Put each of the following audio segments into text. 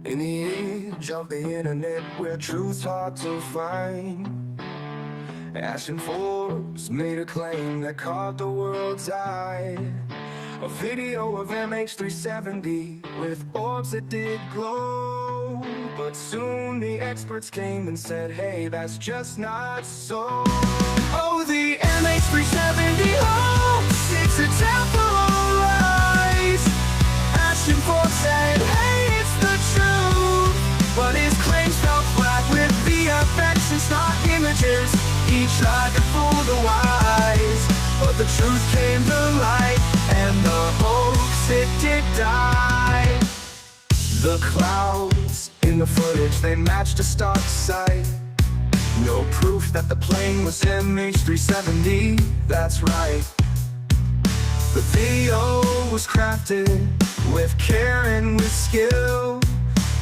In the age of the internet where truth's hard to find, Ashton Forbes made a claim that caught the world's eye. A video of MH370 with orbs that did glow. But soon the experts came and said, hey, that's just not so. Oh, the MH370 hoax, it's a temporal rise. Ashton Forbes said, hey, it's the truth. But his claims fell flat with VFX and stock images. He tried to fool the wise, but the truth came to light, and the hoax, it did die. The clouds in the footage, they matched a stock site. No proof that the plane was MH370, that's right. The video was crafted with care and with skill,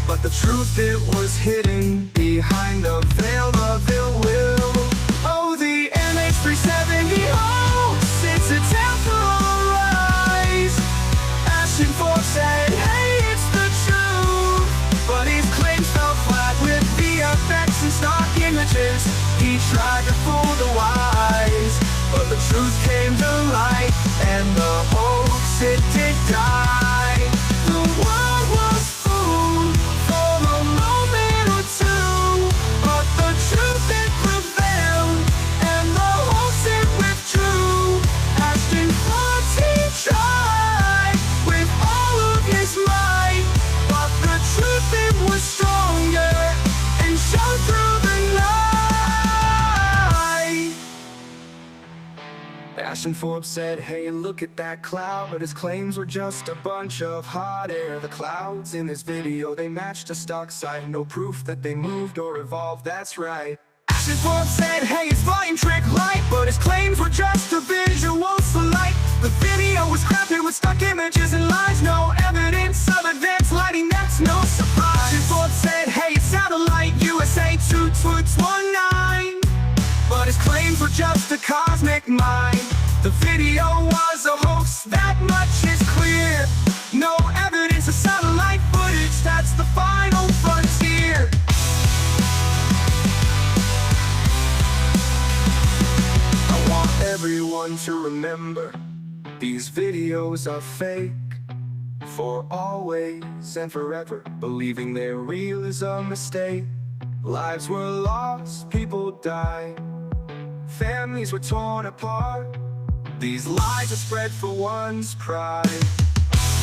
but the truth, it was hidden behind a veil of ill will. Oh, the MH370 hoax, it's a temporal rise. Ashton Forbes said, hey, it's the truth. But his claims fell flat with VFX and stock images. He tried to fool the wise, but the truth came to light, and the hoax, it did die. The world was fooled for a moment or two, but the truth, it prevailed, and the hoax, it withdrew. Ashton Forbes, he tried with all of his might, but the truth, it was stronger and shone through the night. Ashton Forbes said, hey, look at that cloud, but his claims were just a bunch of hot air. The clouds in his video, they matched a stock site. No proof that they moved or evolved, that's right. Ashton Forbes said, hey, it's volume trick light, but his claims were just a visual for light. The video was crafted with stock images and lies, no evidence of advanced lighting, that's no surprise. Ashton Forbes said, hey, it's satellite USA 2219, but his claims were just a cosmic mind. The video was a hoax, that much is clear. No evidence of satellite footage, that's the final frontier. I want everyone to remember, these videos are fake. For always and forever, believing they're real is a mistake. Lives were lost, people died, families were torn apart. These lies are spread for one's pride.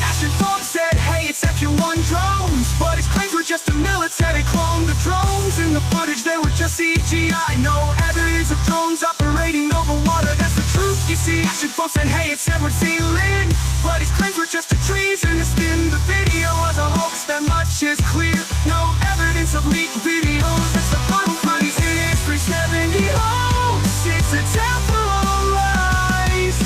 Ashton Forbes said, hey, it's FU1 drones, but his claims were just a military clone. The drones in the footage, they were just CGI. No evidence of drones operating over water, that's the truth, you see. Ashton Forbes said, hey, it's Edward Sealand, but his claims were just a treasonous spin. The video was a hoax, that much is clear. No evidence of leaked videos, that's the final frontier. It's 370 hoax, it's a temporal rise.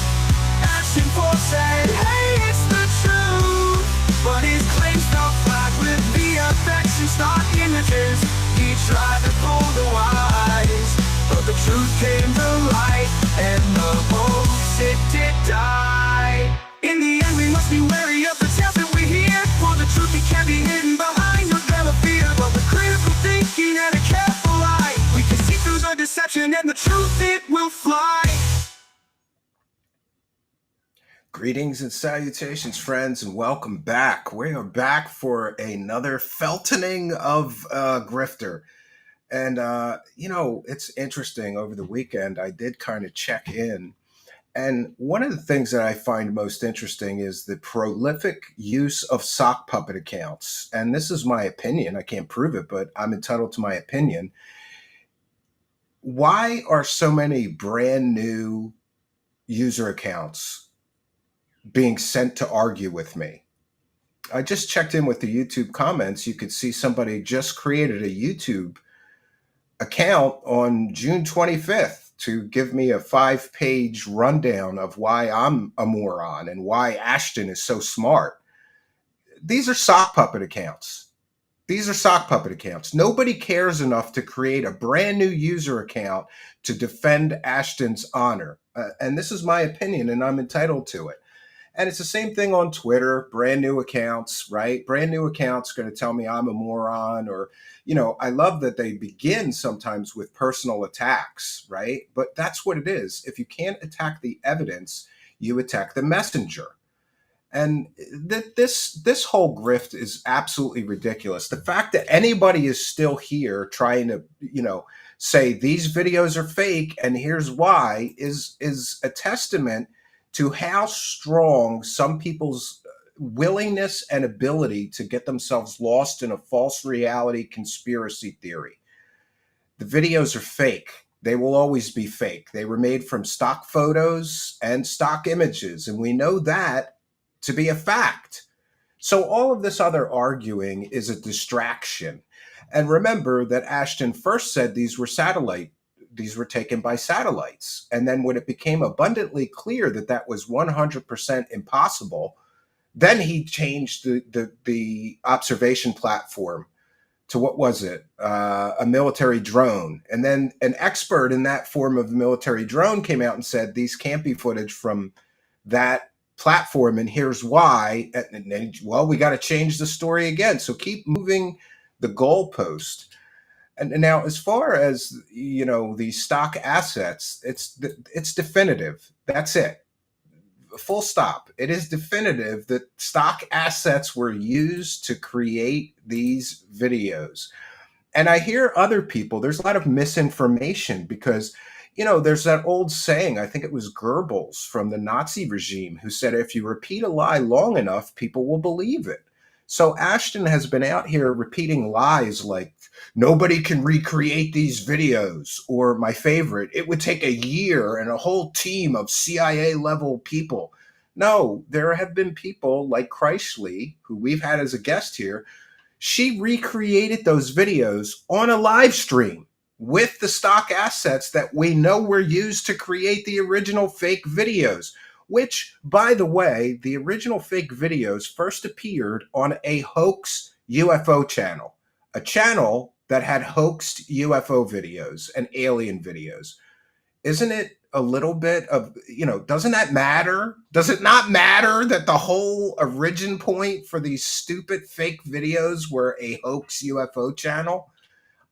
Ashton Forbes said, hey, it's the truth, but his claims fell flat with VFX and stock images. He tried to fool the wise, but the truth came to light, and the hoax, it did die. In the end, we must be wary of the tales that we hear, for the truth, it can't be hidden behind your veil of fear. But with critical thinking and a careful eye, we can see through the deception, and the truth, it will fly. Greetings and salutations, friends, and welcome back. We are back for another feltoning of Grifter. And, it's interesting. Over the weekend, I did kind of check in. And one of the things that I find most interesting is the prolific use of sock puppet accounts. And this is my opinion. I can't prove it, but I'm entitled to my opinion. Why are so many brand new user accounts being sent to argue with me? I just checked in with the YouTube comments. You could see somebody just created a YouTube account on June 25th to give me a 5-page rundown of why I'm a moron and why Ashton is so smart. These are sock puppet accounts. Nobody cares enough to create a brand new user account to defend Ashton's honor. And this is my opinion, and I'm entitled to it. And it's the same thing on Twitter, brand new accounts, right? Brand new accounts going to tell me I'm a moron, or, I love that they begin sometimes with personal attacks, right? But that's what it is. If you can't attack the evidence, you attack the messenger. And this whole grift is absolutely ridiculous. The fact that anybody is still here trying to, say these videos are fake and here's why is a testament to how strong some people's willingness and ability to get themselves lost in a false reality conspiracy theory. The videos are fake. They will always be fake. They were made from stock photos and stock images, and we know that to be a fact. So all of this other arguing is a distraction. And remember that Ashton first said these were taken by satellites. And then when it became abundantly clear that that was 100% impossible, then he changed the observation platform to, what was it? A military drone. And then an expert in that form of military drone came out and said, these can't be footage from that platform, and here's why. And then, well, we got to change the story again. So keep moving the goalpost. And now, as far as these stock assets, it's definitive. That's it. Full stop. It is definitive that stock assets were used to create these videos. And I hear other people, there's a lot of misinformation because, there's that old saying, I think it was Goebbels from the Nazi regime, who said, if you repeat a lie long enough, people will believe it. So Ashton has been out here repeating lies like, nobody can recreate these videos, or my favorite, it would take a year and a whole team of CIA level people. No, there have been people like Kreisly, who we've had as a guest here. She recreated those videos on a live stream with the stock assets that we know were used to create the original fake videos, which, by the way, the original fake videos first appeared on a hoax UFO channel, a channel that had hoaxed UFO videos and alien videos. Isn't it a little bit of, doesn't that matter? Does it not matter that the whole origin point for these stupid fake videos were a hoax UFO channel?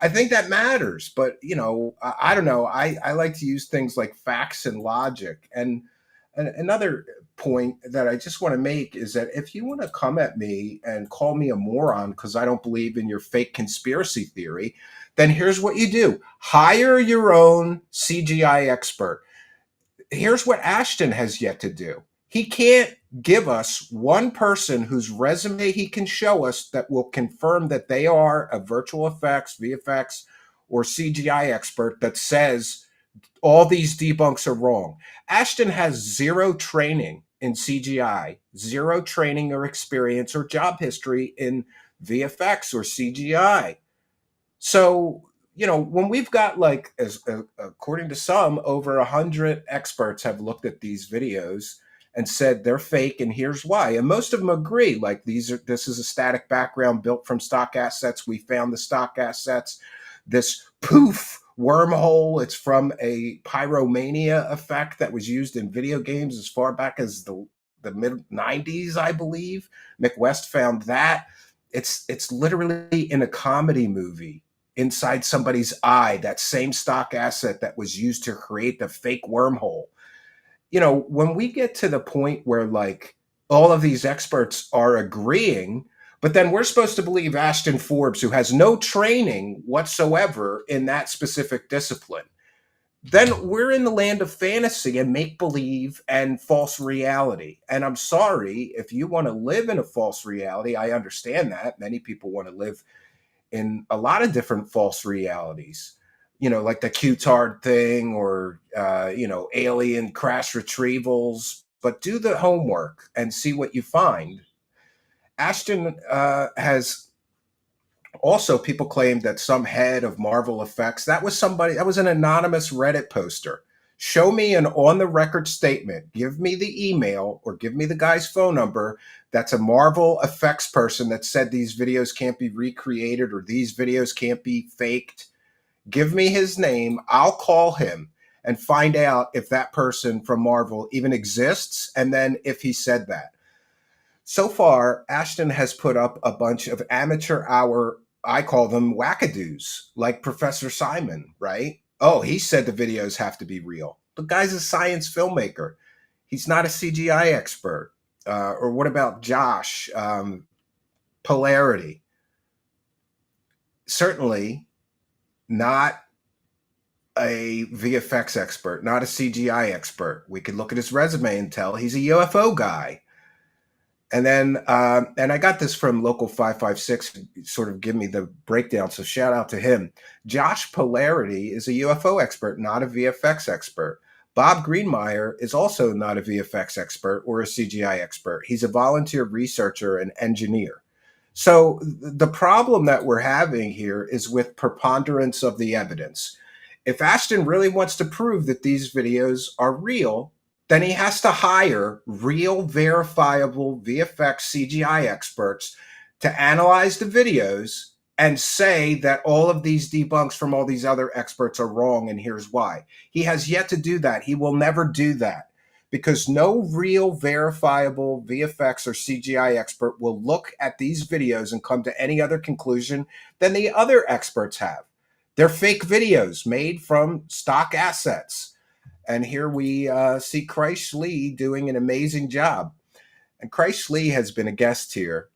I think that matters, but I don't know. I like to use things like facts and logic. And another point that I just want to make is that if you want to come at me and call me a moron because I don't believe in your fake conspiracy theory, then here's what you do. Hire your own CGI expert. Here's what Ashton has yet to do. He can't give us one person whose resume he can show us that will confirm that they are a virtual effects, VFX, or CGI expert that says all these debunks are wrong. Ashton has zero training in CGI, zero training or experience or job history in VFX or CGI. So, when we've got according to some, over 100 experts have looked at these videos and said they're fake, and here's why. And most of them agree. Like this is a static background built from stock assets. We found the stock assets. This poof wormhole, it's from a pyromania effect that was used in video games as far back as the mid 90s, I believe. McWest found that. It's literally in a comedy movie inside somebody's eye, that same stock asset that was used to create the fake wormhole. When we get to the point where all of these experts are agreeing, but then we're supposed to believe Ashton Forbes, who has no training whatsoever in that specific discipline, then we're in the land of fantasy and make-believe and false reality. And I'm sorry, if you want to live in a false reality, I understand that. Many people want to live in a lot of different false realities, like the Q-tard thing or, alien crash retrievals, but do the homework and see what you find. Ashton has also, people claimed that some head of Marvel Effects, that was an anonymous Reddit poster. Show me an on-the-record statement. Give me the email or give me the guy's phone number that's a Marvel Effects person that said these videos can't be recreated or these videos can't be faked. Give me his name. I'll call him and find out if that person from Marvel even exists, and then if he said that. So far, Ashton has put up a bunch of amateur hour, I call them wackadoos, like Professor Simon, right? Oh, he said the videos have to be real. The guy's a science filmmaker. He's not a CGI expert. Or what about Josh? Polarity. Certainly not a VFX expert, not a CGI expert. We could look at his resume and tell he's a UFO guy. And then, and I got this from Local 556, sort of give me the breakdown. So shout out to him. Josh Polarity is a UFO expert, not a VFX expert. Bob Greenmeyer is also not a VFX expert or a CGI expert. He's a volunteer researcher and engineer. So the problem that we're having here is with preponderance of the evidence. If Ashton really wants to prove that these videos are real, then he has to hire real, verifiable VFX CGI experts to analyze the videos and say that all of these debunks from all these other experts are wrong, and here's why. He has yet to do that. He will never do that because no real, verifiable VFX or CGI expert will look at these videos and come to any other conclusion than the other experts have. They're fake videos made from stock assets. And here we see Christ Lee doing an amazing job. And Christ Lee has been a guest here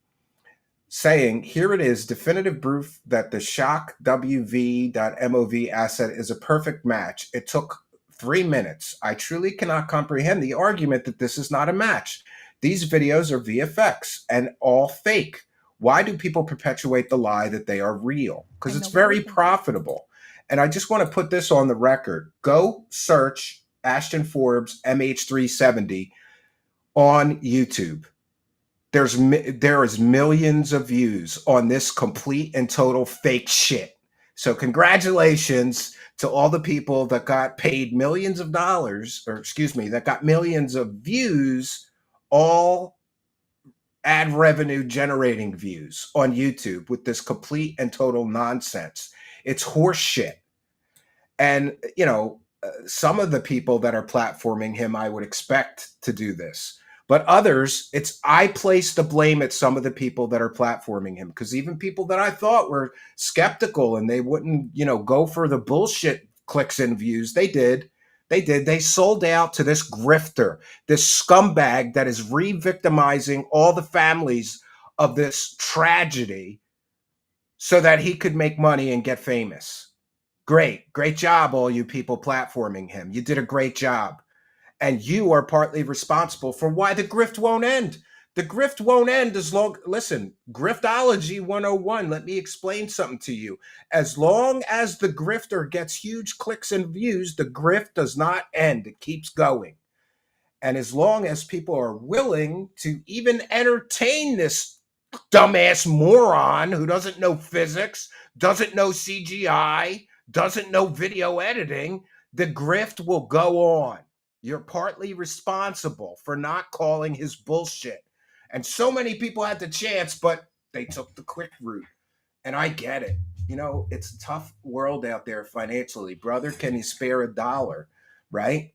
saying, here it is, definitive proof that the shock WV.MOV asset is a perfect match. It took 3 minutes. I truly cannot comprehend the argument that this is not a match. These videos are VFX and all fake. Why do people perpetuate the lie that they are real? Because it's very profitable. And I just want to put this on the record. Go search Ashton Forbes MH370 on YouTube. There is millions of views on this complete and total fake shit. So congratulations to all the people that got paid millions of dollars, or excuse me, that got millions of views, all ad revenue generating views on YouTube with this complete and total nonsense. It's horse shit. And, you know, some of the people that are platforming him, I would expect to do this. But others, I place the blame at some of the people that are platforming him, because even people that I thought were skeptical and they wouldn't, you know, go for the bullshit clicks and views, they did. They sold out to this grifter, this scumbag that is re-victimizing all the families of this tragedy so that he could make money and get famous. Great job, all you people platforming him. You did a great job. And you are partly responsible for why the grift won't end. The grift won't end as long, listen, Griftology 101, let me explain something to you. As long as the grifter gets huge clicks and views, the grift does not end. It keeps going. And as long as people are willing to even entertain this dumbass moron who doesn't know physics, doesn't know CGI, doesn't know video editing, the grift will go on. You're partly responsible for not calling his bullshit. And so many people had the chance, but they took the quick route. And I get it. You know, it's a tough world out there financially. Brother, can you spare $1? Right?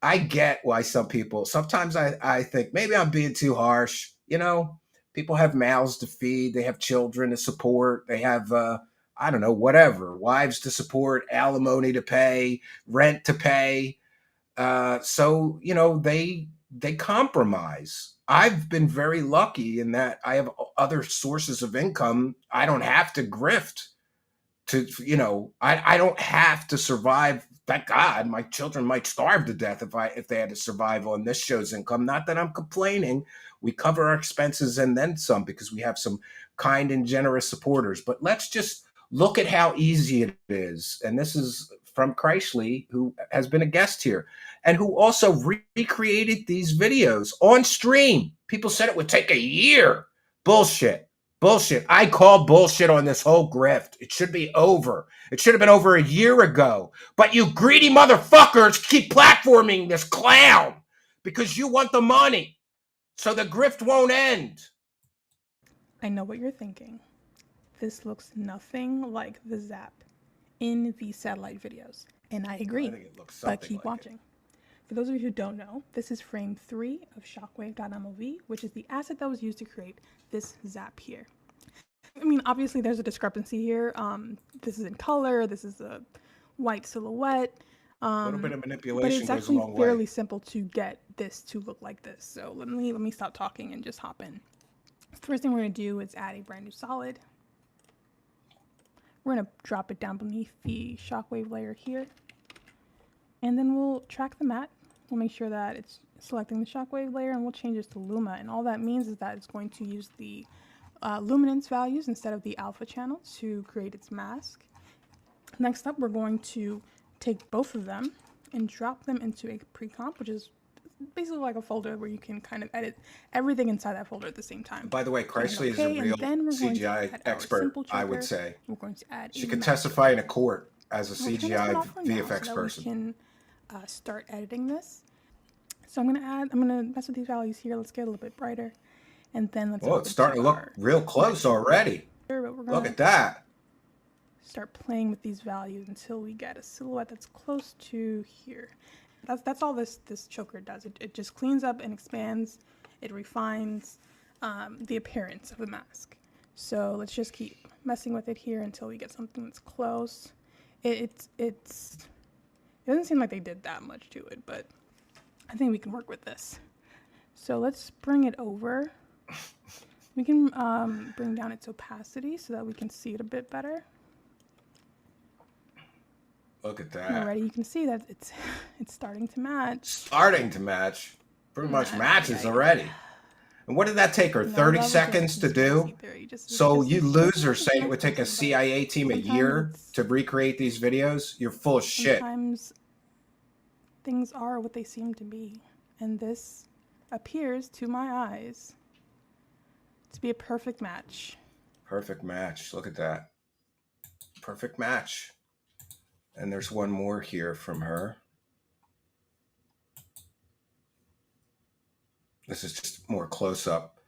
I get why some people, sometimes I think maybe I'm being too harsh. You know, people have mouths to feed, they have children to support, they have, I don't know, whatever, wives to support, alimony to pay, rent to pay. So, you know, they compromise. I've been very lucky in that I have other sources of income. I don't have to grift to, you know, I don't have to survive. Thank God, my children might starve to death if they had to survive on this show's income. Not that I'm complaining. We cover our expenses and then some because we have some kind and generous supporters. But let's just look at how easy it is. And this is from Kreishley, who has been a guest here and who also recreated these videos on stream. People said it would take a year. Bullshit. I call bullshit on this whole grift. It should be over. It should have been over a year ago. But you greedy motherfuckers keep platforming this clown because you want the money. So the grift won't end. I know what you're thinking. This looks nothing like the zap in the satellite videos. And I agree, I think it looks but something keep like watching. For those of you who don't know, this is frame 3 of shockwave.mov, which is the asset that was used to create this zap here. I mean, obviously there's a discrepancy here. This is in color, this is a white silhouette. A little bit of But manipulation it's goes a actually long fairly way. simple to get this to look like this. So let me stop talking and just hop in. The first thing we're going to do is add a brand new solid. We're going to drop it down beneath the shockwave layer here. And then we'll track the mat. We'll make sure that it's selecting the shockwave layer, and we'll change this to Luma. And all that means is that it's going to use the luminance values instead of the alpha channel to create its mask. Next up, we're going to take both of them and drop them into a pre-comp, which is basically like a folder where you can kind of edit everything inside that folder at the same time. By the way, Kreisly is a real CGI expert, I would say. We're going to add she could testify in a court as a CGI VFX so person. We can start editing this. So I'm gonna mess with these values here. Let's get a little bit brighter, and then let's. Oh, it's starting to look real close already. Look at that. Start playing with these values until we get a silhouette that's close to here. That's all this choker does. It just cleans up and expands. It refines the appearance of the mask. So let's just keep messing with it here until we get something that's close. It doesn't seem like they did that much to it, but I think we can work with this. So let's bring it over. We can bring down its opacity so that we can see it a bit better. Look at that. Already you can see that it's starting to match. Starting to match. Pretty much matches already. And what did that take her? 30 seconds to do? So you losers saying it would take a CIA team a year to recreate these videos? You're full of shit. Sometimes things are what they seem to be. And this appears to my eyes to be a perfect match. Perfect match. Look at that. Perfect match. And there's one more here from her. This is just more close up.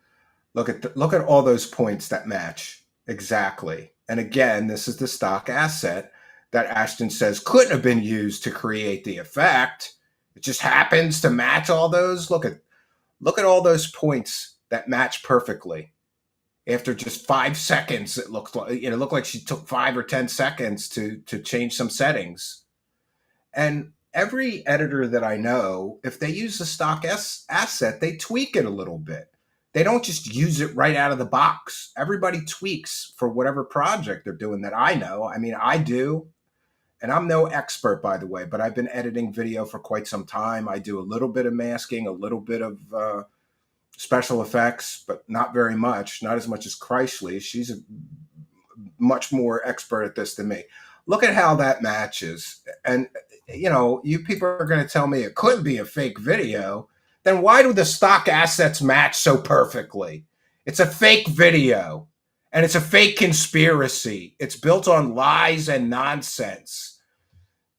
Look at all those points that match exactly. And again, this is the stock asset that Ashton says couldn't have been used to create the effect. It just happens to match all those. Look at all those points that match perfectly. After just 5 seconds, it looked like she took 5 or 10 seconds to change some settings. And every editor that I know, if they use a stock asset, they tweak it a little bit. They don't just use it right out of the box. Everybody tweaks for whatever project they're doing that I know. I mean, I do. And I'm no expert, by the way, but I've been editing video for quite some time. I do a little bit of masking, a little bit of special effects, but not very much, not as much as Kreisly. She's a much more expert at this than me. Look at how that matches. And, you people are going to tell me it could be a fake video. Then why do the stock assets match so perfectly? It's a fake video, and it's a fake conspiracy. It's built on lies and nonsense.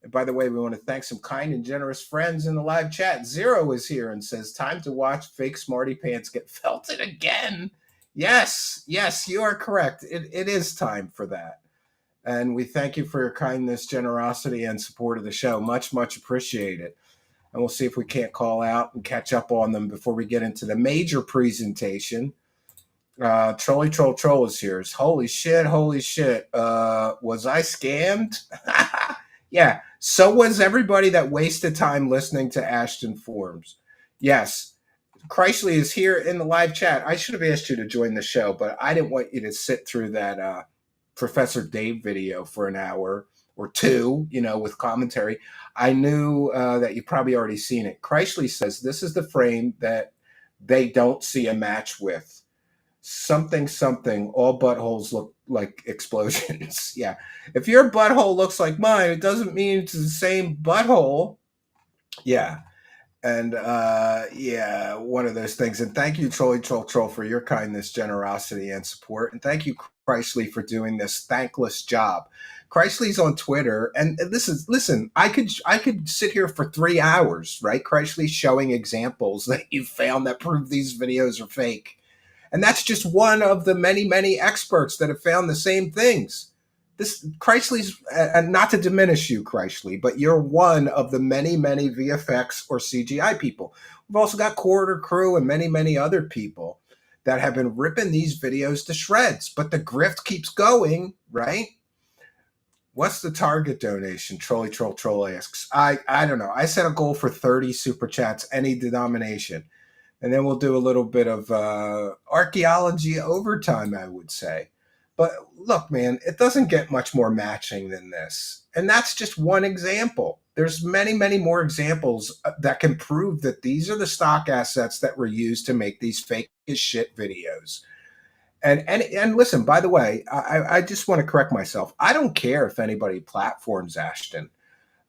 And by the way, we want to thank some kind and generous friends in the live chat. Zero is here and says, time to watch fake smarty pants get felted again. Yes, you are correct. It is time for that. And we thank you for your kindness, generosity, and support of the show. Much, much appreciated. And we'll see if we can't call out and catch up on them before we get into the major presentation. Trolley Troll is here. Holy shit. Was I scammed? Yeah. So was everybody that wasted time listening to Ashton Forbes. Yes. Kreisly is here in the live chat. I should have asked you to join the show, but I didn't want you to sit through that Professor Dave video for an hour or two, with commentary. I knew that you probably already seen it. Kreisly says this is the frame that they don't see a match with. Something, all buttholes look like explosions. Yeah. If your butthole looks like mine, it doesn't mean it's the same butthole. Yeah. And one of those things. And thank you, Trolley Troll, for your kindness, generosity, and support. And thank you, Kreisly, for doing this thankless job. Kreisly's on Twitter, and listen, I could sit here for 3 hours, right? Kreisly showing examples that you found that prove these videos are fake. And that's just one of the many, many experts that have found the same things. this Kreisly's, not to diminish you, Kreisly, but you're one of the many, many VFX or CGI people. We've also got Corridor Crew and many, many other people that have been ripping these videos to shreds, but the grift keeps going, right? What's the target donation? Troll asks. I don't know. I set a goal for 30 super chats, any denomination. And then we'll do a little bit of archaeology overtime, I would say. But look, man, it doesn't get much more matching than this. And that's just one example. There's many, many more examples that can prove that these are the stock assets that were used to make these fake as shit videos. And listen, by the way, I just want to correct myself. I don't care if anybody platforms Ashton.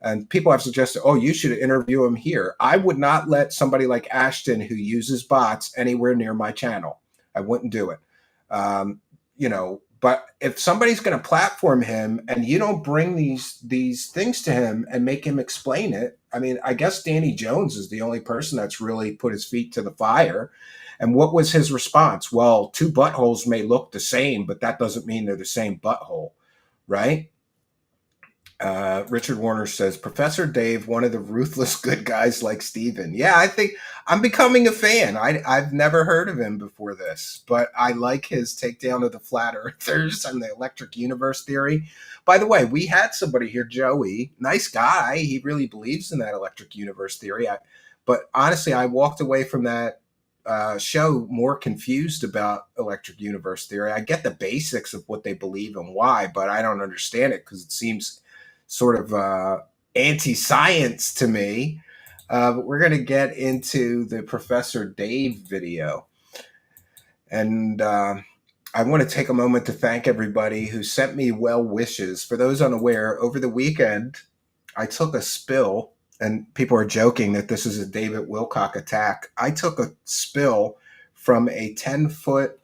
And people have suggested, oh, you should interview him here. I would not let somebody like Ashton, who uses bots, anywhere near my channel. I wouldn't do it. But if somebody's going to platform him and you don't bring these things to him and make him explain it, I mean, I guess Danny Jones is the only person that's really put his feet to the fire. And what was his response? Well, two buttholes may look the same, but that doesn't mean they're the same butthole, right? Richard Warner says, Professor Dave, one of the ruthless good guys like Steven. Yeah, I think I'm becoming a fan. I've never heard of him before this, but I like his takedown of the flat earthers and the electric universe theory. By the way, we had somebody here, Joey, nice guy. He really believes in that electric universe theory. But honestly, I walked away from that show more confused about electric universe theory. I get the basics of what they believe and why, but I don't understand it because it seems sort of anti-science to me. But we're going to get into the Professor Dave video. And I want to take a moment to thank everybody who sent me well wishes. For those unaware, over the weekend, I took a spill, and people are joking that this is a David Wilcock attack. I took a spill from a 10-foot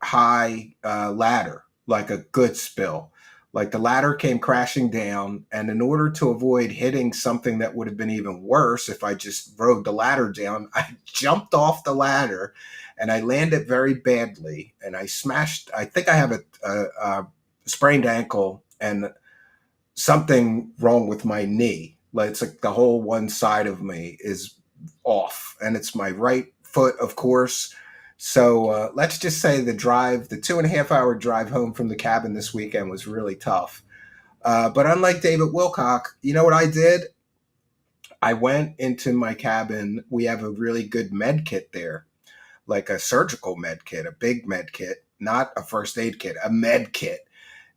high ladder, like a good spill. Like the ladder came crashing down, and in order to avoid hitting something that would have been even worse if I just rode the ladder down, I jumped off the ladder and I landed very badly. And I smashed, I think I have a sprained ankle and something wrong with my knee. Like it's like the whole one side of me is off, and it's my right foot, of course. So let's just say the 2.5-hour drive home from the cabin this weekend was really tough. But unlike David Wilcock, you know what I did? I went into my cabin. We have a really good med kit there, like a surgical med kit, a big med kit, not a first aid kit, a med kit.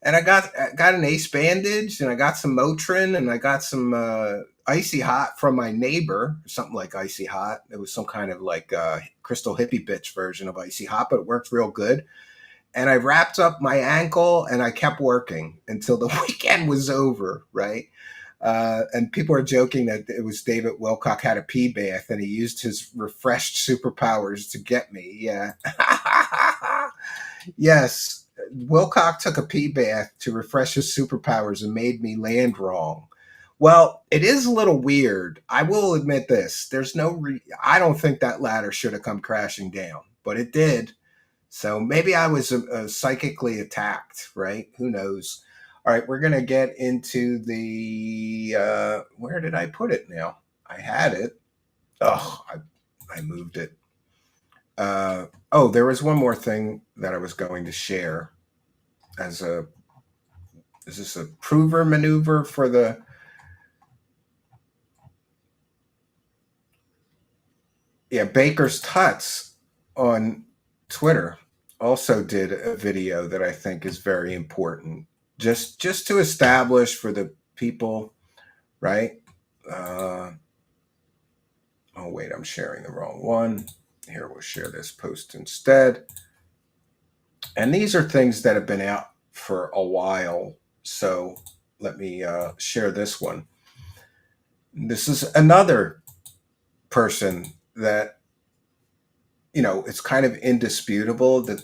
And I got an ace bandage, and I got some Motrin, and I got some Icy Hot from my neighbor, something like Icy Hot. It was some kind of like Crystal Hippie Bitch version of Icy Hot, but it worked real good. And I wrapped up my ankle, and I kept working until the weekend was over, right? And people are joking that it was David Wilcock had a pee bath, and he used his refreshed superpowers to get me. Yeah. Yes. Wilcock took a pee bath to refresh his superpowers and made me land wrong. Well, it is a little weird. I will admit this. There's I don't think that ladder should have come crashing down, but it did. So maybe I was psychically attacked, right? Who knows? All right, we're going to get into the, where did I put it now? I had it. Oh, I moved it. There was one more thing that I was going to share is this a prover maneuver for the, Baker's Tuts on Twitter also did a video that I think is very important, just to establish for the people, right? Oh wait, I'm sharing the wrong one. Here, we'll share this post instead. And these are things that have been out for a while. So let me share this one. This is another person that, it's kind of indisputable that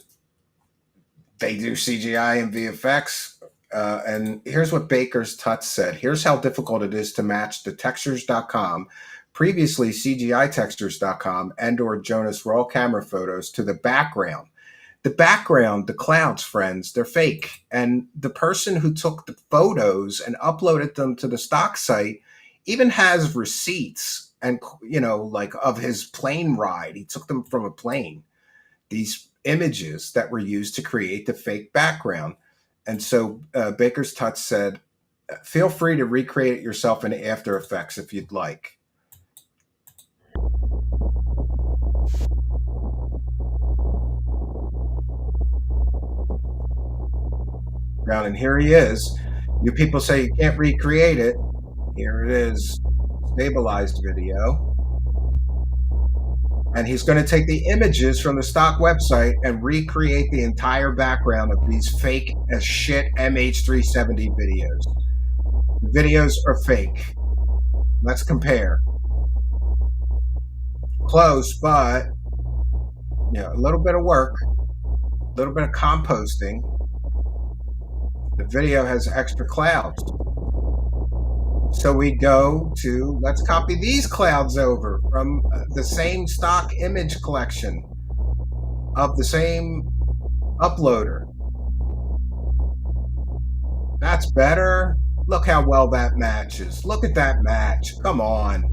they do CGI and VFX. And here's what Baker's Tuts said. Here's how difficult it is to match the textures.com, previously CGI textures.com, and or Jonas raw camera photos to the background. The background, the clouds, friends, they're fake. And the person who took the photos and uploaded them to the stock site even has receipts and, like of his plane ride. He took them from a plane, these images that were used to create the fake background. And so Baker's Tut said, feel free to recreate it yourself in After Effects if you'd like. And here he is. You people say you can't recreate it. Here it is, stabilized video. And he's going to take the images from the stock website and recreate the entire background of these fake as shit MH370 videos. The videos are fake. Let's compare. Close, but a little bit of work, a little bit of composting. The video has extra clouds. So we go to, let's copy these clouds over from the same stock image collection of the same uploader. That's better. Look how well that matches. Look at that match. Come on.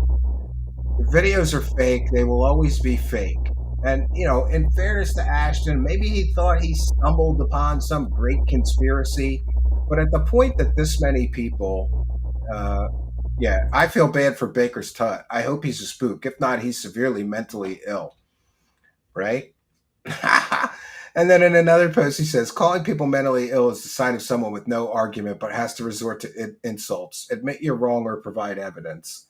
The videos are fake. They will always be fake. And, in fairness to Ashton, maybe he thought he stumbled upon some great conspiracy. But at the point that this many people, I feel bad for Baker's Tut. I hope he's a spook. If not, he's severely mentally ill. Right? And then in another post, he says, calling people mentally ill is the sign of someone with no argument, but has to resort to insults. Admit you're wrong or provide evidence.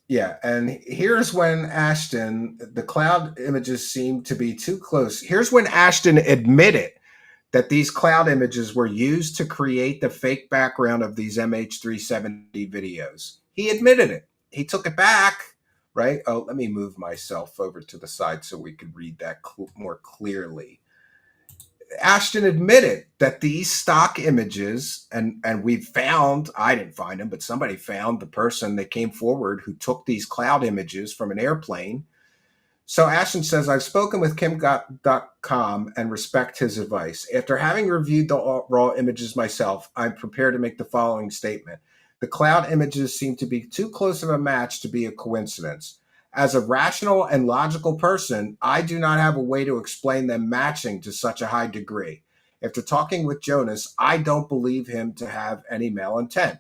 Yeah, and here's when Ashton, the cloud images seem to be too close. Here's when Ashton admitted that these cloud images were used to create the fake background of these MH370 videos. He admitted it. He took it back, right? Oh, let me move myself over to the side so we could read that more clearly. Ashton admitted that these stock images, and we found, I didn't find them, but somebody found the person that came forward who took these cloud images from an airplane. So Ashton says, I've spoken with Kim.com and respect his advice. After having reviewed the raw images myself, I'm prepared to make the following statement. The cloud images seem to be too close of a match to be a coincidence. As a rational and logical person, I do not have a way to explain them matching to such a high degree. After talking with Jonas, I don't believe him to have any malintent.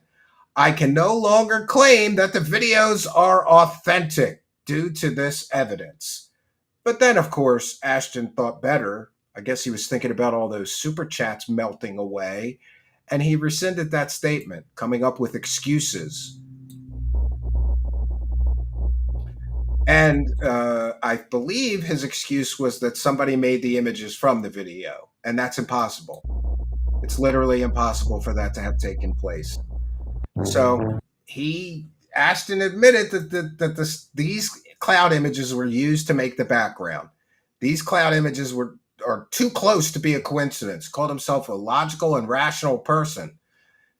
I can no longer claim that the videos are authentic due to this evidence. But then, of course, Ashton thought better. I guess he was thinking about all those super chats melting away, and he rescinded that statement, coming up with excuses. And I believe his excuse was that somebody made the images from the video, and that's impossible. It's literally impossible for that to have taken place. So Ashton admitted that these cloud images were used to make the background. These cloud images are too close to be a coincidence. Called himself a logical and rational person.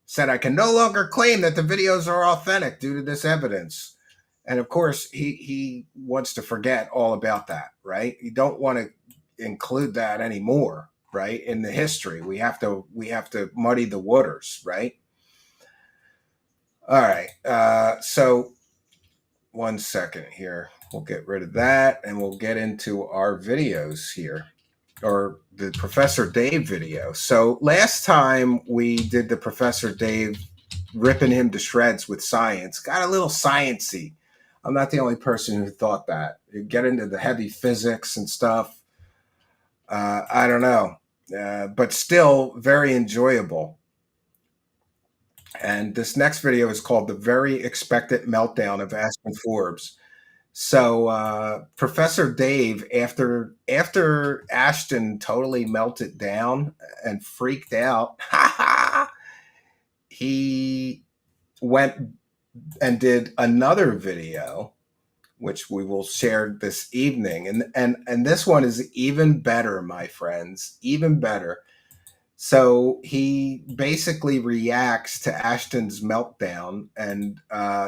Said, I can no longer claim that the videos are authentic due to this evidence. And of course, he wants to forget all about that, right? You don't want to include that anymore, right? In the history, we have to muddy the waters, right? All right. So 1 second here. We'll get rid of that, and we'll get into our videos here, or the Professor Dave video. So last time we did the Professor Dave ripping him to shreds with science, got a little sciencey. I'm not the only person who thought that. You get into the heavy physics and stuff. I don't know, but still very enjoyable. And this next video is called The Very Expected Meltdown of Ashton Forbes. So Professor Dave, after Ashton totally melted down and freaked out, he went and did another video, which we will share this evening. And this one is even better, my friends, even better. So he basically reacts to Ashton's meltdown, and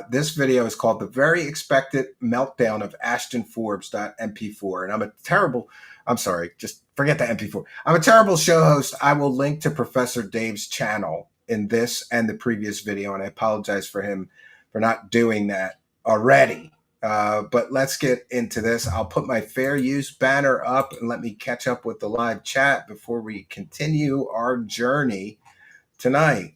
this video is called "The Very Expected Meltdown of Ashton Forbes MP4." And I'm sorry, just forget the MP4. I'm a terrible show host. I will link to Professor Dave's channel in this and the previous video, and I apologize for him for not doing that already. But let's get into this. I'll put my fair use banner up and let me catch up with the live chat before we continue our journey tonight.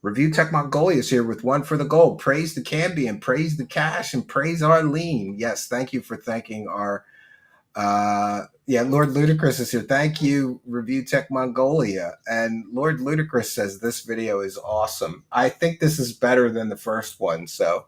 Review Tech Mongolia is here with one for the gold. Praise the Cambion, praise the cash, and praise Arlene. Yes, thank you for thanking our Lord Ludicrous is here. Thank you, Review Tech Mongolia. And Lord Ludicrous says this video is awesome. I think this is better than the first one, so.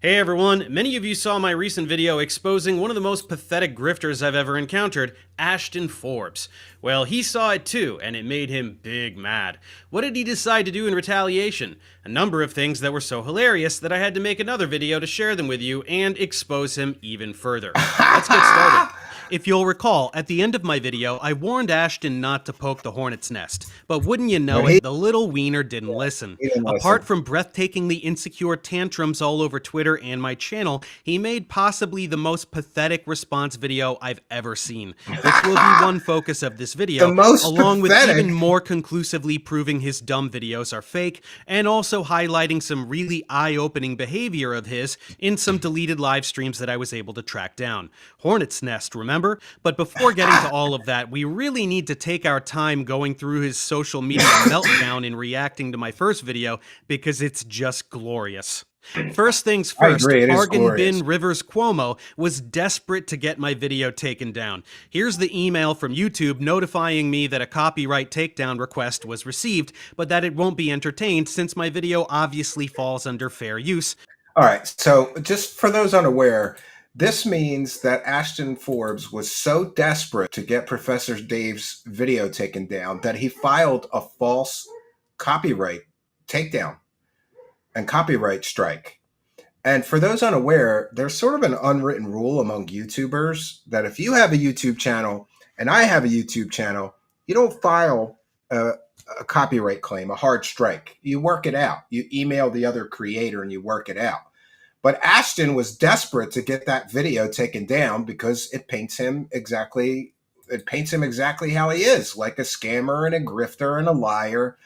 Hey everyone, many of you saw my recent video exposing one of the most pathetic grifters I've ever encountered, Ashton Forbes. Well, he saw it too, and it made him big mad. What did he decide to do in retaliation? A number of things that were so hilarious that I had to make another video to share them with you and expose him even further. Let's get started. If you'll recall, at the end of my video, I warned Ashton not to poke the hornet's nest. But wouldn't you know it, the little wiener didn't listen. Apart from breathtakingly insecure tantrums all over Twitter and my channel, he made possibly the most pathetic response video I've ever seen, which will be one focus of this video, along with even more conclusively proving his dumb videos are fake, and also highlighting some really eye-opening behavior of his in some deleted live streams that I was able to track down. Hornet's nest, remember? But before getting to all of that, we really need to take our time going through his social media meltdown and reacting to my first video, because it's just glorious. First things first, Argan Bin Rivers Cuomo was desperate to get my video taken down. Here's the email from YouTube notifying me that a copyright takedown request was received, but that it won't be entertained since my video obviously falls under fair use. All right, so just for those unaware, this means that Ashton Forbes was so desperate to get Professor Dave's video taken down that he filed a false copyright takedown and copyright strike. And for those unaware, there's sort of an unwritten rule among YouTubers that if you have a YouTube channel and I have a YouTube channel, you don't file a copyright claim, a hard strike. You work it out. You email the other creator and you work it out. But Ashton was desperate to get that video taken down because it paints him exactly how he is, like a scammer and a grifter and a liar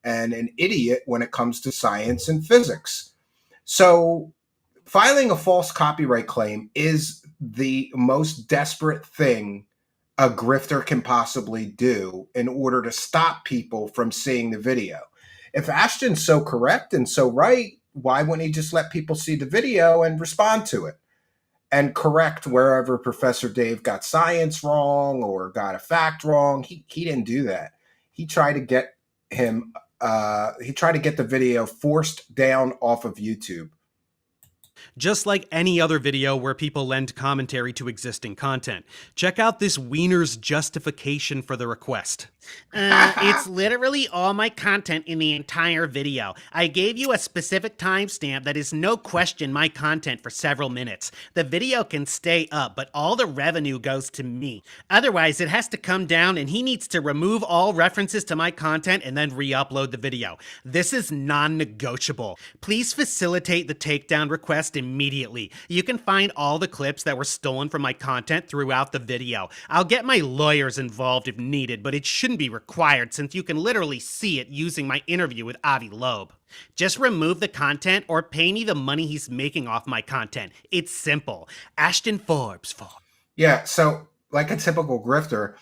and an idiot when it comes to science and physics. So filing a false copyright claim is the most desperate thing a grifter can possibly do in order to stop people from seeing the video. If Ashton's so correct and so right, why wouldn't he just let people see the video and respond to it and correct wherever Professor Dave got science wrong or got a fact wrong? He didn't do that. He tried to get him. He tried to get the video forced down off of YouTube. Just like any other video where people lend commentary to existing content. Check out this wiener's justification for the request. It's literally all my content in the entire video. I gave you a specific timestamp that is no question my content for several minutes. The video can stay up, but all the revenue goes to me. Otherwise, it has to come down and he needs to remove all references to my content and then re-upload the video. This is non-negotiable. Please facilitate the takedown request immediately. You can find all the clips that were stolen from my content throughout the video. I'll get my lawyers involved if needed, but it shouldn't be required since you can literally see it using my interview with Avi Loeb. Just remove the content or pay me the money he's making off my content. It's simple. Ashton Forbes. Yeah, so like a typical grifter,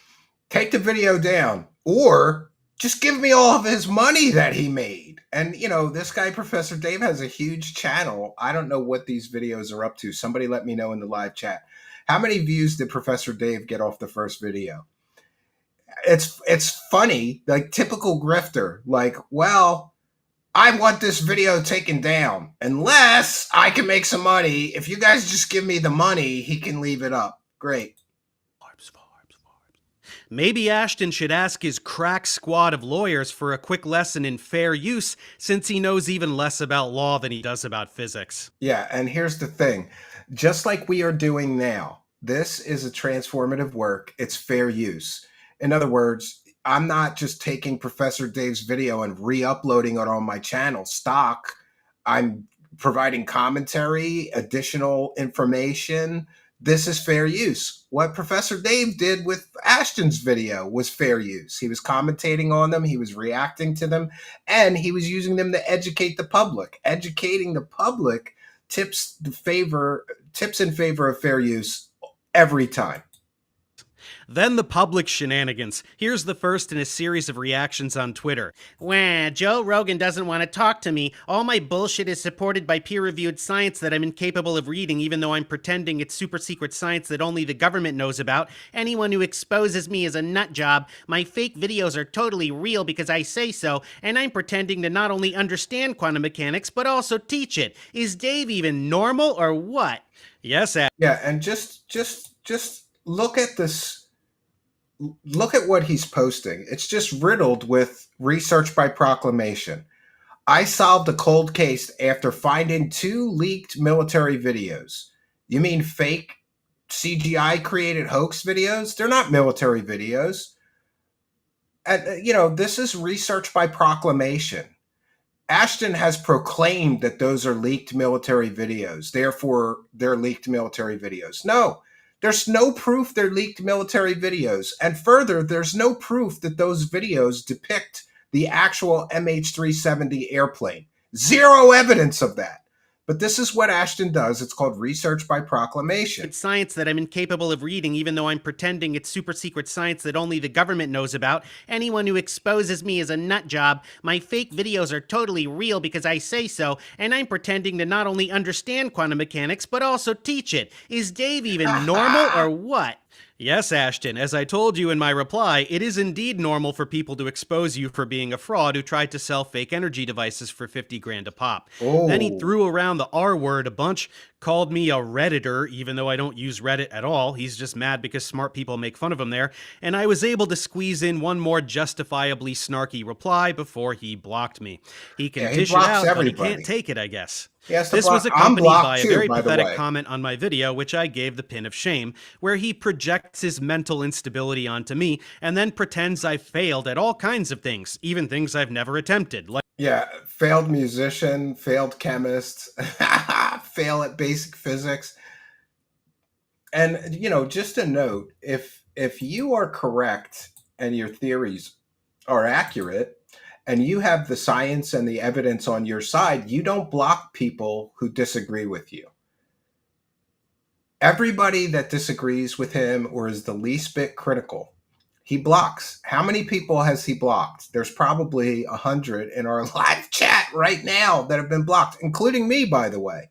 take the video down or just give me all of his money that he made. And, you know, this guy, Professor Dave, has a huge channel. I don't know what these videos are up to. Somebody let me know in the live chat. How many views did Professor Dave get off the first video? It's funny, like typical grifter, like, well, I want this video taken down unless I can make some money. If you guys just give me the money, he can leave it up. Great. Maybe Ashton should ask his crack squad of lawyers for a quick lesson in fair use, since he knows even less about law than he does about physics. Yeah, and here's the thing. Just like we are doing now, this is a transformative work. It's fair use. In other words, I'm not just taking Professor Dave's video and re-uploading it on my channel stock. I'm providing commentary, additional information. This is fair use. What Professor Dave did with Ashton's video was fair use. He was commentating on them, he was reacting to them, and he was using them to educate the public. Educating the public tips in favor of fair use every time. Then the public shenanigans. Here's the first in a series of reactions on Twitter. Wah, Joe Rogan doesn't want to talk to me. All my bullshit is supported by peer-reviewed science that I'm incapable of reading, even though I'm pretending it's super secret science that only the government knows about. Anyone who exposes me is a nut job. My fake videos are totally real because I say so, and I'm pretending to not only understand quantum mechanics, but also teach it. Is Dave even normal or what? Yes, Yeah, and just look at this. Look at what he's posting. It's just riddled with research by proclamation. I solved a cold case after finding 2 leaked military videos. You mean fake CGI created hoax videos? They're not military videos. And, this is research by proclamation. Ashton has proclaimed that those are leaked military videos. Therefore, they're leaked military videos. No. There's no proof they're leaked military videos. And further, there's no proof that those videos depict the actual MH370 airplane. Zero evidence of that. But this is what Ashton does. It's called research by proclamation. It's science that I'm incapable of reading, even though I'm pretending it's super secret science that only the government knows about. Anyone who exposes me is a nut job. My fake videos are totally real because I say so, and I'm pretending to not only understand quantum mechanics, but also teach it. Is Dave even normal or what? Yes, Ashton, as I told you in my reply, it is indeed normal for people to expose you for being a fraud who tried to sell fake energy devices for 50 grand a pop. Oh. Then he threw around the R word a bunch, called me a Redditor, even though I don't use Reddit at all. He's just mad because smart people make fun of him there. And I was able to squeeze in one more justifiably snarky reply before he blocked me. He can dish it out, but he can't take it, I guess. This was accompanied by a very pathetic comment on my video, which I gave the pin of shame, where he projects his mental instability onto me and then pretends I've failed at all kinds of things, even things I've never attempted. Yeah, failed musician, failed chemist, fail at basic physics. And, just a note, if you are correct and your theories are accurate, and you have the science and the evidence on your side, you don't block people who disagree with you. Everybody that disagrees with him or is the least bit critical, he blocks. How many people has he blocked? There's probably 100 in our live chat right now that have been blocked, including me, by the way,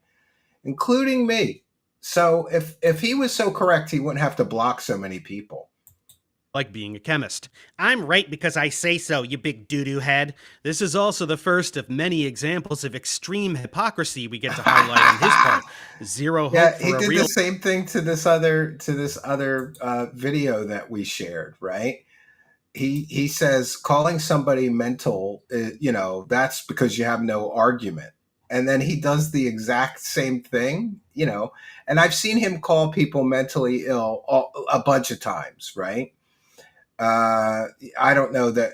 including me. So if he was so correct, he wouldn't have to block so many people. Like being a chemist. I'm right because I say so, you big doo-doo head. This is also the first of many examples of extreme hypocrisy we get to highlight on his part. Zero hope for he a did real... the same thing to this other video that we shared, right? He says calling somebody mental, that's because you have no argument. And then he does the exact same thing, and I've seen him call people mentally ill a bunch of times, right? I don't know that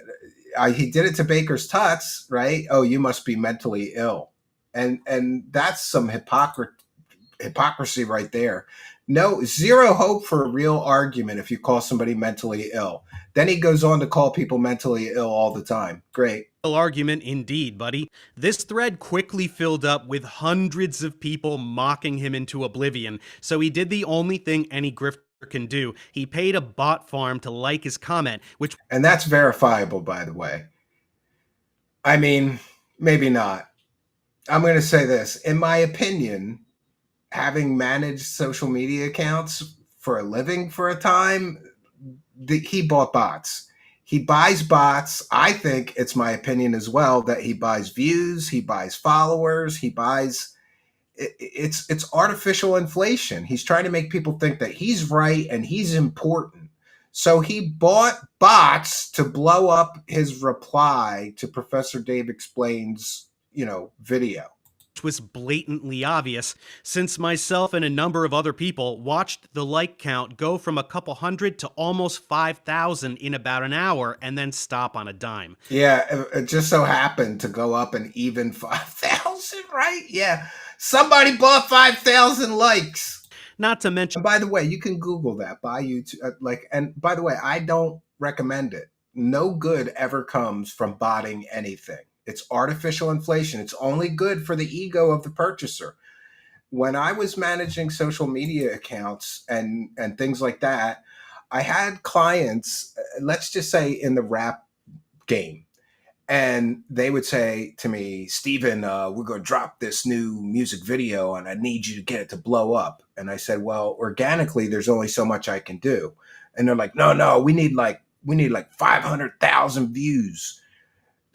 he did it to Baker's Tuts, right? Oh, you must be mentally ill. And that's some hypocrisy right there. No, zero hope for a real argument if you call somebody mentally ill. Then he goes on to call people mentally ill all the time. Great. Argument indeed, buddy. This thread quickly filled up with hundreds of people mocking him into oblivion, so he did the only thing any grifter can do. He paid a bot farm to like his comment, and that's verifiable, by the way. I mean, maybe not. I'm going to say this. In my opinion, having managed social media accounts for a living for a time, he bought bots. He buys bots. I think it's my opinion as well that he buys views, he buys followers, he buys... It's artificial inflation. He's trying to make people think that he's right and he's important. So he bought bots to blow up his reply to Professor Dave Explains, video. was blatantly obvious, since myself and a number of other people watched the like count go from a couple hundred to almost 5,000 in about an hour and then stop on a dime. Yeah, it just so happened to go up an even 5,000, right? Yeah, somebody bought 5,000 likes. Not to mention, and by the way, you can Google that by YouTube. And by the way, I don't recommend it. No good ever comes from botting anything. It's artificial inflation. It's only good for the ego of the purchaser. When I was managing social media accounts and things like that, I had clients, let's just say in the rap game, and they would say to me, Steven, we're going to drop this new music video and I need you to get it to blow up. And I said, well, organically, there's only so much I can do. And they're like, no, we need like 500,000 views.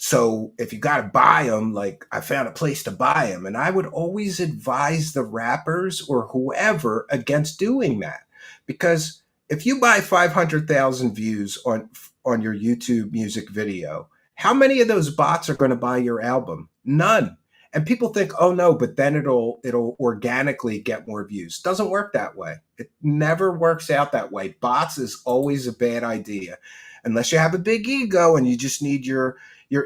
So if you got to buy them, like I found a place to buy them. And I would always advise the rappers or whoever against doing that. Because if you buy 500,000 views on your YouTube music video, how many of those bots are going to buy your album? None. And people think, oh no, but then it'll organically get more views. Doesn't work that way. It never works out that way. Bots is always a bad idea. Unless you have a big ego and you just need your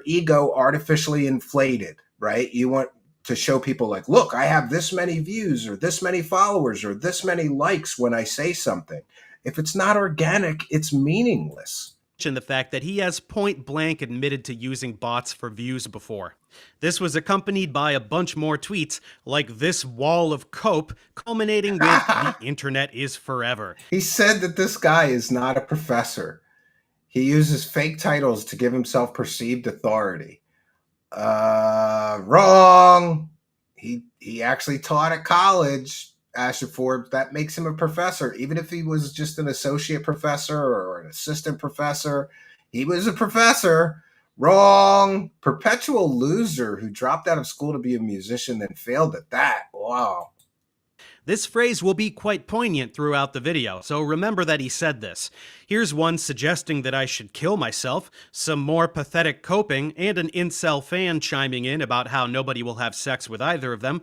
ego artificially inflated, right? You want to show people like, look, I have this many views or this many followers or this many likes when I say something. If it's not organic, it's meaningless. The fact that he has point blank admitted to using bots for views before. This was accompanied by a bunch more tweets like this wall of cope, culminating with the internet is forever. He said that this guy is not a professor. He uses fake titles to give himself perceived authority. Wrong. He actually taught at college, Ashton Forbes. That makes him a professor. Even if he was just an associate professor or an assistant professor, he was a professor. Wrong. Perpetual loser who dropped out of school to be a musician and failed at that. Wow. This phrase will be quite poignant throughout the video, so remember that he said this. Here's one suggesting that I should kill myself, some more pathetic coping, and an incel fan chiming in about how nobody will have sex with either of them.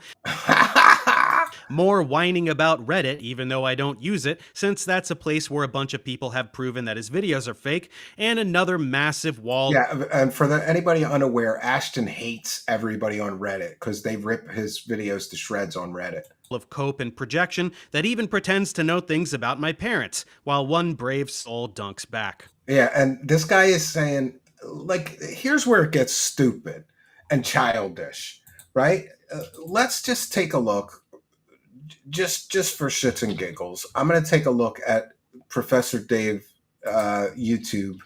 More whining about Reddit, even though I don't use it, since that's a place where a bunch of people have proven that his videos are fake, and another massive wall. Yeah, and for anybody unaware, Ashton hates everybody on Reddit because they rip his videos to shreds on Reddit. Of cope and projection that even pretends to know things about my parents, while one brave soul dunks back. Yeah, and this guy is saying, like, here's where it gets stupid and childish, right? Let's just take a look. Just for shits and giggles, I'm going to take a look at Professor Dave YouTube.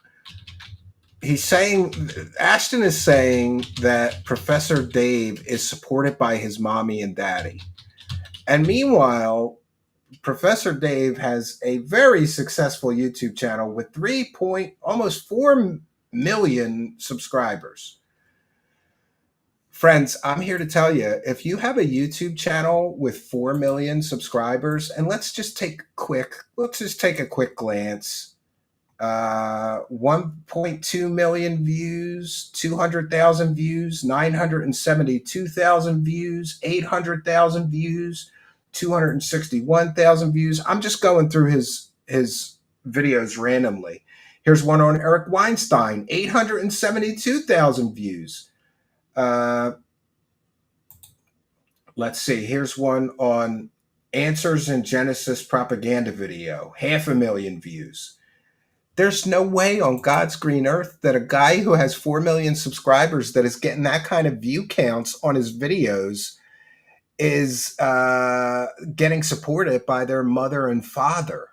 Ashton is saying that Professor Dave is supported by his mommy and daddy. And meanwhile, Professor Dave has a very successful YouTube channel with almost 4 million subscribers. Friends, I'm here to tell you, if you have a YouTube channel with 4 million subscribers, and let's just take a quick glance. 1.2 million views, 200,000 views, 972,000 views, 800,000 views, 261,000 views. I'm just going through his videos randomly. Here's one on Eric Weinstein, 872,000 views. Let's see. Here's one on Answers in Genesis propaganda video, 500,000 views. There's no way on God's green earth that a guy who has 4 million subscribers that is getting that kind of view counts on his videos is getting supported by their mother and father.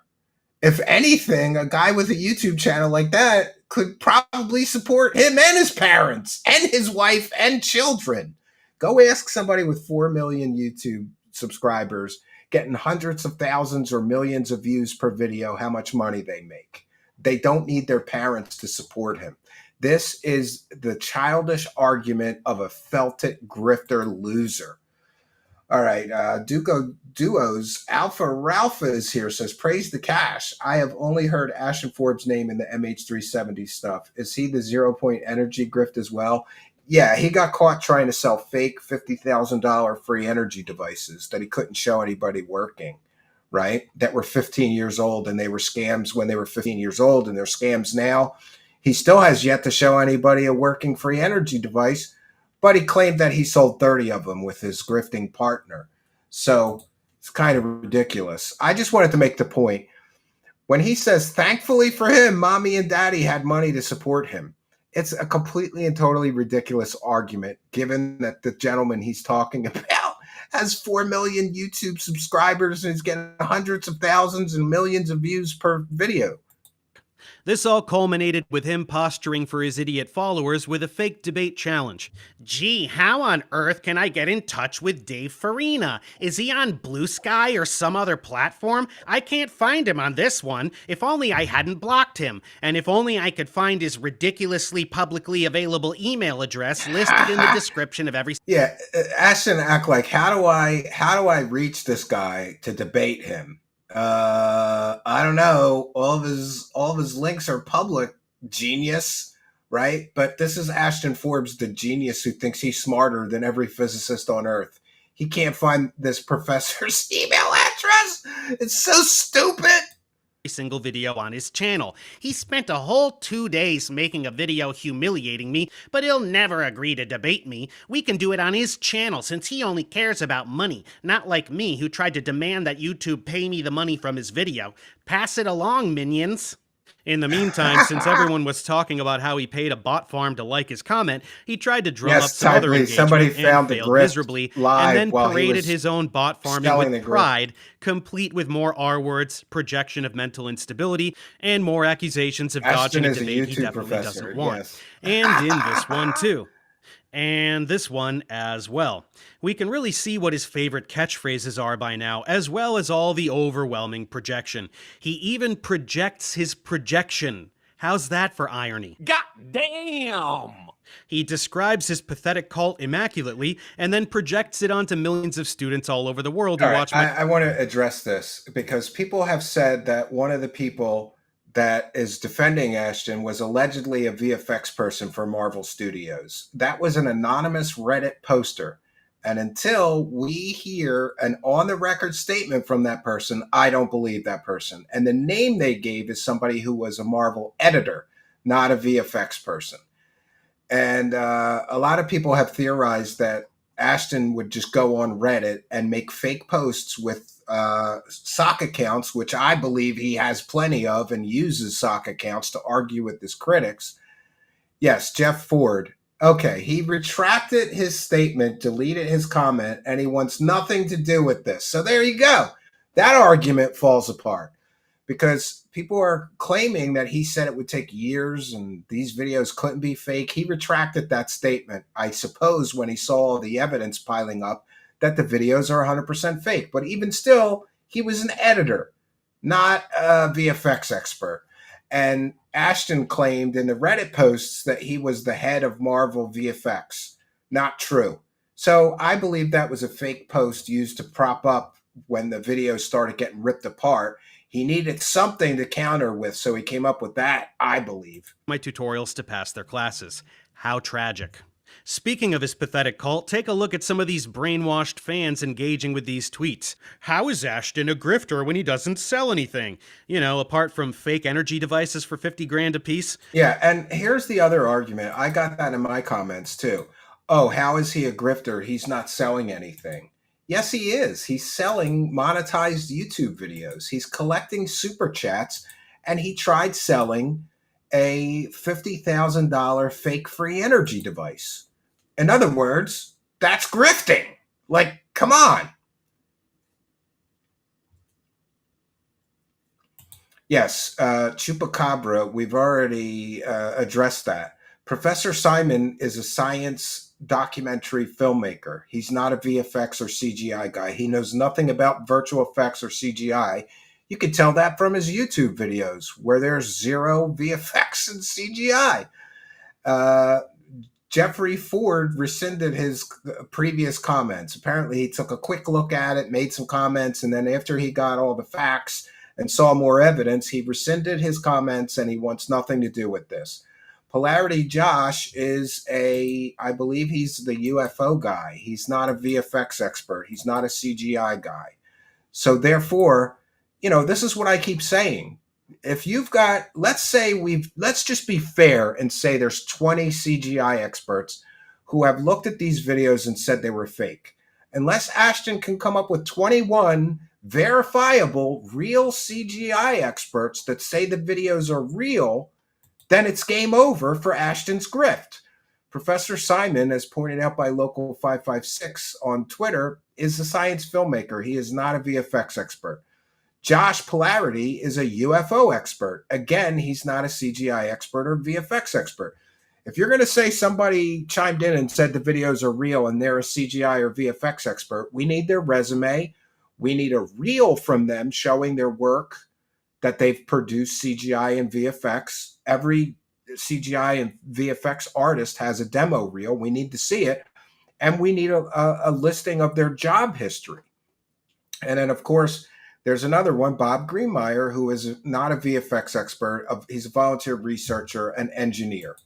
If anything, a guy with a YouTube channel like that could probably support him and his parents and his wife and children. Go ask somebody with 4 million YouTube subscribers getting hundreds of thousands or millions of views per video how much money they make. They don't need their parents to support him. This is the childish argument of a felt it grifter loser. All right, Duos, Alpha Ralpha is here, says, praise the cash. I have only heard Ashton Forbes' name in the MH370 stuff. Is he the 0 point energy grift as well? Yeah, he got caught trying to sell fake $50,000 free energy devices that he couldn't show anybody working, right? That were 15 years old, and they were scams when they were 15 years old, and they're scams now. He still has yet to show anybody a working free energy device, but he claimed that he sold 30 of them with his grifting partner. So it's kind of ridiculous. I just wanted to make the point. When he says, thankfully for him, mommy and daddy had money to support him, it's a completely and totally ridiculous argument, given that the gentleman he's talking about has 4 million YouTube subscribers and is getting hundreds of thousands and millions of views per video. This all culminated with him posturing for his idiot followers with a fake debate challenge. Gee, how on earth can I get in touch with Dave Farina? Is he on Blue Sky or some other platform? I can't find him on this one. If only I hadn't blocked him. And if only I could find his ridiculously publicly available email address listed in the description of every... Yeah, Ashton act like, how do I reach this guy to debate him? I don't know. All of his links are public, genius, right? But this is Ashton Forbes, the genius who thinks he's smarter than every physicist on Earth. He can't find this professor's email address. It's so stupid. Single video on his channel. He spent a whole 2 days making a video humiliating me, but he'll never agree to debate me. We can do it on his channel since he only cares about money, not like me who tried to demand that YouTube pay me the money from his video. Pass it along, minions. In the meantime, since everyone was talking about how he paid a bot farm to like his comment, he tried to drum up some other engagement somebody and found the failed grift miserably, live and then while he paraded was his own bot farming selling with the grift. pride, complete with more R words, projection of mental instability, and more accusations of dodging a Ashton is a debate he YouTube definitely professor, doesn't want. yes. And in this one too. And this one as well. We can really see what his favorite catchphrases are by now, as well as all the overwhelming projection. He even projects his projection. How's that for irony? God damn! He describes his pathetic cult immaculately and then projects it onto millions of students all over the world who watch my... I want to address this because people have said that one of the people that is defending Ashton was allegedly a VFX person for Marvel Studios. That was an anonymous Reddit poster. And until we hear an on-the-record statement from that person, I don't believe that person. And the name they gave is somebody who was a Marvel editor, not a VFX person. And a lot of people have theorized that Ashton would just go on Reddit and make fake posts with sock accounts, which I believe he has plenty of and uses sock accounts to argue with his critics. Yes, Jeff Ford. Okay, he retracted his statement, deleted his comment, and he wants nothing to do with this. So there you go. That argument falls apart because people are claiming that he said it would take years and these videos couldn't be fake. He retracted that statement, I suppose, when he saw the evidence piling up that the videos are 100% fake. But even still, he was an editor, not a VFX expert. And Ashton claimed in the Reddit posts that he was the head of Marvel VFX. Not true. So I believe that was a fake post used to prop up when the videos started getting ripped apart. He needed something to counter with, so he came up with that, I believe. My tutorials to pass their classes. How tragic. Speaking of his pathetic cult, take a look at some of these brainwashed fans engaging with these tweets. How is Ashton a grifter when he doesn't sell anything? You know, apart from fake energy devices for 50 grand a piece? Yeah, and here's the other argument. I got that in my comments too. Oh, how is he a grifter? He's not selling anything. Yes, he is. He's selling monetized YouTube videos. He's collecting super chats, and he tried selling a $50,000 fake free energy device. In other words, that's grifting. Like, come on. Yes, Chupacabra, we've already addressed that. Professor Simon is a science documentary filmmaker. He's not a VFX or CGI guy. He knows nothing about virtual effects or CGI. You can tell that from his YouTube videos where there's zero VFX and CGI. Jeffrey Ford rescinded his previous comments. Apparently, he took a quick look at it, made some comments, and then after he got all the facts and saw more evidence, he rescinded his comments and he wants nothing to do with this. Polarity Josh is I believe he's the UFO guy. He's not a VFX expert. He's not a CGI guy. So therefore, this is what I keep saying. If you've got, let's just be fair and say there's 20 CGI experts who have looked at these videos and said they were fake. Unless Ashton can come up with 21 verifiable real CGI experts that say the videos are real, then it's game over for Ashton's grift. Professor Simon, as pointed out by Local 556 on Twitter, is a science filmmaker. He is not a VFX expert. Josh Polarity is a UFO expert. Again, he's not a CGI expert or VFX expert. If you're going to say somebody chimed in and said the videos are real and they're a CGI or VFX expert, we need their resume. We need a reel from them showing their work that they've produced CGI and VFX. Every CGI and VFX artist has a demo reel. We need to see it. And we need a listing of their job history. And then, of course, there's another one, Bob Greenmeyer, who is not a VFX expert. He's a volunteer researcher and engineer.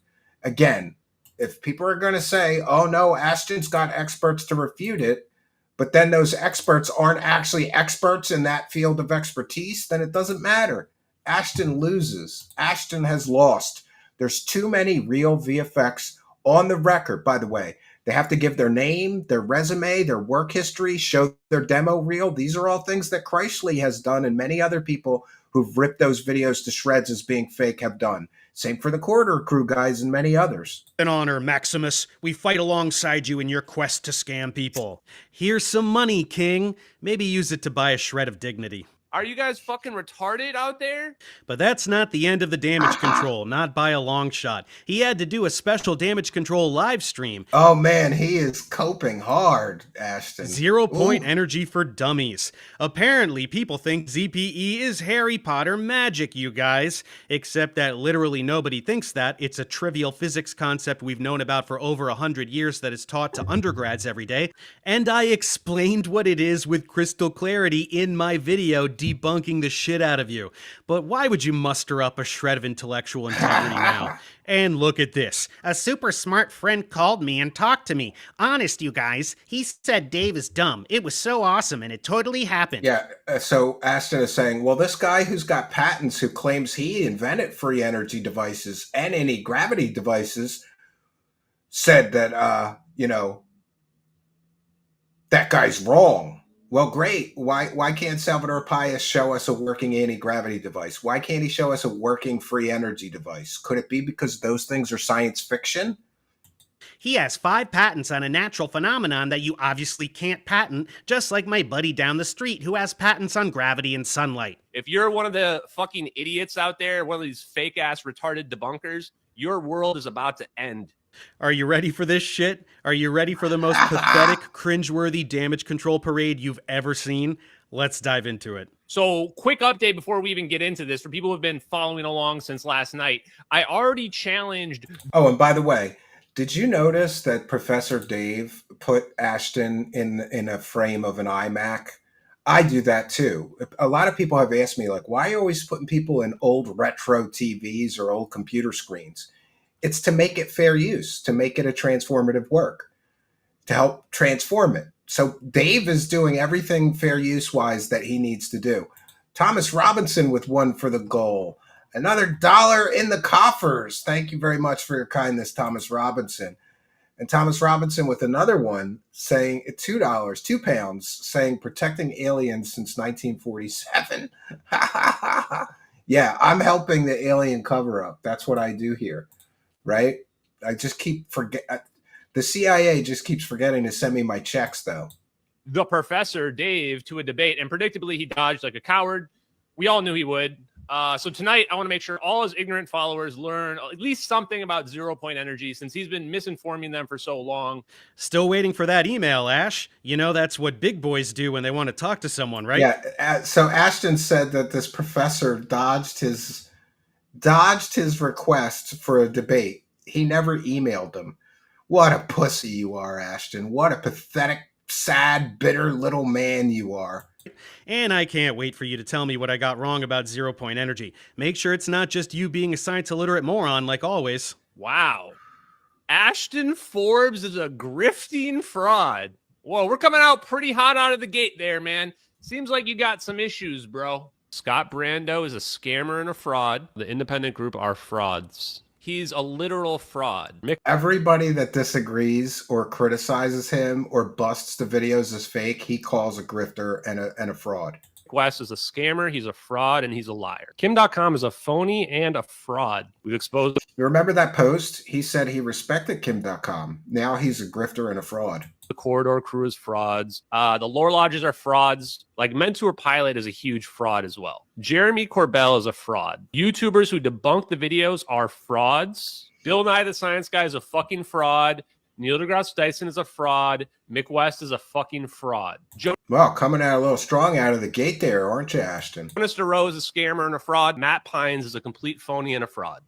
Again, if people are going to say, oh, no, Ashton's got experts to refute it, but then those experts aren't actually experts in that field of expertise, then it doesn't matter. Ashton loses. Ashton has lost. There's too many real VFX on the record, by the way. They have to give their name, their resume, their work history, show their demo reel. These are all things that Kreisly has done and many other people who've ripped those videos to shreds as being fake have done. Same for the Corridor Crew guys and many others. An honor, Maximus. We fight alongside you in your quest to scam people. Here's some money, King. Maybe use it to buy a shred of dignity. Are you guys fucking retarded out there? But that's not the end of the damage control, not by a long shot. He had to do a special damage control live stream. Oh man, he is coping hard, Ashton. 0 point energy for dummies. Apparently, people think ZPE is Harry Potter magic, you guys. Except that literally nobody thinks that. It's a trivial physics concept we've known about for over 100 years that is taught to undergrads every day. And I explained what it is with crystal clarity in my video debunking the shit out of you. But why would you muster up a shred of intellectual integrity now? And look at this. A super smart friend called me and talked to me. Honest, you guys. He said Dave is dumb. It was so awesome, and it totally happened. Yeah, so Ashton is saying, well, this guy who's got patents who claims he invented free energy devices and anti-gravity devices said that, that guy's wrong. Well, great. Why can't Salvador Payas show us a working anti-gravity device? Why can't he show us a working free energy device? Could it be because those things are science fiction? He has 5 patents on a natural phenomenon that you obviously can't patent, just like my buddy down the street who has patents on gravity and sunlight. If you're one of the fucking idiots out there, one of these fake-ass retarded debunkers, your world is about to end. Are you ready for this shit? Are you ready for the most pathetic, cringeworthy damage control parade you've ever seen? Let's dive into it. So, quick update before we even get into this for people who have been following along since last night. I already challenged... Oh, and by the way, did you notice that Professor Dave put Ashton in a frame of an iMac? I do that too. A lot of people have asked me, like, why are you always putting people in old retro TVs or old computer screens? It's to make it fair use, to make it a transformative work, to help transform it. So Dave is doing everything fair use-wise that he needs to do. Thomas Robinson with one for the goal. Another $1 in the coffers. Thank you very much for your kindness, Thomas Robinson. And Thomas Robinson with another one saying $2, £2, saying protecting aliens since 1947. Yeah, I'm helping the alien cover-up. That's what I do here. Right? I just keep the CIA just keeps forgetting to send me my checks, though. The Professor Dave to a debate, and predictably he dodged like a coward. We all knew he would. So tonight, I want to make sure all his ignorant followers learn at least something about 0 point energy, since he's been misinforming them for so long. Still waiting for that email, Ash. You know that's what big boys do when they want to talk to someone, right? Yeah. So Ashton said that this professor dodged his request for a debate. He never emailed him. What a pussy you are, Ashton. What a pathetic, sad, bitter little man you are. And I can't wait for you to tell me what I got wrong about 0 point energy. Make sure it's not just you being a science illiterate moron like always. Wow. Ashton Forbes is a grifting fraud. Whoa, we're coming out pretty hot out of the gate there, man. Seems like you got some issues, bro. Scott Brando is a scammer and a fraud. The independent group are frauds. He's a literal fraud. Everybody that disagrees or criticizes him or busts the videos as fake, he calls a grifter and a fraud. West is a scammer, he's a fraud, and he's a liar. Kim.com is a phony and a fraud. We've exposed. You remember that post? He said he respected Kim.com. Now he's a grifter and a fraud. The Corridor crew is frauds. The lore lodges are frauds. Like Mentor Pilot is a huge fraud as well. Jeremy Corbell is a fraud. YouTubers who debunk the videos are frauds. Bill Nye the Science Guy is a fucking fraud. Neil deGrasse Tyson is a fraud. Mick West is a fucking fraud. Well, coming out a little strong out of the gate there, aren't you, Ashton? Jonas DeRoe is a scammer and a fraud. Matt Pines is a complete phony and a fraud.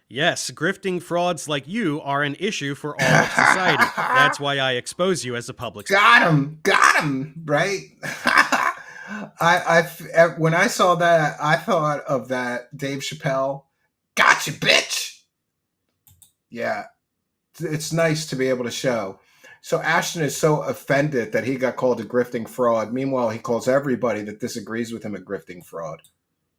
Yes, grifting frauds like you are an issue for all of society. That's why I expose you as a public. Got him, right? When I saw that, I thought of that Dave Chappelle, gotcha, bitch. Yeah, it's nice to be able to show. So Ashton is so offended that he got called a grifting fraud. Meanwhile, he calls everybody that disagrees with him a grifting fraud.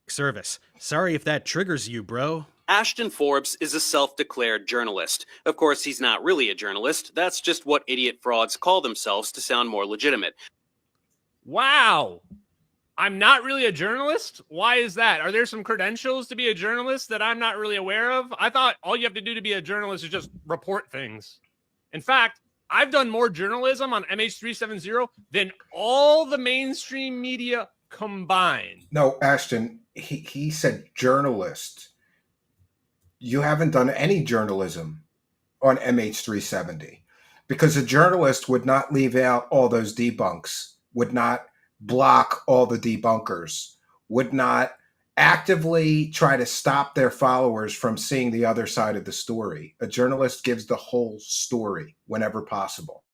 Service. Sorry if that triggers you, bro. Ashton Forbes is a self-declared journalist. Of course, he's not really a journalist. That's just what idiot frauds call themselves to sound more legitimate. Wow. I'm not really a journalist? Why is that? Are there some credentials to be a journalist that I'm not really aware of? I thought all you have to do to be a journalist is just report things. In fact, I've done more journalism on MH370 than all the mainstream media combined. No, Ashton, he said journalist. You haven't done any journalism on MH370 because a journalist would not leave out all those debunks, would not block all the debunkers, would not actively try to stop their followers from seeing the other side of the story. A journalist gives the whole story whenever possible.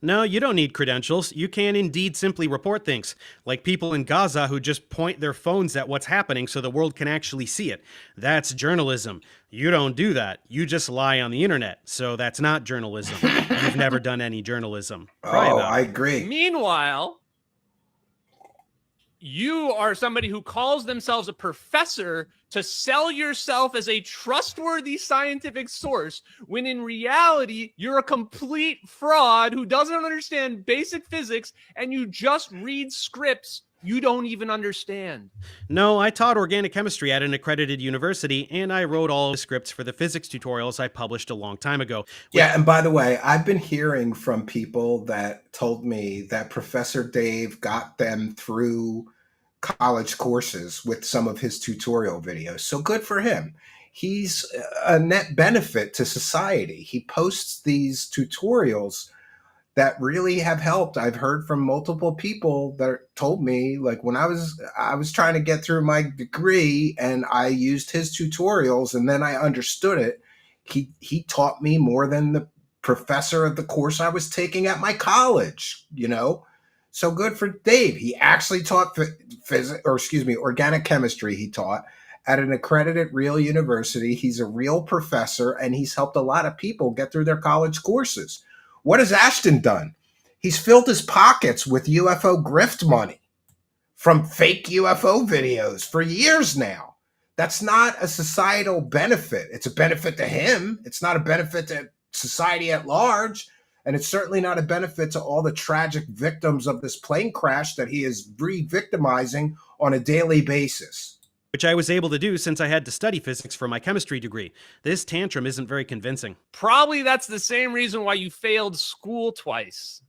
No, you don't need credentials. You can indeed simply report things, like people in Gaza who just point their phones at what's happening so the world can actually see it. That's journalism. You don't do that. You just lie on the internet, so that's not journalism. You've never done any journalism. I agree. Meanwhile, you are somebody who calls themselves a professor to sell yourself as a trustworthy scientific source, when in reality, you're a complete fraud who doesn't understand basic physics, and you just read scripts you don't even understand. No, I taught organic chemistry at an accredited university, and I wrote all the scripts for the physics tutorials I published a long time ago. Yeah, and by the way, I've been hearing from people that told me that Professor Dave got them through college courses with some of his tutorial videos. So good for him. He's a net benefit to society. He posts these tutorials that really have helped. I've heard from multiple people that told me, like, when I was trying to get through my degree and I used his tutorials and then I understood it, he taught me more than the professor of the course I was taking at my college, you know? So good for Dave. He actually taught organic chemistry. He taught at an accredited real university. He's a real professor, and he's helped a lot of people get through their college courses. What has Ashton done? He's filled his pockets with UFO grift money from fake UFO videos for years now. That's not a societal benefit. It's a benefit to him. It's not a benefit to society at large. And it's certainly not a benefit to all the tragic victims of this plane crash that he is re-victimizing on a daily basis. Which I was able to do since I had to study physics for my chemistry degree. This tantrum isn't very convincing. Probably that's the same reason why you failed school twice.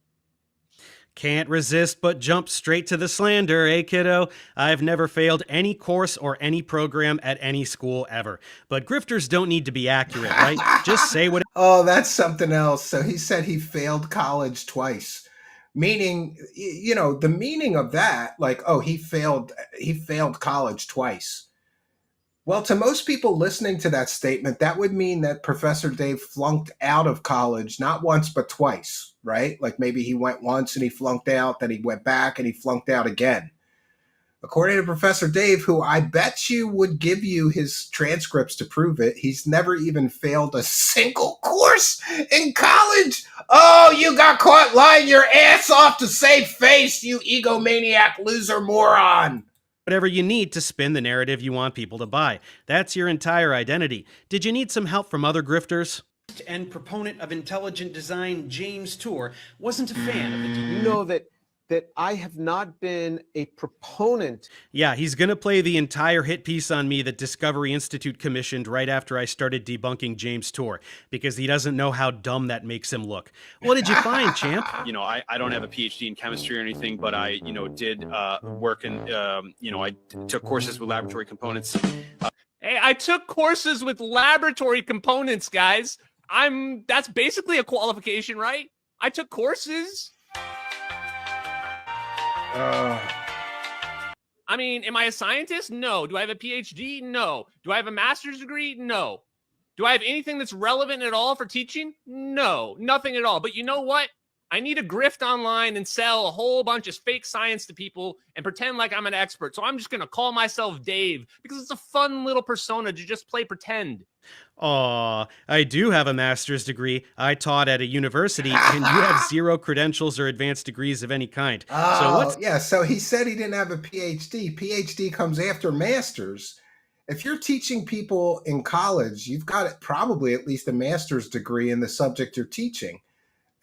Can't resist but jump straight to the slander, eh, kiddo? I've never failed any course or any program at any school ever. But grifters don't need to be accurate, right? Just say what... Oh, that's something else. So he said he failed college twice. Meaning, you know, the meaning of that, like, oh, he failed college twice. Well, to most people listening to that statement, that would mean that Professor Dave flunked out of college, not once, but twice, right? Like maybe he went once and he flunked out, then he went back and he flunked out again. According to Professor Dave, who I bet you would give you his transcripts to prove it, he's never even failed a single course in college. Oh, you got caught lying your ass off to save face, you egomaniac loser moron. Whatever you need to spin the narrative you want people to buy. That's your entire identity. Did you need some help from other grifters? And proponent of intelligent design James Tour wasn't a fan of the You know that I have not been a proponent. Yeah, he's gonna play the entire hit piece on me that Discovery Institute commissioned right after I started debunking James Tour, because he doesn't know how dumb that makes him look. What did you find, champ? You know, I don't have a PhD in chemistry or anything, but I, did work in, I took courses with laboratory components. Hey, I took courses with laboratory components, guys. That's basically a qualification, right? I took courses. I mean, am I a scientist? No. Do I have a PhD? No. Do I have a master's degree? No. Do I have anything that's relevant at all for teaching? No, nothing at all. But you know what? I need to grift online and sell a whole bunch of fake science to people and pretend like I'm an expert. So I'm just going to call myself Dave because it's a fun little persona to just play pretend. Aw, I do have a master's degree. I taught at a university, and you have 0 credentials or advanced degrees of any kind. So he said he didn't have a PhD. PhD comes after master's. If you're teaching people in college, you've got probably at least a master's degree in the subject you're teaching.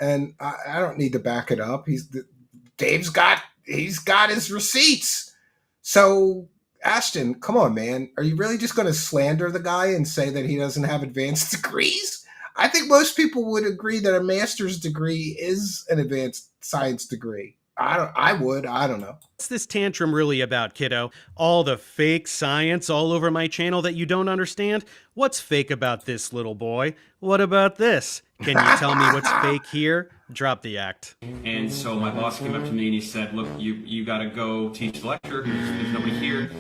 And I don't need to back it up. He's got his receipts. So Ashton, come on, man. Are you really just going to slander the guy and say that he doesn't have advanced degrees? I think most people would agree that a master's degree is an advanced science degree. I don't know. What's this tantrum really about, kiddo? All the fake science all over my channel that you don't understand? What's fake about this, little boy? What about this? Can you tell me what's fake here? Drop the act. And so my boss came up to me and he said, look, you got to go teach the lecture. There's nobody here.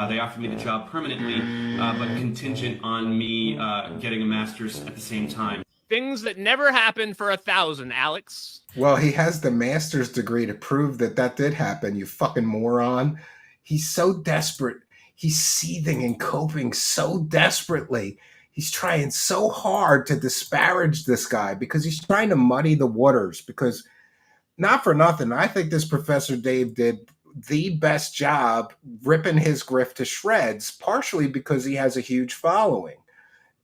They offered me the job permanently, but contingent on me getting a master's at the same time. Things that never happened for 1,000, Alex. Well, he has the master's degree to prove that did happen, you fucking moron. He's so desperate. He's seething and coping so desperately. He's trying so hard to disparage this guy because he's trying to muddy the waters. Because, not for nothing, I think this Professor Dave did the best job ripping his grift to shreds, partially because he has a huge following.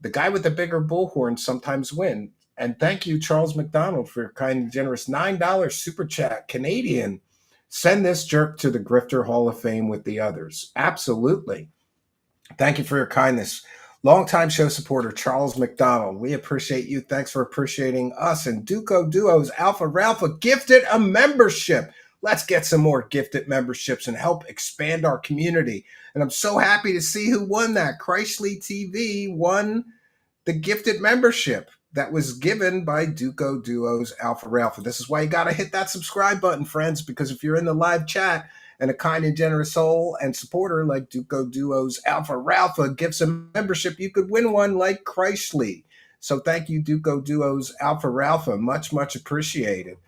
The guy with the bigger bullhorn sometimes win. And thank you, Charles McDonald, for your kind and generous $9 super chat. Canadian, send this jerk to the Grifter Hall of Fame with the others. Absolutely. Thank you for your kindness. Longtime show supporter, Charles McDonald. We appreciate you. Thanks for appreciating us. And Duco Duos Alpha Ralpha gifted a membership. Let's get some more gifted memberships and help expand our community. And I'm so happy to see who won that. Chrysler TV won the gifted membership that was given by Duco Duos Alpha Ralpha. This is why you got to hit that subscribe button, friends, because if you're in the live chat and a kind and generous soul and supporter like Duco Duos Alpha Ralpha gives a membership, you could win one like Chrysler. So thank you, Duco Duos Alpha Ralpha. Much, much appreciated.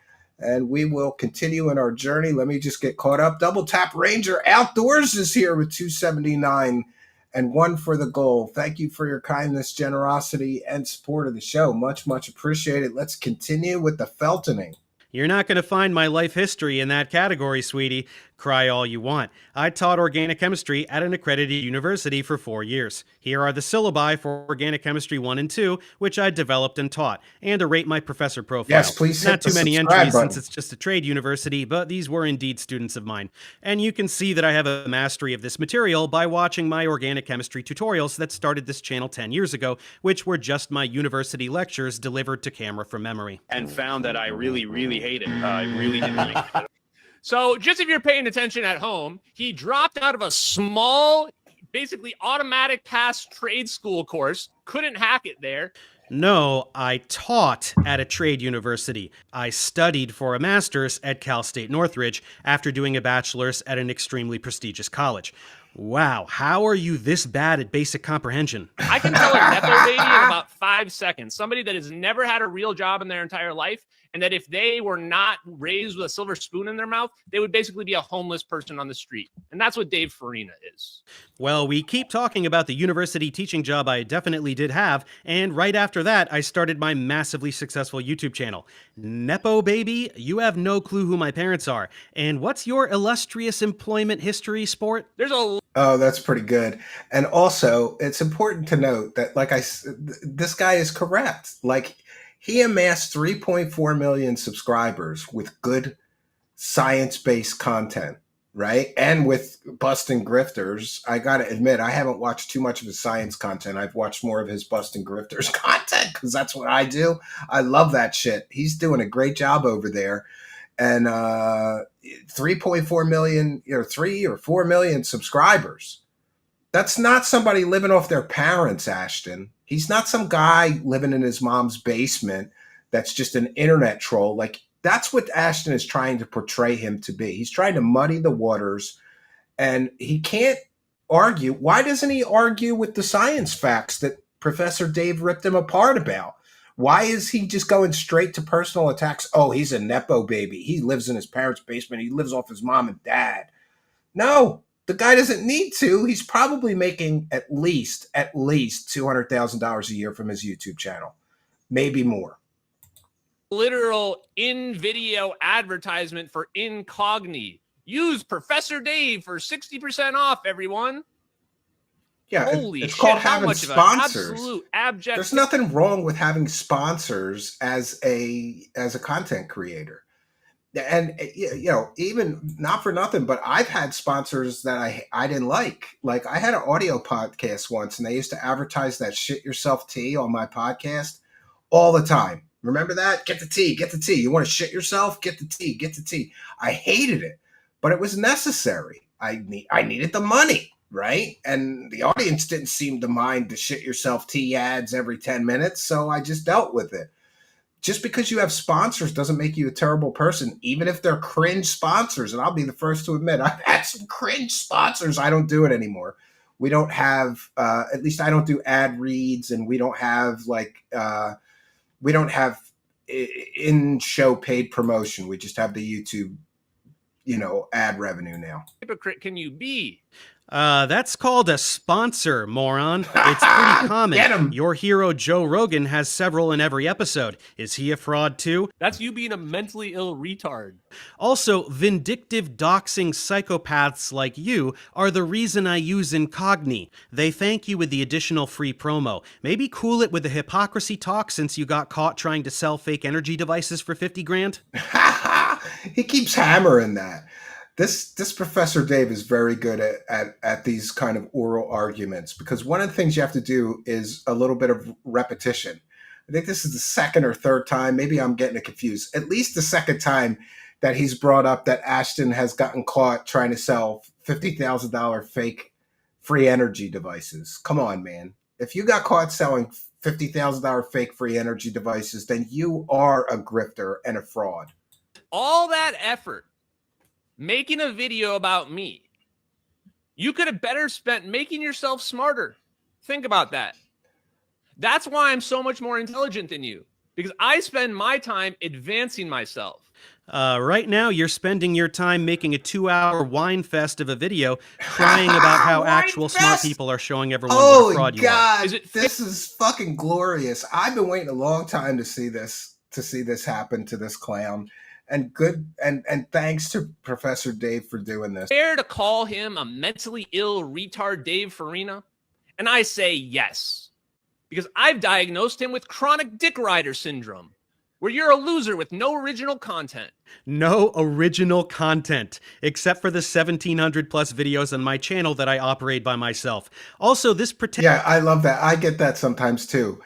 And we will continue in our journey. Let me just get caught up. Double Tap Ranger Outdoors is here with 279 and 1 for the goal. Thank you for your kindness, generosity, and support of the show. Much, much appreciated. Let's continue with the Feltoning. You're not going to find my life history in that category, sweetie. Cry all you want. I taught organic chemistry at an accredited university for 4 years. Here are the syllabi for Organic Chemistry 1 and 2, which I developed and taught, and to rate my professor profile. Yes, please. Not too many entries button. since it's just a trade university, but these were indeed students of mine. And you can see that I have a mastery of this material by watching my organic chemistry tutorials that started this channel 10 years ago, which were just my university lectures delivered to camera from memory. And found that I really, really hate it. I really didn't like it. So just if you're paying attention at home, he dropped out of a small, basically automatic pass trade school course, couldn't hack it there. No, I taught at a trade university. I studied for a master's at Cal State Northridge after doing a bachelor's at an extremely prestigious college. Wow, how are you this bad at basic comprehension? I can tell a Nepo baby in about 5 seconds. Somebody that has never had a real job in their entire life and that if they were not raised with a silver spoon in their mouth, they would basically be a homeless person on the street. And that's what Dave Farina is. Well, we keep talking about the university teaching job I definitely did have, and right after that, I started my massively successful YouTube channel. Nepo baby, you have no clue who my parents are. And what's your illustrious employment history, sport? There's a Oh, that's pretty good. And also, it's important to note that, this guy is correct. Like, he amassed 3.4 million subscribers with good science-based content, right? And with busting grifters. I got to admit, I haven't watched too much of his science content. I've watched more of his busting grifters content because that's what I do. I love that shit. He's doing a great job over there. And 3.4 million, 3 or 4 million subscribers. That's not somebody living off their parents, Ashton. He's not some guy living in his mom's basement that's just an internet troll. Like, that's what Ashton is trying to portray him to be. He's trying to muddy the waters, and he can't argue. Why doesn't he argue with the science facts that Professor Dave ripped him apart about? Why is he just going straight to personal attacks? Oh, he's a Nepo baby. He lives in his parents' basement. He lives off his mom and dad. No, the guy doesn't need to. He's probably making at least $200,000 a year from his YouTube channel, maybe more. literal in-video advertisement for Incogni. Use Professor Dave for 60% off, everyone. Yeah, Holy it's shit, called how having much of an sponsors. absolute abject. There's nothing wrong with having sponsors as a content creator. And even not for nothing, but I've had sponsors that I didn't like. Like, I had an audio podcast once, and they used to advertise that shit yourself tea on my podcast all the time. Remember that? Get the tea, get the tea. You want to shit yourself? Get the tea, get the tea. I hated it, but it was necessary. I needed the money, right? And the audience didn't seem to mind the shit yourself tea ads every 10 minutes, so I just dealt with it. Just because you have sponsors doesn't make you a terrible person, even if they're cringe sponsors. And I'll be the first to admit, I've had some cringe sponsors. I don't do it anymore. We don't have, at least I don't do ad reads, and we don't have in-show paid promotion. We just have the YouTube, ad revenue now. Hypocrite can you be? That's called a sponsor, moron. It's pretty common. Get 'em. Your hero Joe Rogan has several in every episode. Is he a fraud too? That's you being a mentally ill retard. Also, vindictive doxing psychopaths like you are the reason I use Incogni. They thank you with the additional free promo. Maybe cool it with the hypocrisy talk since you got caught trying to sell fake energy devices for 50 grand. He keeps hammering that. This Professor Dave is very good at these kind of oral arguments, because one of the things you have to do is a little bit of repetition. I think this is the second or third time, maybe I'm getting it confused, at least the second time that he's brought up that Ashton has gotten caught trying to sell $50,000 fake free energy devices. Come on, man. If you got caught selling $50,000 fake free energy devices, then you are a grifter and a fraud. All that effort making a video about me, you could have better spent making yourself smarter. Think about that. That's why I'm so much more intelligent than you, because I spend my time advancing myself. Right now, you're spending your time making a 2-hour wine fest of a video crying about how actual smart people are showing everyone what a fraud you are. God, this is fucking glorious. I've been waiting a long time to see this happen to this clown. And thanks to Professor Dave for doing this. Fair to call him a mentally ill retard Dave Farina? And I say yes, because I've diagnosed him with chronic dick rider syndrome, where you're a loser with no original content. No original content, except for the 1,700 plus videos on my channel that I operate by myself. Also, this Yeah, I love that. I get that sometimes too.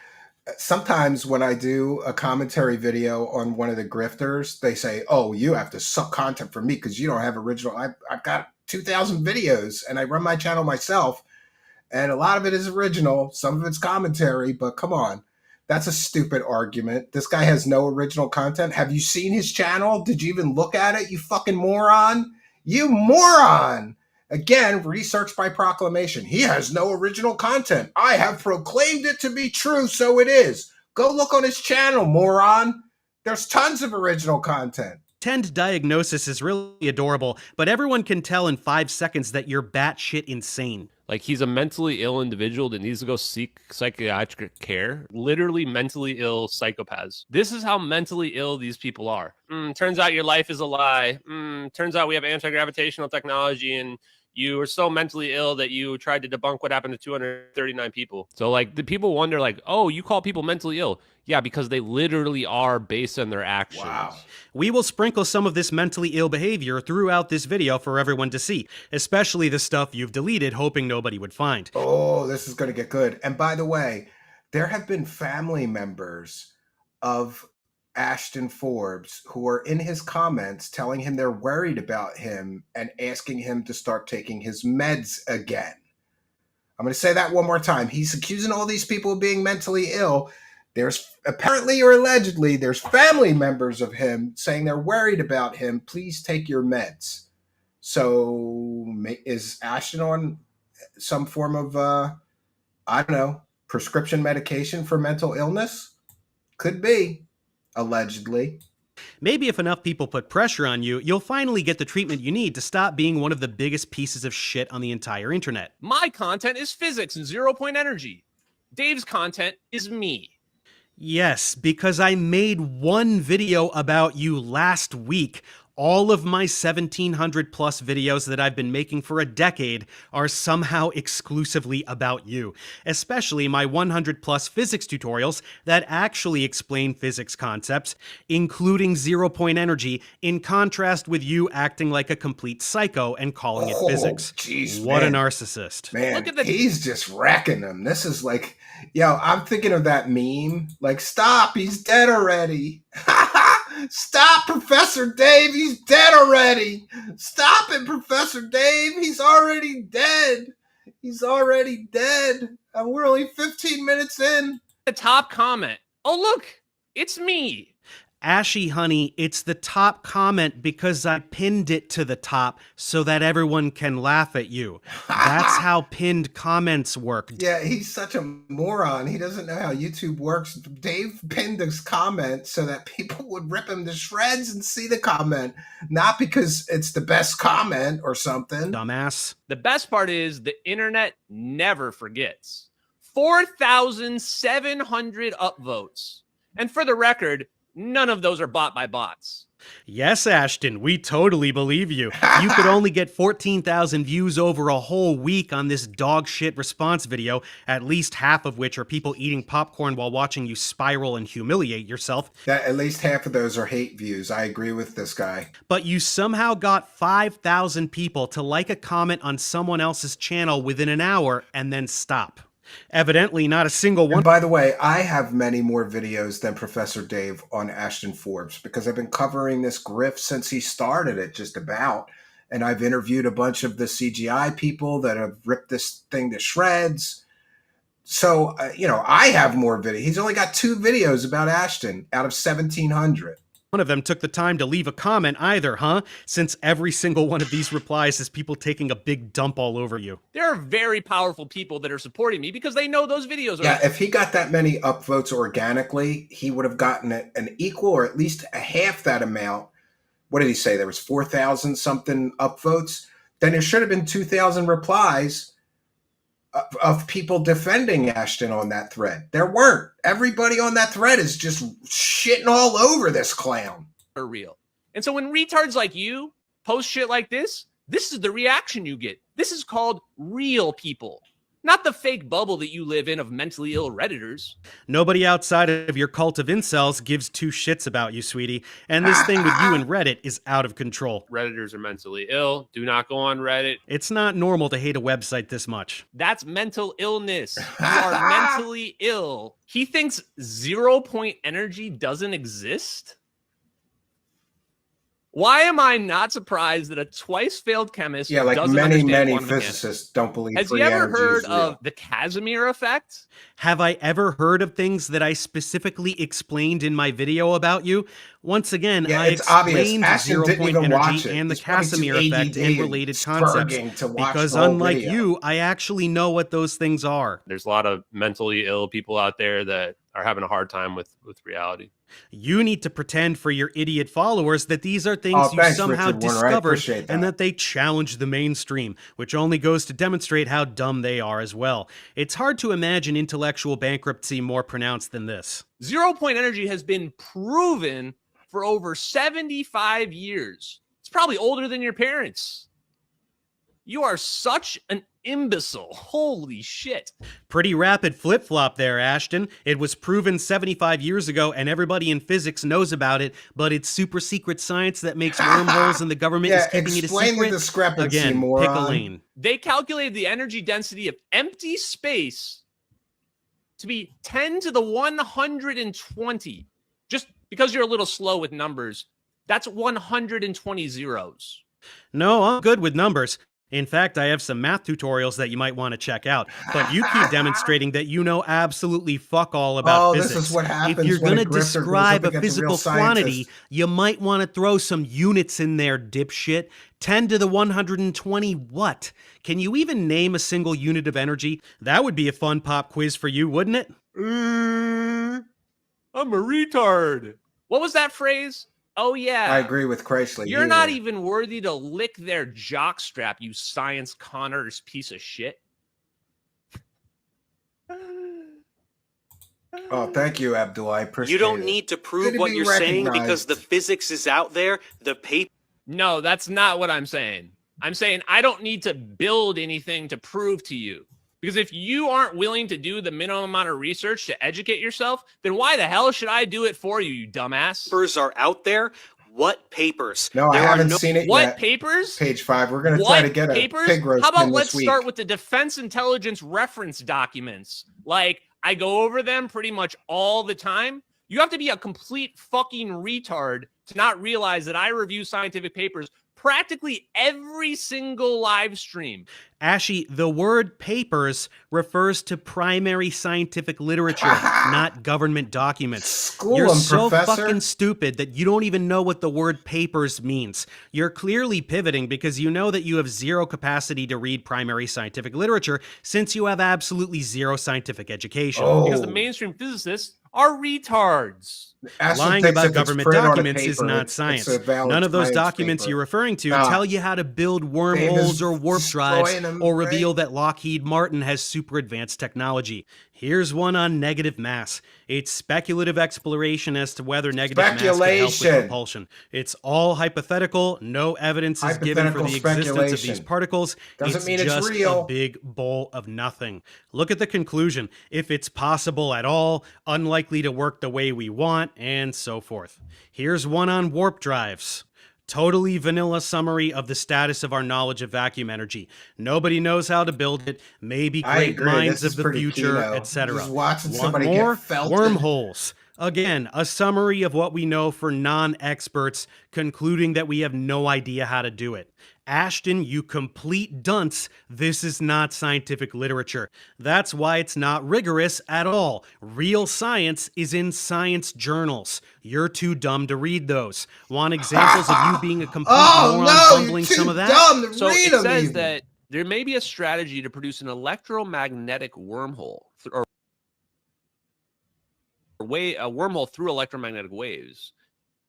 Sometimes when I do a commentary video on one of the grifters, they say, oh, you have to suck content from me because you don't have original. I've got 2,000 videos and I run my channel myself. And a lot of it is original. Some of it's commentary, but come on. That's a stupid argument. This guy has no original content. Have you seen his channel? Did you even look at it, you fucking moron? You moron! Again, research by proclamation. He has no original content. I have proclaimed it to be true, so it is. Go look on his channel, moron. There's tons of original content. Pretend diagnosis is really adorable, but everyone can tell in 5 seconds that you're batshit insane. Like, he's a mentally ill individual that needs to go seek psychiatric care. Literally mentally ill psychopaths. This is how mentally ill these people are. Turns out your life is a lie. Turns out we have anti-gravitational technology and you were so mentally ill that you tried to debunk what happened to 239 people. So, like, the people wonder, like, oh, you call people mentally ill. Yeah, because they literally are based on their actions. Wow. We will sprinkle some of this mentally ill behavior throughout this video for everyone to see, especially the stuff you've deleted hoping nobody would find. Oh, this is going to get good. And by the way, there have been family members of Ashton Forbes who are in his comments telling him they're worried about him and asking him to start taking his meds again. I'm going to say that one more time. He's accusing all these people of being mentally ill. There's apparently or allegedly, there's family members of him saying they're worried about him. Please take your meds. So is Ashton on some form of, I don't know, prescription medication for mental illness? Could be, allegedly. Maybe if enough people put pressure on you, you'll finally get the treatment you need to stop being one of the biggest pieces of shit on the entire internet. My content is physics and 0-point energy. Dave's content is me. Yes, because I made one video about you last week. All of my 1,700 plus videos that I've been making for a decade are somehow exclusively about you, especially my 100 plus physics tutorials that actually explain physics concepts, including 0-point energy, in contrast with you acting like a complete psycho and calling it physics. Geez, what man. a narcissist. Man, Look at the- he's just wrecking them. This is like, yo, I'm thinking of that meme. Like, stop, he's dead already. Stop, Professor Dave, he's dead already. Stop it, Professor Dave, he's already dead. He's already dead. And we're only 15 minutes in. The top comment. Oh, look, it's me. Ashy honey, it's the top comment because I pinned it to the top so that everyone can laugh at you. That's how pinned comments work. Yeah, he's such a moron. He doesn't know how YouTube works. Dave pinned this comment so that people would rip him to shreds and see the comment, not because it's the best comment or something. Dumbass. The best part is the internet never forgets. 4,700 upvotes. And for the record, none of those are bought by bots. Yes, Ashton, we totally believe you. You could only get 14,000 views over a whole week on this dog shit response video, at least half of which are people eating popcorn while watching you spiral and humiliate yourself. That at least half of those are hate views. I agree with this guy. But you somehow got 5,000 people to like a comment on someone else's channel within an hour and then stop. Evidently, not a single one. And by the way, I have many more videos than Professor Dave on Ashton Forbes because I've been covering this grift since he started it, just about. And I've interviewed a bunch of the CGI people that have ripped this thing to shreds. So, I have more videos. He's only got 2 videos about Ashton out of 1,700. One of them took the time to leave a comment either, huh? Since every single one of these replies is people taking a big dump all over you. There are very powerful people that are supporting me because they know those videos are... Yeah, if he got that many upvotes organically, he would have gotten an equal or at least a half that amount. What did he say? There was 4,000 something upvotes. Then there should have been 2,000 replies of people defending Ashton on that thread. There weren't. Everybody on that thread is just shitting all over this clown. Are real. And so when retards like you post shit like this is the reaction you get. This is called real people. Not the fake bubble that you live in of mentally ill Redditors. Nobody outside of your cult of incels gives 2 shits about you, sweetie. And this thing with you and Reddit is out of control. Redditors are mentally ill. Do not go on Reddit. It's not normal to hate a website this much. That's mental illness. You are mentally ill. He thinks 0-point energy doesn't exist? Why am I not surprised that a twice-failed chemist Yeah, like doesn't many understand quantum physicists don't believe mechanics? Has free he ever energy heard is real. of the Casimir effect? Have I ever heard of things that I specifically explained in my video about you? Once again, Yeah, I it's obvious. explained Ashton didn't 0-point even watch energy it. and the He's probably too Casimir effect ADD and related and concepts. spurging to watch Because the whole unlike video. you, I actually know what those things are. There's a lot of mentally ill people out there that are having a hard time with reality. You need to pretend for your idiot followers that these are things Oh, you thanks, somehow Richard Warner. I discovered appreciate that. and that they challenge the mainstream, which only goes to demonstrate how dumb they are as well. It's hard to imagine intellectual bankruptcy more pronounced than this. 0 point energy has been proven for over 75 years. It's probably older than your parents. You are such an imbecile. Holy shit. Pretty rapid flip-flop there, Ashton. It was proven 75 years ago, and everybody in physics knows about it, but it's super secret science that makes wormholes and the government is keeping it a explain secret. the discrepancy, Again, moron. pick a lane. They calculated the energy density of empty space to be 10 to the 120. Just because you're a little slow with numbers, that's 120 zeros. No, I'm good with numbers. In fact, I have some math tutorials that you might want to check out, but you keep demonstrating that you know absolutely fuck all about physics. This is what happens if you're when going a to grifter describe goes up a against a real physical quantity, scientist. you might want to throw some units in there, dipshit. 10 to the 120 what? Can you even name a single unit of energy? That would be a fun pop quiz for you, wouldn't it? I'm a retard. What was that phrase? Oh, yeah. I agree with Chrysler. You're not even worthy to lick their jockstrap, you science Connors piece of shit. Oh, thank you, Abdul. I appreciate it. You don't need to prove Good to what be you're saying because recognized. the physics is out there. The paper. No, that's not what I'm saying. I'm saying I don't need to build anything to prove to you. Because if you aren't willing to do the minimum amount of research to educate yourself, then why the hell should I do it for you, you dumbass? Papers are out there. What papers? No, I There are haven't seen it What yet. papers? Page 5. We're going to try to get papers? a pig roast How about pin let's this week. start with the Defense Intelligence reference documents? Like, I go over them pretty much all the time. You have to be a complete fucking retard to not realize that I review scientific papers practically every single live stream. Ashy, the word papers refers to primary scientific literature, not government documents. School You're 'em, so Professor. fucking stupid that you don't even know what the word papers means. You're clearly pivoting because you know that you have zero capacity to read primary scientific literature since you have absolutely zero scientific education. Because the mainstream physicists are retards. Ashton Lying thinks about if it's government printed on a documents is paper, not it's science. a valid None of those science documents paper. you're referring to Ah. tell you how to build Famous wormholes or warp drives destroying 'em, or reveal right? that Lockheed Martin has super advanced technology. Here's one on negative mass. It's speculative exploration as to whether negative mass can help with Speculation. propulsion. It's all hypothetical. No evidence is given for the Hypothetical existence of these speculation. particles. Doesn't mean it's just real. a big bowl of nothing. Look at the conclusion. If it's possible at all, unlikely to work the way we want, and so forth. Here's one on warp drives. Totally vanilla summary of the status of our knowledge of vacuum energy. Nobody knows how to build it. Maybe I great agree. minds This of is the pretty future, keto. etc. Just watching Want somebody more? get felted. Wormholes. Again, a summary of what we know for non-experts, concluding that we have no idea how to do it. Ashton, you complete dunce, this is not scientific literature. That's why it's not rigorous at all. Real science is in science journals. You're too dumb to read those. Want examples of you being a complete moron fumbling you're too some of that? dumb to So read it 'em says even. that there may be a strategy to produce an electromagnetic wormhole or a wormhole through electromagnetic waves.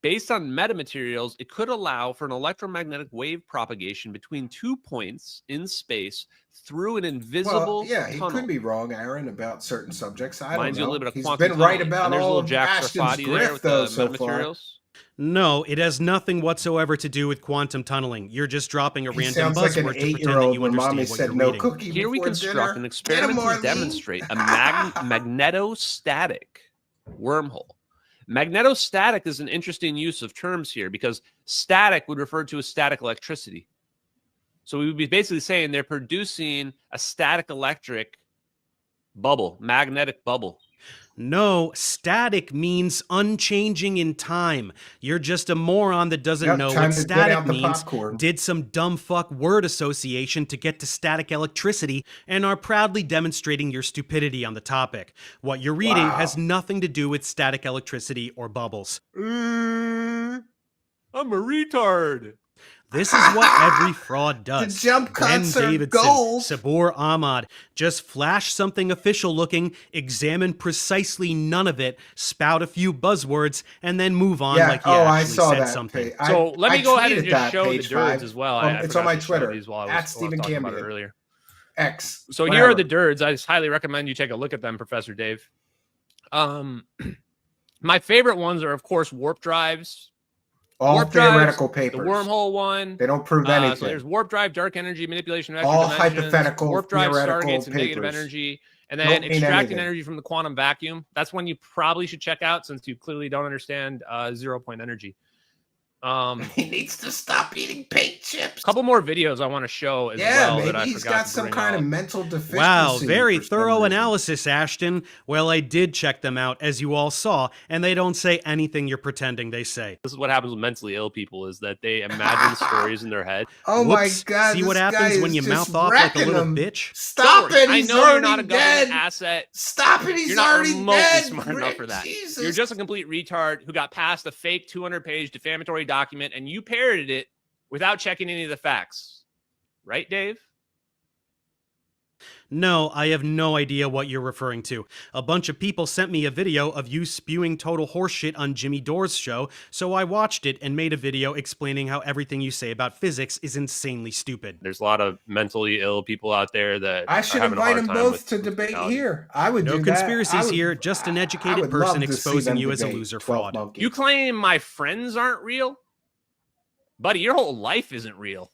Based on metamaterials, it could allow for an electromagnetic wave propagation between 2 points in space through an invisible Well, yeah, he tunnel. could be wrong, Aaron, about certain subjects. I Reminds don't you a know. little bit of He's quantum been right tunneling. about And there's a all little of Jack Ashton's Sarfati there grift, with though, the so far. metamaterials. No, it has nothing whatsoever to do with quantum tunneling. You're just dropping a He random sounds like an buzzword to pretend that 8-year-old you when understand mommy what said you're no reading. cookie Here we before construct dinner. an Get him, experiment to Marlene. demonstrate a magnetostatic wormhole. Magnetostatic is an interesting use of terms here because static would refer to a static electricity. So we would be basically saying they're producing a static electric bubble, magnetic bubble. No, static means unchanging in time. You're just a moron that doesn't Yep, know time what to get static out the means, popcorn. did some dumb fuck word association to get to static electricity, and are proudly demonstrating your stupidity on the topic. What you're reading has nothing to do with static electricity or bubbles. I'm a retard. This is what every fraud does. The jump cuts Ben are Davidson, gold. Sabor Ahmad, just flash something official looking, examine precisely none of it, spout a few buzzwords, and then move on like you I actually saw said that something. So let me go ahead and tweeted just that, show the page dirds 5. as well. It's on forgot my to show Twitter, these while I at was Stephen talking about it Cambion. earlier. X. So whatever. here are the dirds. I just highly recommend you take a look at them, Professor Dave. My favorite ones are, of course, warp drives. All warp theoretical drives, papers. The wormhole one. They don't prove anything. So there's warp drive, dark energy, manipulation of extra all dimensions, hypothetical, warp drive, theoretical stargates, and negative papers. energy, and Don't then mean extracting anything. energy from the quantum vacuum. That's one you probably should check out since you clearly don't understand 0-point energy. He needs to stop eating paint chips. A couple more videos I want to show as well maybe that I he's forgot got to some bring kind up. of mental deficiency. Wow, very for some thorough reason. analysis, Ashton. Well, I did check them out, as you all saw, and they don't say anything you're pretending they say. This is what happens with mentally ill people, is that they imagine stories in their head. Oh Whoops. my God! See this what guy happens is when you just mouth off like a wrecking little him. bitch? Stop it! I He's know you're not a already government dead. asset. Stop it! He's You're not already remotely dead. smart enough for that. Jesus. You're just a complete retard who got past a fake 200-page defamatory document and you parroted it without checking any of the facts. Right, Dave? No, I have no idea what you're referring to. A bunch of people sent me a video of you spewing total horseshit on Jimmy Dore's show, so I watched it and made a video explaining how everything you say about physics is insanely stupid. There's a lot of mentally ill people out there that I should are having a invite hard them time both with to debate reality. here. I would No do conspiracies that. here, just an I educated would love person to see exposing them you as a debate loser 12 fraud. monkeys. You claim my friends aren't real? Buddy, your whole life isn't real.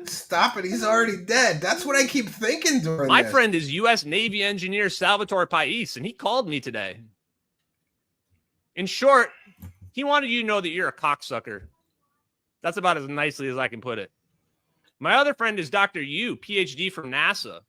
Stop it! He's already dead. That's what I keep thinking during My this. friend is U.S. Navy engineer Salvatore Pais, and he called me today. In short, he wanted you to know that you're a cocksucker. That's about as nicely as I can put it. My other friend is Dr. Yu, PhD from NASA.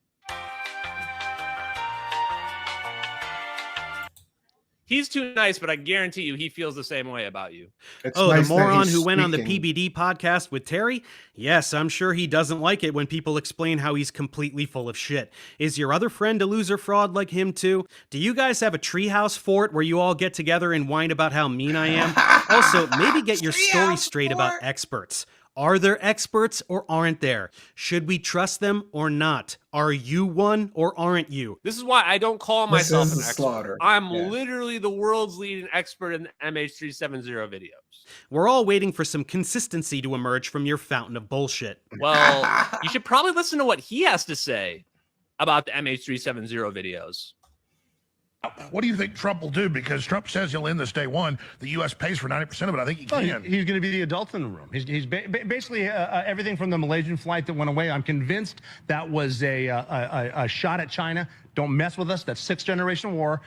He's too nice, but I guarantee you he feels the same way about you. It's Oh, nice the that moron he's who went on the speaking. PBD podcast with Terry? Yes, I'm sure he doesn't like it when people explain how he's completely full of shit. Is your other friend a loser fraud like him too? Do you guys have a treehouse fort where you all get together and whine about how mean I am? Also, maybe get your story straight about experts. Are there experts or aren't there? Should we trust them or not? Are you one or aren't you? This is why I don't call This myself is an a expert. slaughter. I'm Yeah. literally the world's leading expert in the MH370 videos. We're all waiting for some consistency to emerge from your fountain of bullshit. Well, you should probably listen to what he has to say about the MH370 videos. What do you think Trump will do? Because Trump says he'll end this day one. The U.S. pays for 90% of it. I think he can. He's going to be the adult in the room. He's basically everything from the Malaysian flight that went away. I'm convinced that was a shot at China. Don't mess with us. That's sixth-generation war.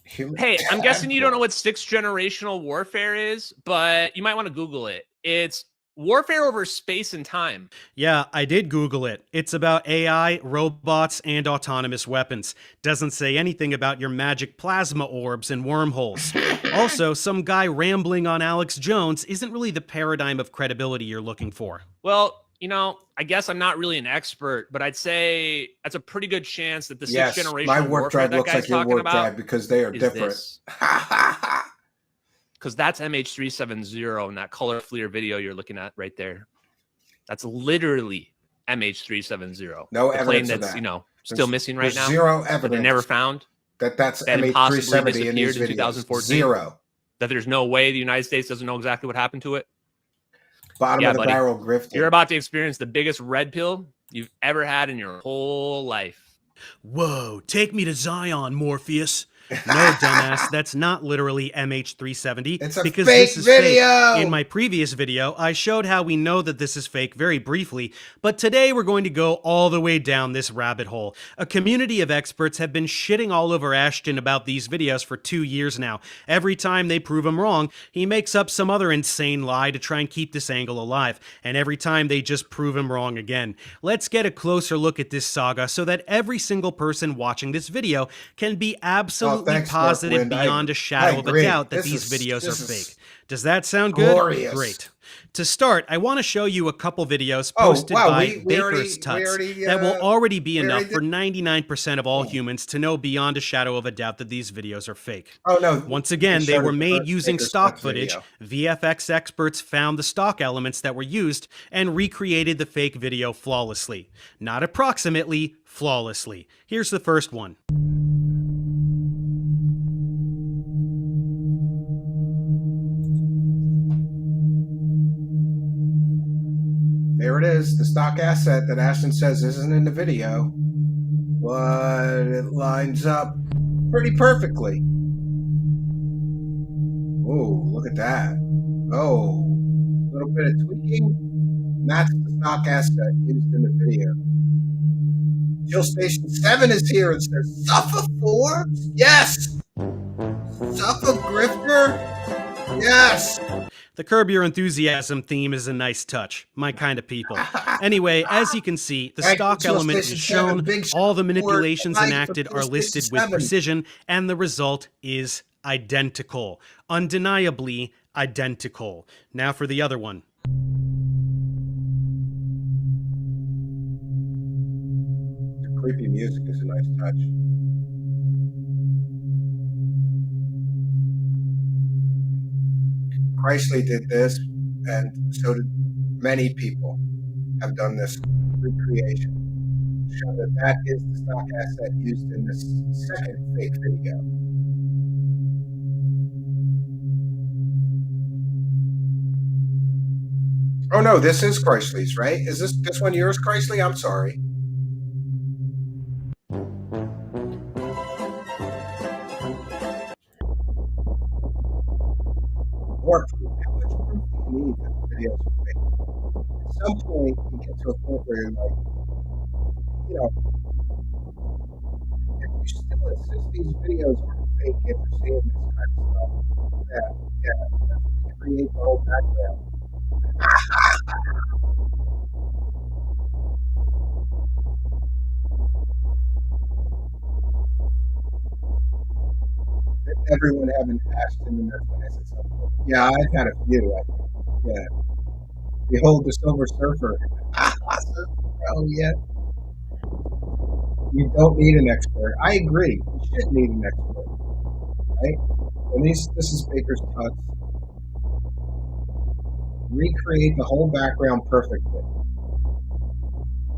Hey, I'm guessing you don't know what sixth-generational warfare is, but you might want to Google it. It's warfare over space and time. Yeah, I did Google it. It's about AI, robots, and autonomous weapons. Doesn't say anything about your magic plasma orbs and wormholes. Also, some guy rambling on Alex Jones isn't really the paradigm of credibility you're looking for. Well, you know, I guess I'm not really an expert, but I'd say that's a pretty good chance that the Yes, sixth-generational my warp warfare drive that looks guy's like your talking warp about drive because they are is different. this. Because that's MH370 in that color FLIR video you're looking at right there. That's literally MH370. No the evidence plane of that's, that. you know, still There's- missing right there's now. zero That they're evidence never found. that's that impossibly MH370 in these disappeared in videos. 2014. Zero. That there's no way the United States doesn't know exactly what happened to it. Bottom Yeah, of the buddy. barrel grifter. You're about to experience the biggest red pill you've ever had in your whole life. Whoa, take me to Zion, Morpheus. No, dumbass, that's not literally MH370. It's a because fake this is video! Fake. In my previous video, I showed how we know that this is fake very briefly, but today we're going to go all the way down this rabbit hole. A community of experts have been shitting all over Ashton about these videos for 2 years now. Every time they prove him wrong, he makes up some other insane lie to try and keep this angle alive, and every time they just prove him wrong again. Let's get a closer look at this saga so that every single person watching this video can be absolutely absolutely thanks, positive Markwind. beyond a shadow of a agree. doubt that This these videos are is fake. Does that sound good? glorious. Great. To start, I want to show you a couple videos Oh, posted wow, by we Baker's Tuts that will already be enough for 99% of all humans to know beyond a shadow of a doubt that these videos are fake. Oh, no. Once again, they were made using Baker's stock Tuts footage. video. VFX experts found the stock elements that were used and recreated the fake video flawlessly. Not approximately, flawlessly. Here's the first one. There it is, the stock asset that Ashton says isn't in the video, but it lines up pretty perfectly. Oh, look at that. Oh, a little bit of tweaking. That's the stock asset used in the video. Jill Station 7 is here and says, Suffer Forbes? Yes! Suffer Grifter? Yes! The Curb Your Enthusiasm theme is a nice touch. My kind of people. Anyway, as you can see, the stock element is shown, all the manipulations enacted are listed with precision, and the result is identical. Undeniably identical. Now for the other one. The creepy music is a nice touch. Chrysler did this, and so did many people have done this recreation. Show that that is the stock asset used in this second fake video. Oh no, this is Chrysler's, right? Is this one yours, Chrysler? I'm sorry. More proof. How much proof do you need that the videos are fake? At some point, you get to a point where you're like, you know, if you still insist these videos are fake after seeing this kind of stuff, let's recreate the whole background. Everyone having Ashton in their class at some point. Yeah, I've had a few, I think. Yeah. Behold the Silver Surfer. Oh, yeah. You don't need an expert. I agree. You shouldn't need an expert. Right? And this is Baker's Tuts. Recreate the whole background perfectly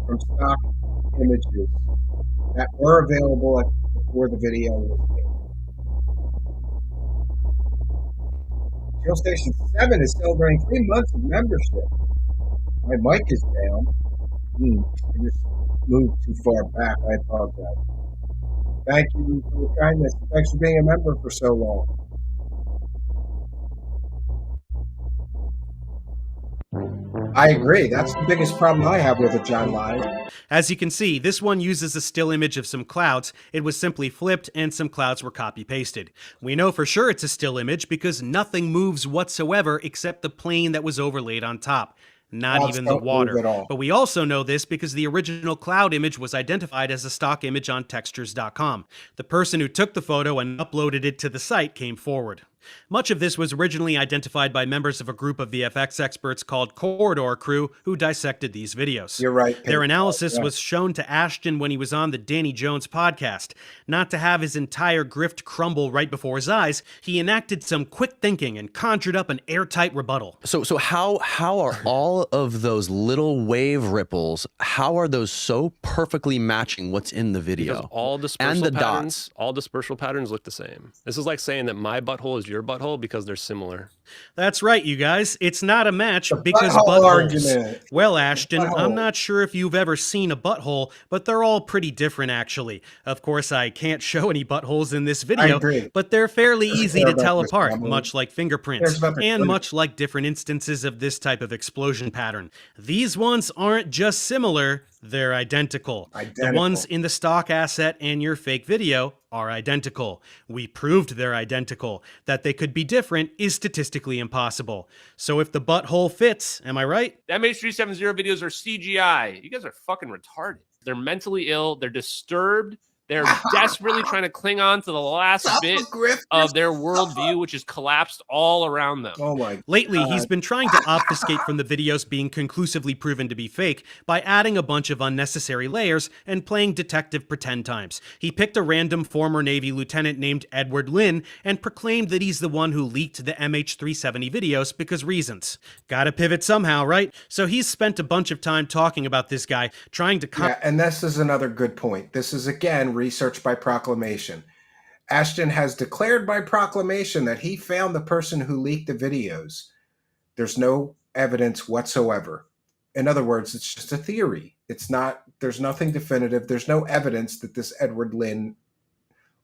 from stock images that were available before the video was made. Jill Station 7 is celebrating 3 months of membership. My mic is down. I just moved too far back. I apologize. Thank you for your kindness. Thanks for being a member for so long. I agree. That's the biggest problem I have with it, John Live. As you can see, this one uses a still image of some clouds. It was simply flipped and some clouds were copy-pasted. We know for sure it's a still image because nothing moves whatsoever except the plane that was overlaid on top. Not even the water. But we also know this because the original cloud image was identified as a stock image on textures.com. The person who took the photo and uploaded it to the site came forward. Much of this was originally identified by members of a group of VFX experts called Corridor Crew who dissected these videos. You're right. Their analysis was shown to Ashton when he was on the Danny Jones podcast. Not to have his entire grift crumble right before his eyes, he enacted some quick thinking and conjured up an airtight rebuttal. So how are all of those little wave ripples, how are those so perfectly matching what's in the video? Because all dispersal and the patterns, dots. all dispersal patterns look the same. This is like saying that my butthole is your butthole because they're similar. That's right, you guys. It's not a match The because butthole buttholes. argument. Well, Ashton, Butthole. I'm not sure if you've ever seen a butthole, but they're all pretty different, actually. Of course, I can't show any buttholes in this video, agree. but they're fairly easy to about tell this apart, problem. much like Cares fingerprints, about the and clinic. much like different instances of this type of explosion pattern. These ones aren't just similar, they're identical. The ones in the stock asset and your fake video are identical. We proved they're identical. That they could be different is statistically impossible. So if the butthole fits, am I right? The MH370 videos are CGI. You guys are fucking retarded. They're mentally ill. They're disturbed. They're desperately trying to cling on to the last bit of their worldview, which has collapsed all around them. Oh my Lately, he's God. been trying to obfuscate from the videos being conclusively proven to be fake by adding a bunch of unnecessary layers and playing detective pretend times. He picked a random former Navy lieutenant named Edward Lynn and proclaimed that he's the one who leaked the MH370 videos because reasons. Gotta pivot somehow, right? So he's spent a bunch of time talking about this guy, trying to Yeah, and this is another good point. This is, again, research by proclamation. Ashton has declared by proclamation that he found the person who leaked the videos. There's no evidence whatsoever. In other words, it's just a theory. It's not, there's nothing definitive. There's no evidence that this Edward Lynn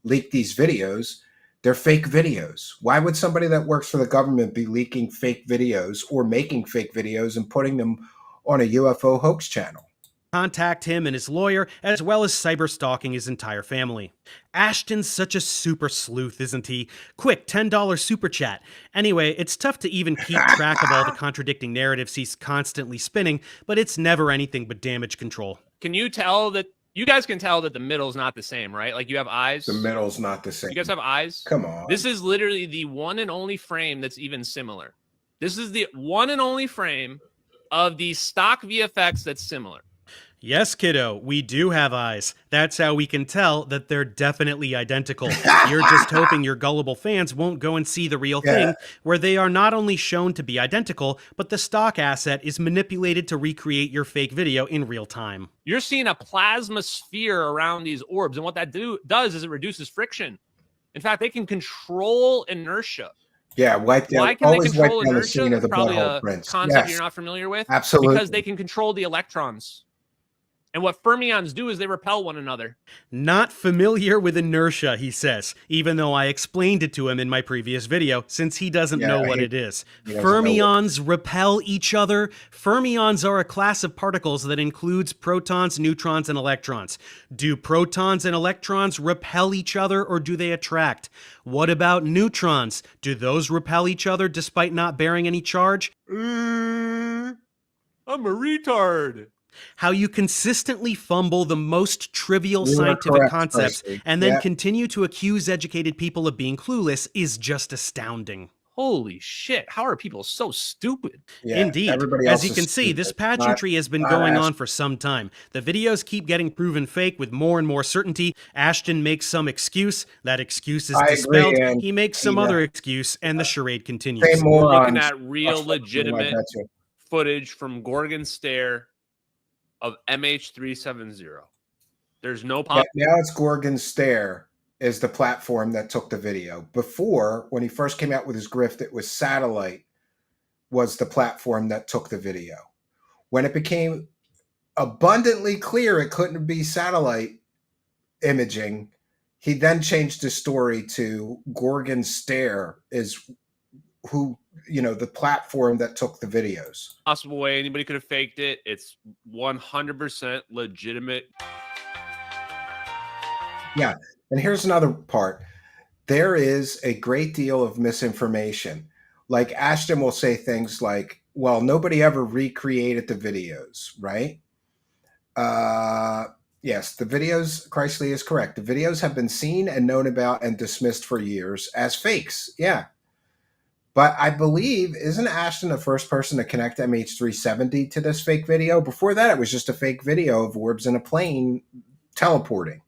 leaked these videos. They're fake videos. Why would somebody that works for the government be leaking fake videos or making fake videos and putting them on a UFO hoax channel? Contact him and his lawyer, as well as cyber-stalking his entire family. Ashton's such a super sleuth, isn't he? Quick, $10 super chat. Anyway, it's tough to even keep track of all the contradicting narratives he's constantly spinning, but it's never anything but damage control. Can you tell that, you guys can tell that the middle's not the same, right? Like you have eyes. The middle's not the same. You guys have eyes? Come on. This is literally the one and only frame that's even similar. This is the one and only frame of the stock VFX that's similar. Yes, kiddo, we do have eyes. That's how we can tell that they're definitely identical. You're just hoping your gullible fans won't go and see the real thing, where they are not only shown to be identical, but the stock asset is manipulated to recreate your fake video in real time. You're seeing a plasma sphere around these orbs, and what that does is it reduces friction. In fact, they can control inertia. Yeah, wipe down. Why can they always control wipe down the inertia? scene of the Probably butthole a prints. concept Yes. you're not familiar with. Absolutely. Because they can control the electrons. And what fermions do is they repel one another. Not familiar with inertia, he says, even though I explained it to him in my previous video, since he doesn't know what it is. Fermions repel each other. Fermions are a class of particles that includes protons, neutrons, and electrons. Do protons and electrons repel each other, or do they attract? What about neutrons? Do those repel each other despite not bearing any charge? I'm a retard. How you consistently fumble the most trivial You are scientific correct, concepts Percy. and then Yeah. continue to accuse educated people of being clueless is just astounding. Holy shit, how are people so stupid? Yeah, Indeed. everybody As else you is can see, this stupid. pageantry has been not going Ashton. on for some time. The videos keep getting proven fake with more and more certainty. Ashton makes some excuse. That excuse is I agree, dispelled. and He makes some he, other excuse, and the charade continues. Same We're morons. looking at real That's what I legitimate bet you. footage from Gorgon Stare of MH370. There's no Yeah, pop. now it's Gorgon Stare is the platform that took the video. Before, when he first came out with his grift, it was Satellite was the platform that took the video. When it became abundantly clear it couldn't be satellite imaging, he then changed his story to Gorgon Stare is who, you know, the platform that took the videos. Possible way anybody could have faked it. It's 100% legitimate. Yeah. And here's another part. There is a great deal of misinformation. Like Ashton will say things like, well, nobody ever recreated the videos, right? Yes, the videos, Chrisley is correct. The videos have been seen and known about and dismissed for years as fakes. Yeah. But I believe, isn't Ashton the first person to connect MH370 to this fake video? Before that, it was just a fake video of orbs in a plane teleporting.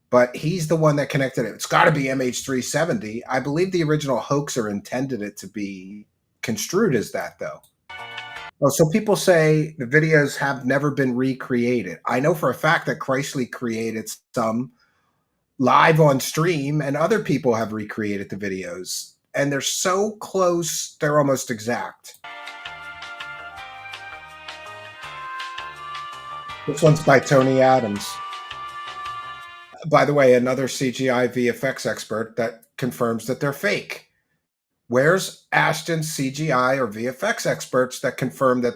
But he's the one that connected it. It's got to be MH370. I believe the original hoaxer intended it to be construed as that, though. Oh, so people say the videos have never been recreated. I know for a fact that Chrisley created some live on stream, and other people have recreated the videos. And they're so close, they're almost exact. This one's by Tony Adams. By the way, another CGI VFX expert that confirms that they're fake. Where's Ashton's CGI or VFX experts that confirm that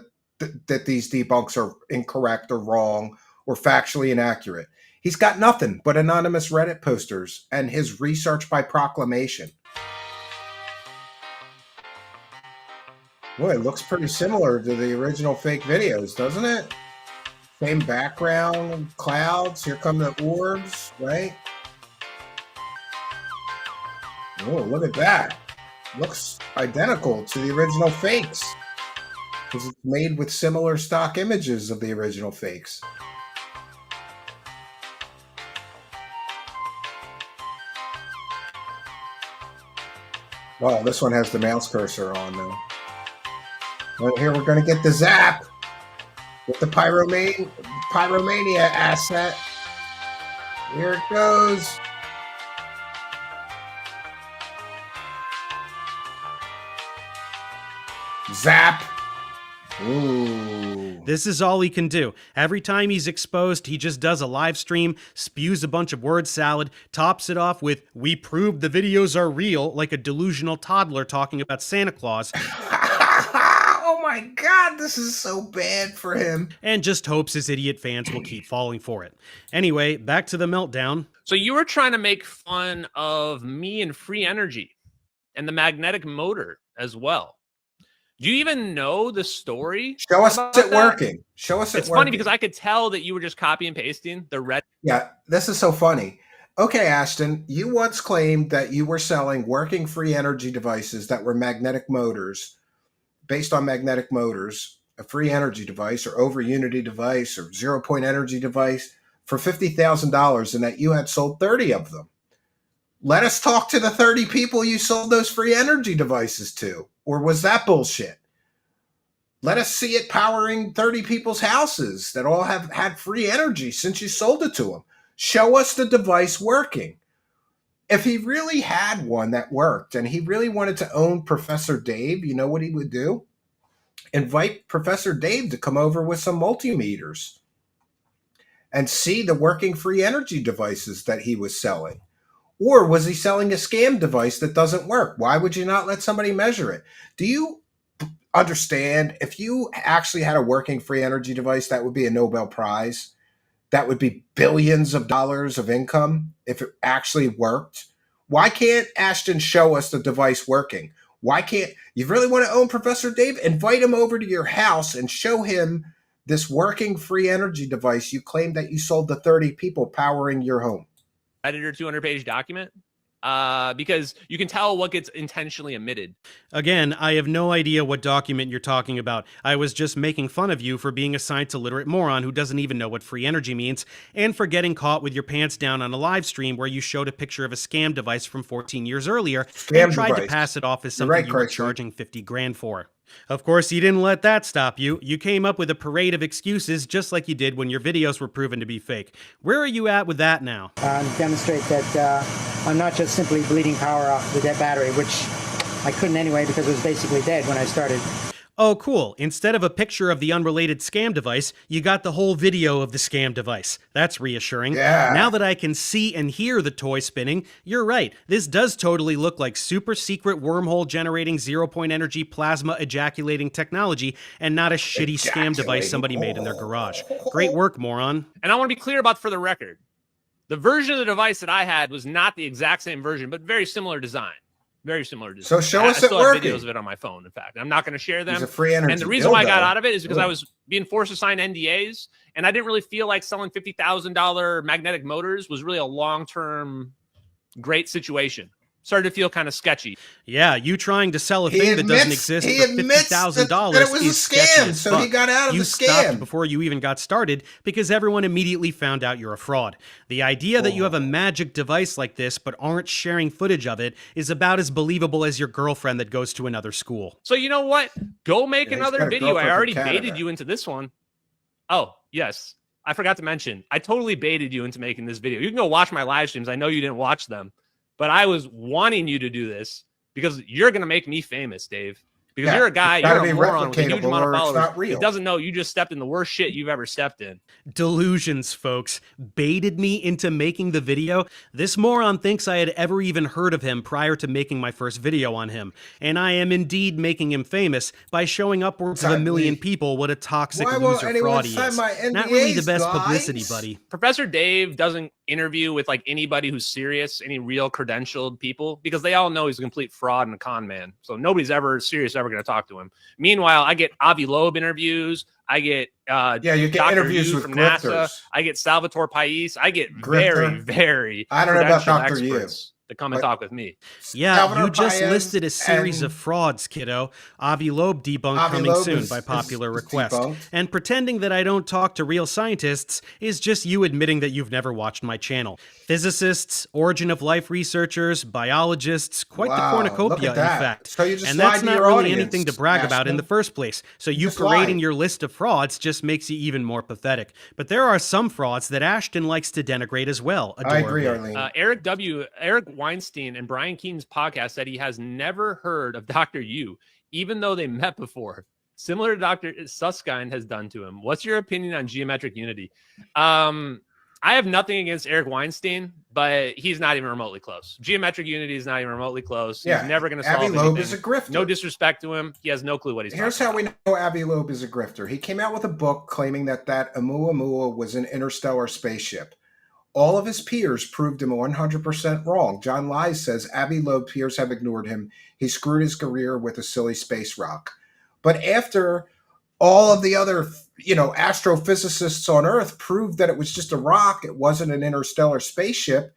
that these debunks are incorrect or wrong or factually inaccurate? He's got nothing but anonymous Reddit posters and his research by proclamation. Boy, it looks pretty similar to the original fake videos, doesn't it? Same background, clouds. Here come the orbs, right? Oh, look at that. Looks identical to the original fakes. Because it's made with similar stock images of the original fakes. Oh, this one has the mouse cursor on though. Well, here we're going to get the zap with the Pyromania asset. Here it goes. Zap. Ooh. This is all he can do. Every time he's exposed, he just does a live stream, spews a bunch of word salad, tops it off with, "We proved the videos are real," like a delusional toddler talking about Santa Claus. Oh my God, this is so bad for him. And just hopes his idiot fans will keep falling for it. Anyway, back to the meltdown. So you were trying to make fun of me and free energy and the magnetic motor as well. Do you even know the story? Show us it working. Show us it working. It's funny because I could tell that you were just copy and pasting the red. Yeah, this is so funny. Okay, Ashton, you once claimed that you were selling working free energy devices that were magnetic motors, based on magnetic motors, a free energy device or over unity device or 0-point energy device for $50,000, and that you had sold 30 of them. Let us talk to the 30 people you sold those free energy devices to. Or was that bullshit? Let us see it powering 30 people's houses that all have had free energy since you sold it to them. Show us the device working. If he really had one that worked and he really wanted to own Professor Dave, you know what he would do? Invite Professor Dave to come over with some multimeters and see the working free energy devices that he was selling. Or was he selling a scam device that doesn't work? Why would you not let somebody measure it? Do you understand if you actually had a working free energy device, that would be a Nobel Prize? That would be billions of dollars of income if it actually worked. Why can't Ashton show us the device working? Why can't you really want to own Professor Dave? Invite him over to your house and show him this working free energy device you claim that you sold to 30 people powering your home. Editor 200-page document because you can tell what gets intentionally omitted. Again, I have no idea what document you're talking about. I was just making fun of you for being a science-illiterate moron who doesn't even know what free energy means, and for getting caught with your pants down on a live stream where you showed a picture of a scam device from 14 years earlier and tried to pass it off as something you were charging 50 grand for. Of course, you didn't let that stop you. You came up with a parade of excuses just like you did when your videos were proven to be fake. Where are you at with that now? Demonstrate that I'm not just simply bleeding power off the dead battery, which I couldn't anyway because it was basically dead when I started. Oh, cool. Instead of a picture of the unrelated scam device, you got the whole video of the scam device. That's reassuring. Yeah. Now that I can see and hear the toy spinning, you're right. This does totally look like super secret wormhole generating 0-point energy plasma ejaculating technology and not a shitty scam device somebody made in their garage. Great work, moron. And I want to be clear about for the record. The version of the device that I had was not the exact same version, but very similar design. Very similar design. So show us I still it have working. videos of it on my phone, in fact. I'm not going to share them. He's a free energy and the reason why I got dildo. out of it is because I was being forced to sign NDAs, and I didn't really feel like selling $50,000 magnetic motors was really a long-term great situation. Started to feel kind of sketchy. Yeah, you trying to sell a thing that doesn't exist for $50,000 that it was a is sketchy scam, as so fuck. he got out of you the stopped scam. before you even got started because everyone immediately found out you're a fraud. The idea that you have a magic device like this but aren't sharing footage of it is about as believable as your girlfriend that goes to another school. So you know what? Go make Yeah, he's another got a video. I girlfriend already from Canada. baited you into this one. Oh, yes. I forgot to mention. I totally baited you into making this video. You can go watch my live streams. I know you didn't watch them. But I was wanting you to do this because you're going to make me famous, Dave. Because you're a guy, you're a moron with a huge amount of followers. He doesn't know you just stepped in the worst shit you've ever stepped in. Delusions, folks. Baited me into making the video? This moron thinks I had ever even heard of him prior to making my first video on him. And I am indeed making him famous by showing upwards of 1 million people what a toxic loser fraud he is. Not really the best publicity, buddy. Professor Dave doesn't interview with like anybody who's serious, any real credentialed people, because they all know he's a complete fraud and a con man. So nobody's ever serious ever never going to talk to him. Meanwhile, I get Avi Loeb interviews. I get you get Dr. interviews Yu with from grifters. NASA. I get Salvatore Pais. I get Grifter. very I don't know about Dr. Yu. experts to come and talk with me. Yeah, Salvador you just Paez listed a series and- of frauds, kiddo. Avi Loeb debunked Avi coming Loeb soon by popular is request. debunked. And pretending that I don't talk to real scientists is just you admitting that you've never watched my channel. Physicists, origin of life researchers, biologists, quite Wow, the look cornucopia, at in that. fact. So you just and that's lied to not your really audience, anything to brag about in Ashton. the first place. So you just parading lied. your list of frauds just makes you even more pathetic. But there are some frauds that Ashton likes to denigrate as well. I agree, adorably. Arlene. Eric Weinstein and Brian Keene's podcast said he has never heard of Dr. Yu, even though they met before. Similar to Dr. Susskind has done to him. What's your opinion on geometric unity? I have nothing against Eric Weinstein, but he's not even remotely close. Geometric unity is not even remotely close. Yeah, He's never going to solve Avi anything. Loeb is a grifter. No disrespect to him. He has no clue what he's Here's talking how we know Avi Loeb is a grifter. He came out with a book claiming that Oumuamua was an interstellar spaceship. All of his peers proved him 100% wrong. John Lies says Avi Loeb peers have ignored him. He screwed his career with a silly space rock. But after all of the other, astrophysicists on Earth proved that it was just a rock, it wasn't an interstellar spaceship,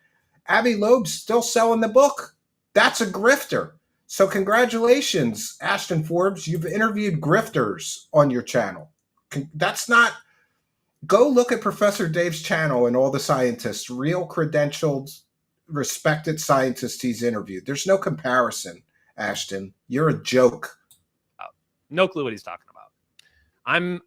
Avi Loeb's still selling the book. That's a grifter. So congratulations, Ashton Forbes. You've interviewed grifters on your channel. That's not... Go look at Professor Dave's channel and all the scientists, real credentialed, respected scientists he's interviewed. There's no comparison, Ashton. You're a joke. No clue what he's talking about.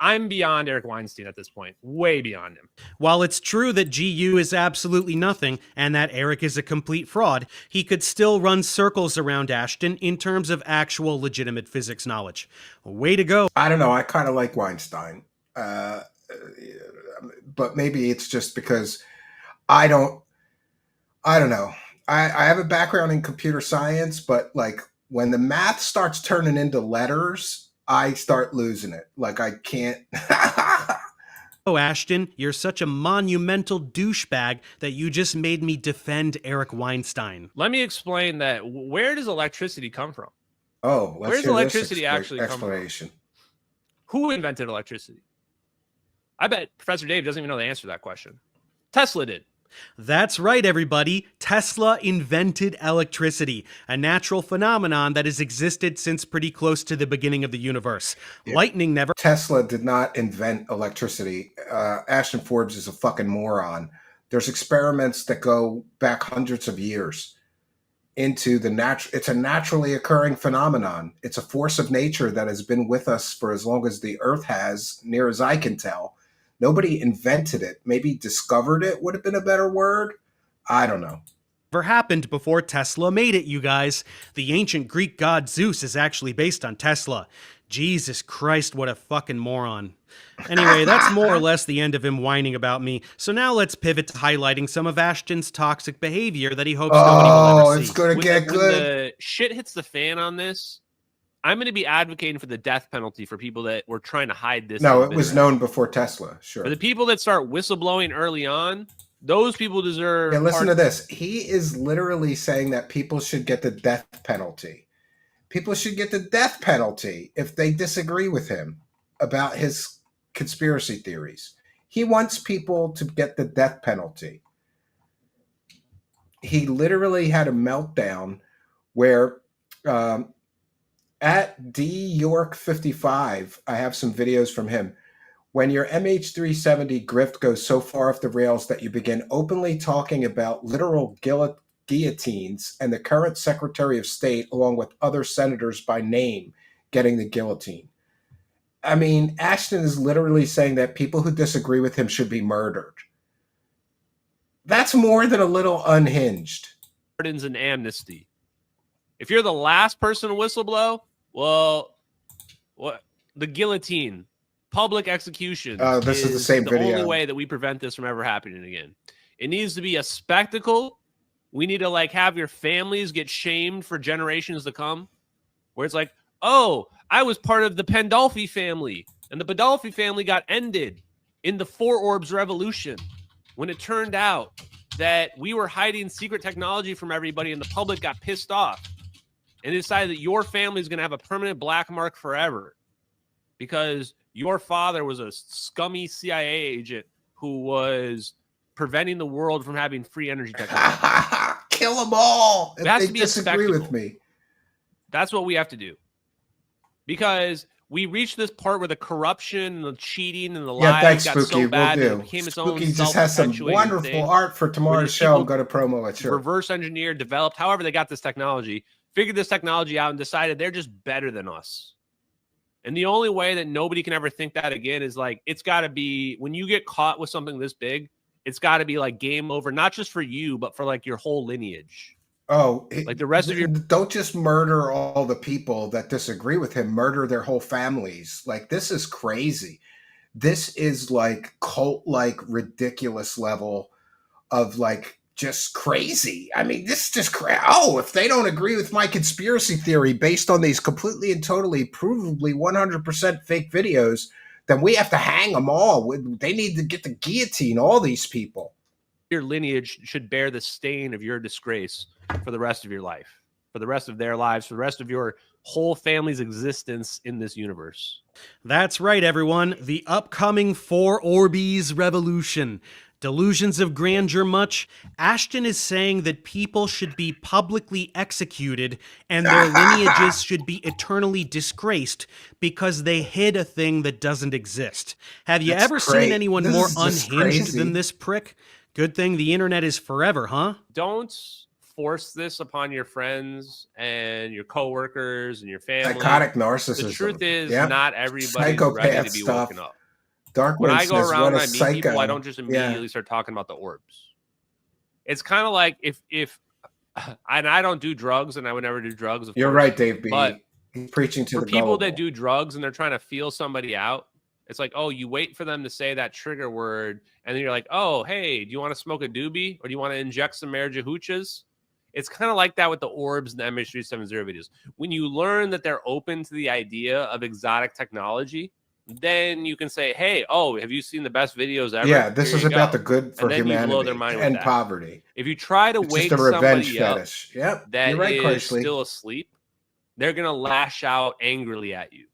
I'm beyond Eric Weinstein at this point, way beyond him. While it's true that GU is absolutely nothing and that Eric is a complete fraud, he could still run circles around Ashton in terms of actual legitimate physics knowledge. Way to go. I don't know. I kind of like Weinstein. But maybe it's just because I don't know. I have a background in computer science, but like when the math starts turning into letters, I start losing it. Like I can't. Oh, Ashton, you're such a monumental douchebag that you just made me defend Eric Weinstein. Let me explain that. Where does electricity come from? Oh, let's where's hear electricity this actually come explanation. from? Who invented electricity? I bet Professor Dave doesn't even know the answer to that question. Tesla did. That's right, everybody. Tesla invented electricity, a natural phenomenon that has existed since pretty close to the beginning of the universe. Yeah. Lightning never... Tesla did not invent electricity. Ashton Forbes is a fucking moron. There's experiments that go back hundreds of years into the natural... It's a naturally occurring phenomenon. It's a force of nature that has been with us for as long as the Earth has, near as I can tell. Nobody invented it. Maybe discovered it would have been a better word. I don't know. Never happened before Tesla made it, you guys. The ancient Greek god Zeus is actually based on Tesla. Jesus Christ, what a fucking moron. Anyway, that's more or less the end of him whining about me. So now let's pivot to highlighting some of Ashton's toxic behavior that he hopes nobody will ever see. Oh, it's going to get good. When the shit hits the fan on this, I'm going to be advocating for the death penalty for people that were trying to hide this. No, it was known before Tesla, sure. For the people that start whistleblowing early on, those people deserve... Yeah, listen to this. He is literally saying that people should get the death penalty. People should get the death penalty if they disagree with him about his conspiracy theories. He wants people to get the death penalty. He literally had a meltdown where... at D York 55, I have some videos from him. When your MH370 grift goes so far off the rails that you begin openly talking about literal guillotines and the current Secretary of State, along with other senators by name, getting the guillotine. I mean, Ashton is literally saying that people who disagree with him should be murdered. That's more than a little unhinged. Pardons and amnesty. If you're the last person to whistleblow, well, what the guillotine, public execution. This is the same video. The only way that we prevent this from ever happening again. It needs to be a spectacle. We need to like have your families get shamed for generations to come. Where it's like, oh, I was part of the Pandolfi family, and the Pandolfi family got ended in the Four Orbs Revolution when it turned out that we were hiding secret technology from everybody, and the public got pissed off. and decide that your family is going to have a permanent black mark forever because your father was a scummy CIA agent who was preventing the world from having free energy technology. Kill them all if It has they to be a disagree with spectacle. me. That's what we have to do. Because we reached this part where the corruption and the cheating and the lies Thanks, got Spooky. so bad We'll that it do. became its Spooky own just has some self-perpetuating wonderful thing, art for where tomorrow's these show. I'm people going to promo it. Sure. reverse engineered, developed, however they got this technology, figured this technology out and decided they're just better than us. And the only way that nobody can ever think that again is like, it's got to be, when you get caught with something this big, it's got to be like game over, not just for you, but for like your whole lineage. Oh, like the rest of your... Don't just murder all the people that disagree with him, murder their whole families. Like, this is crazy. This is like cult-like ridiculous level of like just crazy. I mean, this is just crazy. Oh, if they don't agree with my conspiracy theory based on these completely and totally provably 100% fake videos, then we have to hang them all. They need to get the guillotine, all these people. Your lineage should bear the stain of your disgrace for the rest of your life, for the rest of their lives, for the rest of your whole family's existence in this universe. That's right, everyone. The upcoming Four Orbeez revolution. Delusions of grandeur much? Ashton is saying that people should be publicly executed and their lineages should be eternally disgraced because they hid a thing that doesn't exist. Have you ever seen anyone more unhinged than this prick? Good thing the internet is forever, huh? Don't force this upon your friends and your coworkers and your family. Psychotic narcissism. The truth is, not everybody's ready to be woken up. When I go around and I meet people, I don't just immediately start talking about the orbs. It's kind of like if and I don't do drugs, and I would never do drugs. Of You're course, right, Dave B. But he's preaching to for the people gullible. that do drugs and they're trying to feel somebody out, it's like, oh, you wait for them to say that trigger word, and then you're like, oh, hey, do you want to smoke a doobie, or do you want to inject some marihoochas? It's kind of like that with the orbs and the MH370 videos. When you learn that they're open to the idea of exotic technology, then you can say, hey, oh, have you seen the best videos ever? Yeah, this is about the good for and then humanity you blow their mind with and that. poverty. If you try to It's wake just a revenge somebody up fetish. Yep, that you're right, is Chrysler. still asleep, they're going to lash out angrily at you.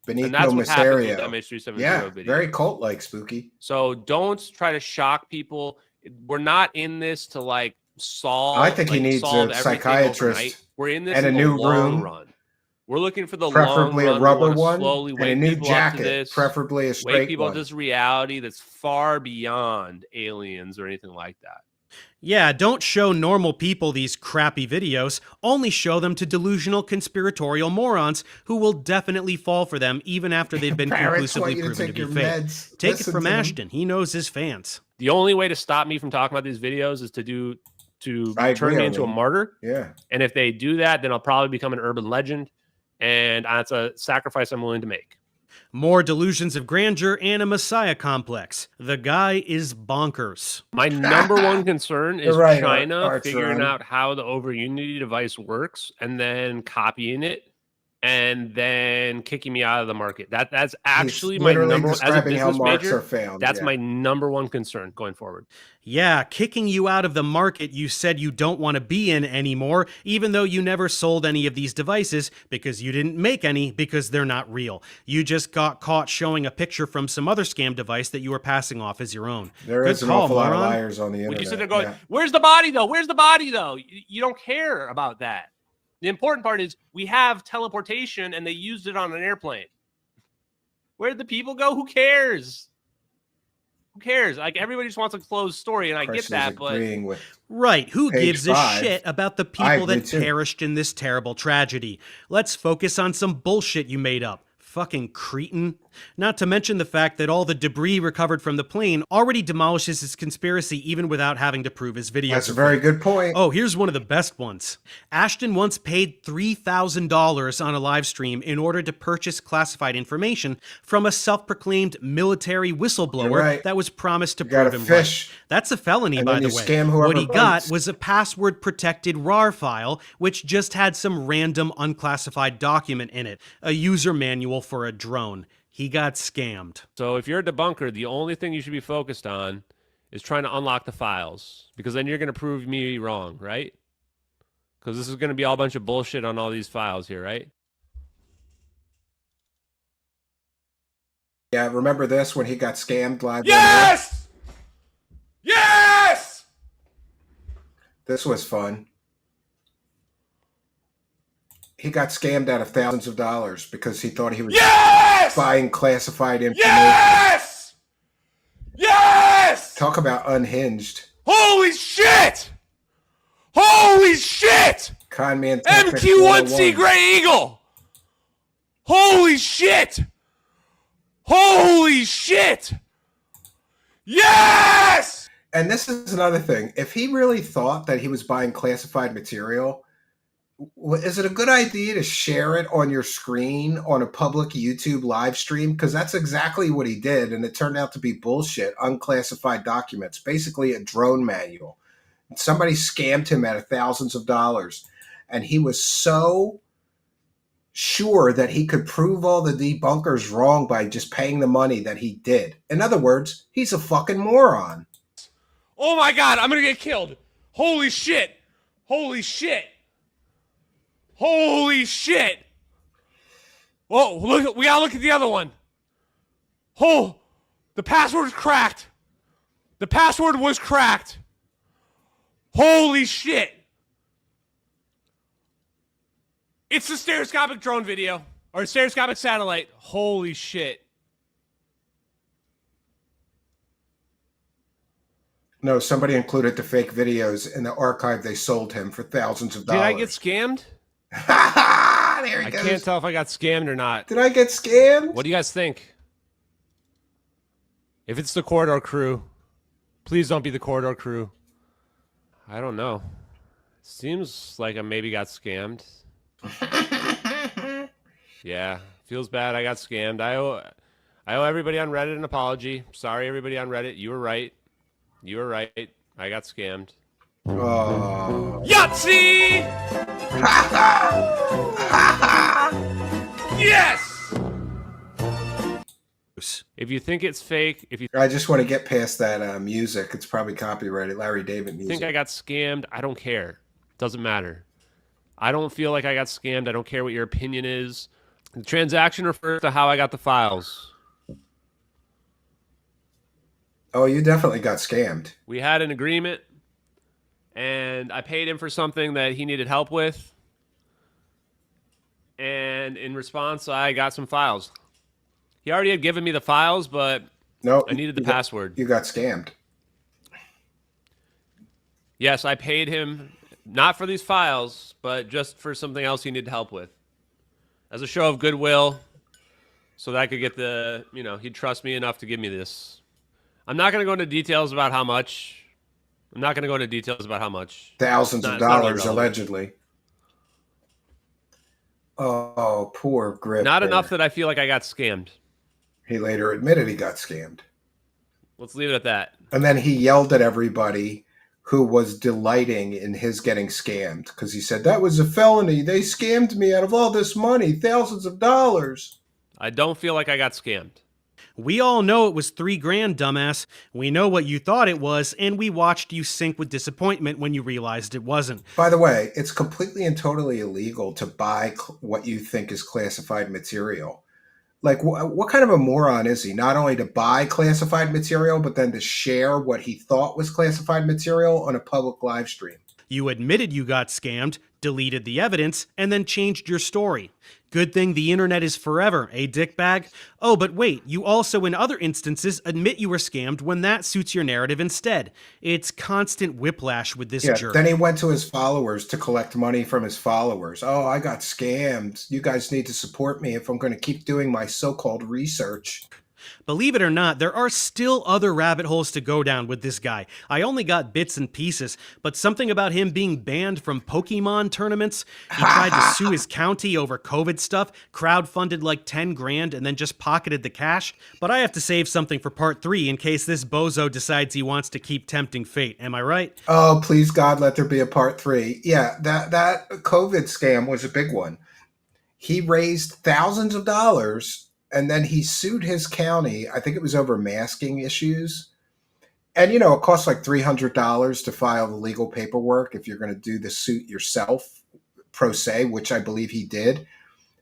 Benito And that's what happened with the Mysterio. MH370 Yeah, video. very cult-like, Spooky. So don't try to shock people. We're not in this to like solve. I think he needs solve a everything psychiatrist overnight. We're in this and a in the new long room. run. We're looking for the Preferably long a run. rubber We wanna one slowly and wake a new people up to jacket, this. preferably a Wake straight people up one. to this reality that's far beyond aliens or anything like that. Yeah, don't show normal people these crappy videos. Only show them to delusional conspiratorial morons who will definitely fall for them even after they've been Parents conclusively want you to proven to take be your fake. meds. Take it Listen from to them. Ashton. He knows his fans. The only way to stop me from talking about these videos is to I turn agree, me into a Arlene. martyr. Yeah. And if they do that, then I'll probably become an urban legend. And that's a sacrifice I'm willing to make. More delusions of grandeur and a messiah complex. The guy is bonkers. My number one concern is You're right, China Art's figuring right. out how the over Unity device works and then copying it and then kicking me out of the market. That's actually my literally number one, as a describing how business marks major, are found, that's yeah. my number one concern going forward. Yeah, kicking you out of the market you said you don't want to be in anymore, even though you never sold any of these devices because you didn't make any because they're not real. You just got caught showing a picture from some other scam device that you were passing off as your own. There Good is an call, awful lot of moron. liars on the internet. When you sit there going, yeah. where's the body though? Where's the body though? You don't care about that. The important part is we have teleportation and they used it on an airplane. Where did the people go? Who cares? Who cares? Like everybody just wants a closed story, and I get Chrysler's that, but agreeing with Right, who Page gives a 5. shit about the I people agree that too. perished in this terrible tragedy? Let's focus on some bullshit you made up. Fucking cretin. Not to mention the fact that all the debris recovered from the plane already demolishes his conspiracy even without having to prove his videos. That's a are very fake. good point. Oh, here's one of the best ones. Ashton once paid $3,000 on a live stream in order to purchase classified information from a self-proclaimed military whistleblower You're right. that was promised to You gotta prove him fish. right. That's a felony, And by then the you way. scam whoever What he got bites. was a password-protected RAR file, which just had some random unclassified document in it, a user manual for a drone. He got scammed. so if you're a debunker, the only thing you should be focused on is trying to unlock the files, because then you're going to prove me wrong, right? Because this is going to be all a bunch of bullshit on all these files here, right? Yeah, remember this when he got scammed live? Yes! Yes! This was fun. He got scammed out of thousands of dollars because he thought he was buying classified information. Yes! Yes! Talk about unhinged. Holy shit! Holy shit! Con man. MQ1C Gray Eagle! Holy shit! Holy shit! Yes! And this is another thing. If he really thought that he was buying classified material, is it a good idea to share it on your screen on a public YouTube live stream? Because that's exactly what he did, and it turned out to be bullshit, unclassified documents, basically a drone manual. Somebody scammed him out of thousands of dollars, and he was so sure that he could prove all the debunkers wrong by just paying the money that he did. In other words, he's a fucking moron. Oh my god, I'm gonna get killed. Holy shit. Holy shit. Holy shit. Whoa, look, we gotta look at the other one. Oh, the password's cracked. The password was cracked. Holy shit. It's the stereoscopic drone video, or stereoscopic satellite. Holy shit. No, somebody included the fake videos in the archive they sold him for thousands of dollars. Did I get scammed? There he goes. I can't tell if I got scammed or not. Did I get scammed? What do you guys think? If it's the Corridor crew, please don't be the Corridor crew. I don't know. Seems like I maybe got scammed. Yeah, feels bad. I got scammed. I owe everybody on Reddit an apology. Sorry, everybody on Reddit. You were right. You were right. I got scammed. Oh. Yahtzee! Yes! If you think it's fake, if you I just want to get past that music. It's probably copyrighted. Larry David music. think I got scammed, I don't care. Doesn't matter. I don't feel like I got scammed. I don't care what your opinion is. The transaction refers to how I got the files. Oh, you definitely got scammed. We had an agreement, and I paid him for something that he needed help with. And in response, I got some files. He already had given me the files, but no, I needed the password. You got scammed. Yes, I paid him, not for these files, but just for something else he needed help with. As a show of goodwill, so that I could get the, he'd trust me enough to give me this. I'm not going to go into details about how much. Thousands of dollars, allegedly. Oh, poor Grifter. Not enough that I feel like I got scammed. He later admitted he got scammed. Let's leave it at that. And then he yelled at everybody who was delighting in his getting scammed because he said, that was a felony. They scammed me out of all this money, thousands of dollars. I don't feel like I got scammed. We all know it was $3,000, dumbass. We know what you thought it was, and we watched you sink with disappointment when you realized it wasn't. By the way, it's completely and totally illegal to buy what you think is classified material. Like, what kind of a moron is he? Not only to buy classified material, but then to share what he thought was classified material on a public live stream. You admitted you got scammed, deleted the evidence, and then changed your story. Good thing the internet is forever, eh, dickbag? Oh, but wait, you also in other instances admit you were scammed when that suits your narrative instead. It's constant whiplash with this jerk. Then he went to his followers to collect money from his followers. Oh, I got scammed. You guys need to support me if I'm going to keep doing my so-called research. Believe it or not, there are still other rabbit holes to go down with this guy. I only got bits and pieces, but something about him being banned from Pokemon tournaments, he tried to sue his county over COVID stuff, crowdfunded like 10 grand, and then just pocketed the cash. But I have to save something for part 3 in case this bozo decides he wants to keep tempting fate. Am I right? Oh, please God, let there be a part 3. Yeah, that COVID scam was a big one. He raised thousands of dollars and then he sued his county. I think it was over masking issues. And, you know, it costs like $300 to file the legal paperwork if you're going to do the suit yourself, pro se, which I believe he did.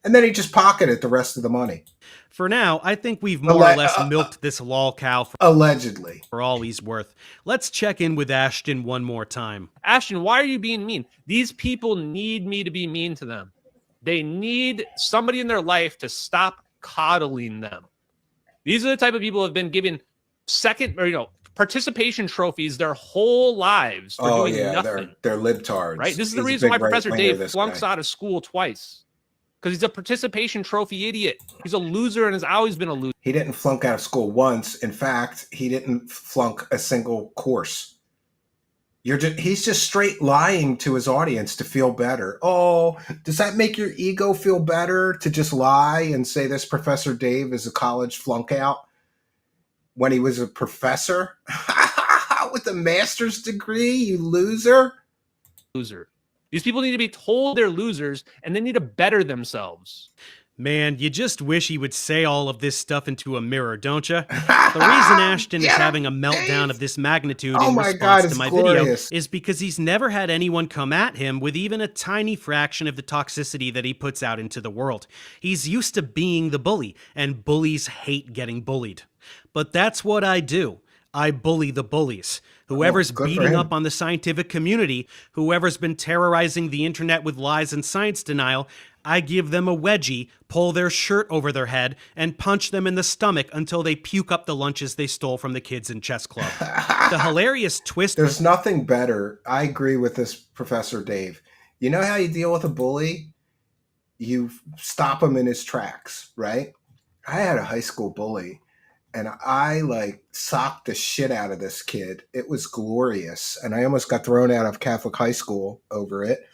And then he just pocketed the rest of the money. For now, I think we've more or less milked this lol cow allegedly for all he's worth. Let's check in with Ashton one more time. Ashton, why are you being mean? These people need me to be mean to them. They need somebody in their life to stop coddling them. These are the type of people who have been given participation trophies their whole lives for doing nothing. They're libtards. Right? This is the reason why Professor Dave flunks out of school twice. Because he's a participation trophy idiot. He's a loser and has always been a loser. He didn't flunk out of school once. In fact, he didn't flunk a single course. He's just straight lying to his audience to feel better. Oh, does that make your ego feel better to just lie and say this Professor Dave is a college flunk out when he was a professor with a master's degree, you loser? Loser. These people need to be told they're losers and they need to better themselves. Man, you just wish he would say all of this stuff into a mirror, don't you? The reason Ashton is having a meltdown of this magnitude in response to my video is because he's never had anyone come at him with even a tiny fraction of the toxicity that he puts out into the world. He's used to being the bully, and bullies hate getting bullied. But that's what I do. I bully the bullies. Whoever's beating up on the scientific community, whoever's been terrorizing the internet with lies and science denial, I give them a wedgie, pull their shirt over their head, and punch them in the stomach until they puke up the lunches they stole from the kids in chess club. The hilarious twist... There's nothing better. I agree with this Professor Dave. You know how you deal with a bully? You stop him in his tracks, right? I had a high school bully, and I socked the shit out of this kid. It was glorious. And I almost got thrown out of Catholic high school over it.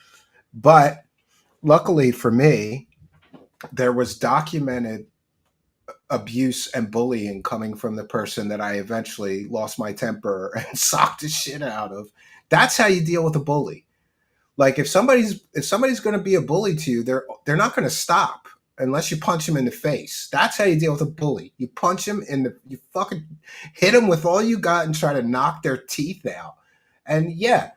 But luckily for me, there was documented abuse and bullying coming from the person that I eventually lost my temper and socked the shit out of. That's how you deal with a bully. Like if somebody's going to be a bully to you, they're not going to stop unless you punch him in the face. That's how you deal with a bully. You punch him you fucking hit him with all you got and try to knock their teeth out. And yeah,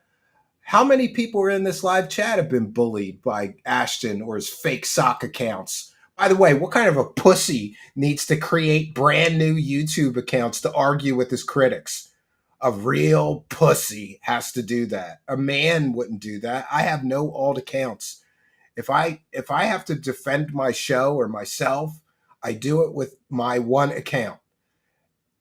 how many people are in this live chat have been bullied by Ashton or his fake sock accounts? By the way, what kind of a pussy needs to create brand new YouTube accounts to argue with his critics? A real pussy has to do that. A man wouldn't do that. I have no alt accounts. If I have to defend my show or myself, I do it with my one account.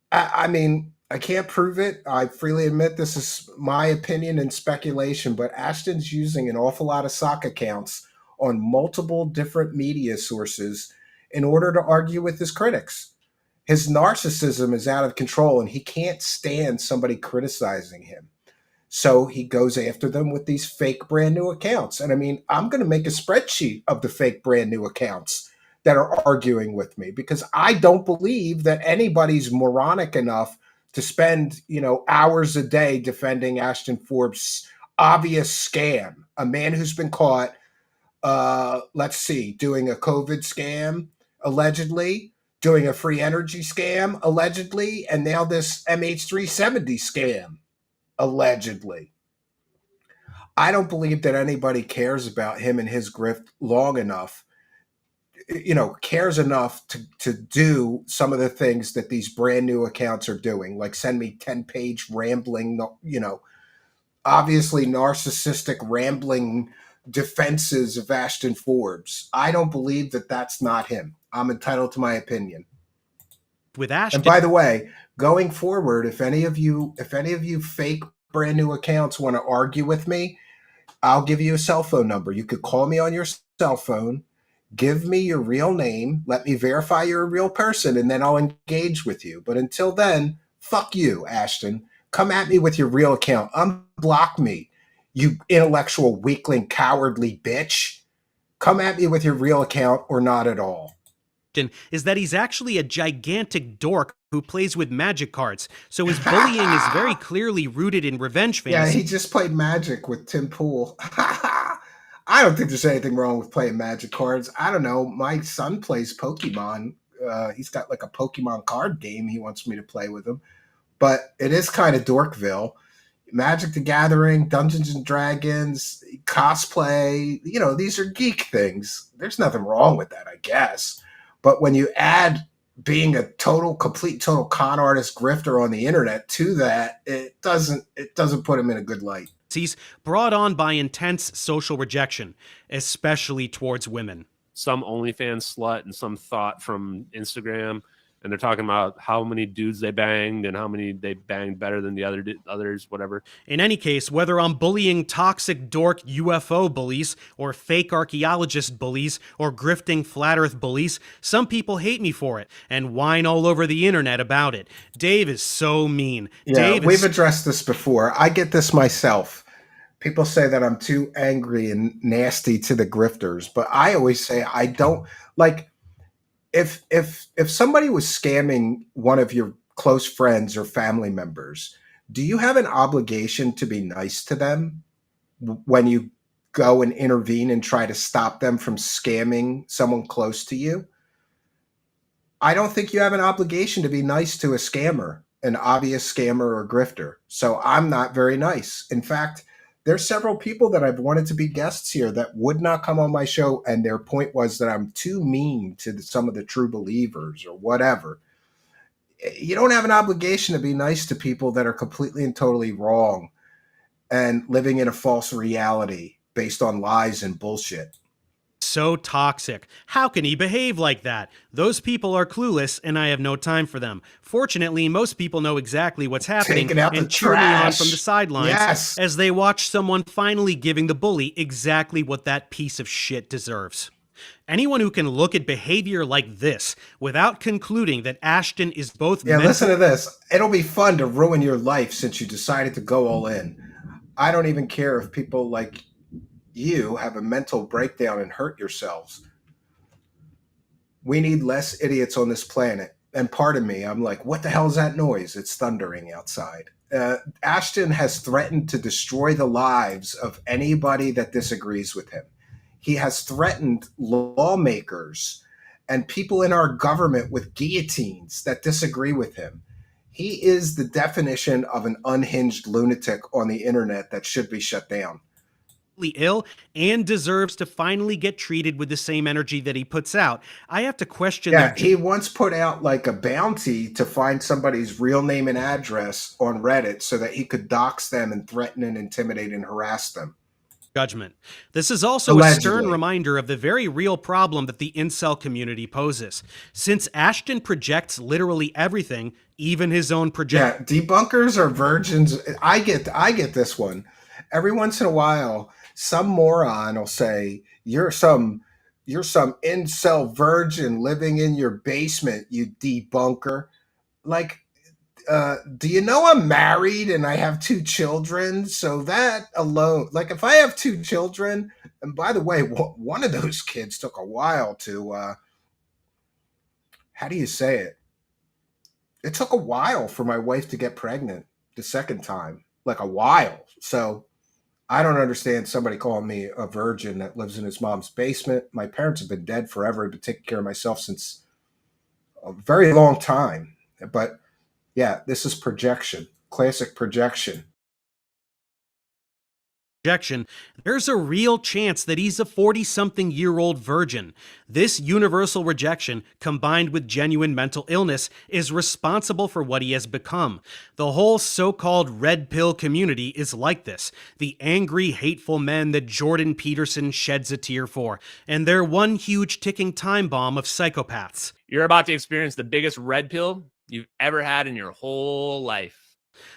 I mean, I can't prove it. I freely admit this is my opinion and speculation, but Ashton's using an awful lot of sock accounts on multiple different media sources in order to argue with his critics. His narcissism is out of control and he can't stand somebody criticizing him. So he goes after them with these fake brand new accounts. And I mean, I'm going to make a spreadsheet of the fake brand new accounts that are arguing with me because I don't believe that anybody's moronic enough to spend, hours a day defending Ashton Forbes' obvious scam. A man who's been caught, doing a COVID scam, allegedly, doing a free energy scam, allegedly, and now this MH370 scam, allegedly. I don't believe that anybody cares about him and his grift long enough, cares enough to do some of the things that these brand new accounts are doing, like send me 10-page rambling, obviously narcissistic rambling defenses of Ashton Forbes. I don't believe that that's not him. I'm entitled to my opinion. With Ashton. And by the way, going forward, if any of you fake brand new accounts want to argue with me, I'll give you a cell phone number. You could call me on your cell phone, give me your real name, let me verify you're a real person, and then I'll engage with you. But until then, fuck you, Ashton. Come at me with your real account. Unblock me, you intellectual weakling, cowardly bitch. Come at me with your real account or not at all. Is that he's actually a gigantic dork who plays with magic cards. So his bullying is very clearly rooted in revenge fantasy. Yeah, he just played Magic with Tim Pool. I don't think there's anything wrong with playing Magic cards. I don't know. My son plays Pokemon. He's got like a Pokemon card game he wants me to play with him. but it is kind of Dorkville. Magic the Gathering, Dungeons and Dragons, cosplay, you know, these are geek things. There's nothing wrong with that, I guess. But when you add being a complete total con artist grifter on the internet to that, it doesn't put him in a good light. He's brought on by intense social rejection, especially towards women. Some OnlyFans slut and some thought from Instagram, and they're talking about how many dudes they banged and how many they banged better than the others, whatever. In any case, whether I'm bullying toxic dork UFO bullies or fake archaeologist bullies or grifting flat earth bullies, some people hate me for it and whine all over the internet about it. Dave is so mean. Yeah, we've addressed this before. I get this myself. People say that I'm too angry and nasty to the grifters, but I always say I don't like. If somebody was scamming one of your close friends or family members, do you have an obligation to be nice to them when you go and intervene and try to stop them from scamming someone close to you? I don't think you have an obligation to be nice to a scammer, an obvious scammer or grifter. So I'm not very nice. In fact, there's several people that I've wanted to be guests here that would not come on my show, and their point was that I'm too mean to some of the true believers or whatever. You don't have an obligation to be nice to people that are completely and totally wrong and living in a false reality based on lies and bullshit. So toxic. How can he behave like that? Those people are clueless, and I have no time for them. Fortunately, most people know exactly what's happening and cheer me on from the sidelines as they watch someone finally giving the bully exactly what that piece of shit deserves. Anyone who can look at behavior like this without concluding that Ashton is both listen to this. It'll be fun to ruin your life since you decided to go all in. I don't even care if people like you have a mental breakdown and hurt yourselves. We need less idiots on this planet. And pardon me, I'm like, what the hell is that noise? It's thundering outside. Ashton has threatened to destroy the lives of anybody that disagrees with him. He has threatened lawmakers and people in our government with guillotines that disagree with him. He is the definition of an unhinged lunatic on the internet that should be shut down. Ill and deserves to finally get treated with the same energy that he puts out. I have to question that. He once put out like a bounty to find somebody's real name and address on Reddit so that he could dox them and threaten and intimidate and harass them. Judgment. This is also a stern reminder of the very real problem that the incel community poses. Since Ashton projects literally everything, even his own projection. Yeah, debunkers are virgins. I get this one. Every once in a while, some moron will say, you're some incel virgin living in your basement, you debunker. Like, do you know I'm married and I have 2 children? So that alone, like if I have 2 children, and by the way, one of those kids took a while to, how do you say it? It took a while for my wife to get pregnant the second time, like a while. So I don't understand somebody calling me a virgin that lives in his mom's basement. My parents have been dead forever. I've been taking care of myself since a very long time. But yeah, this is projection, classic projection. There's a real chance that he's a 40-something-year-old virgin. This universal rejection, combined with genuine mental illness, is responsible for what he has become. The whole so-called red pill community is like this. The angry, hateful men that Jordan Peterson sheds a tear for. And they're one huge ticking time bomb of psychopaths. You're about to experience the biggest red pill you've ever had in your whole life.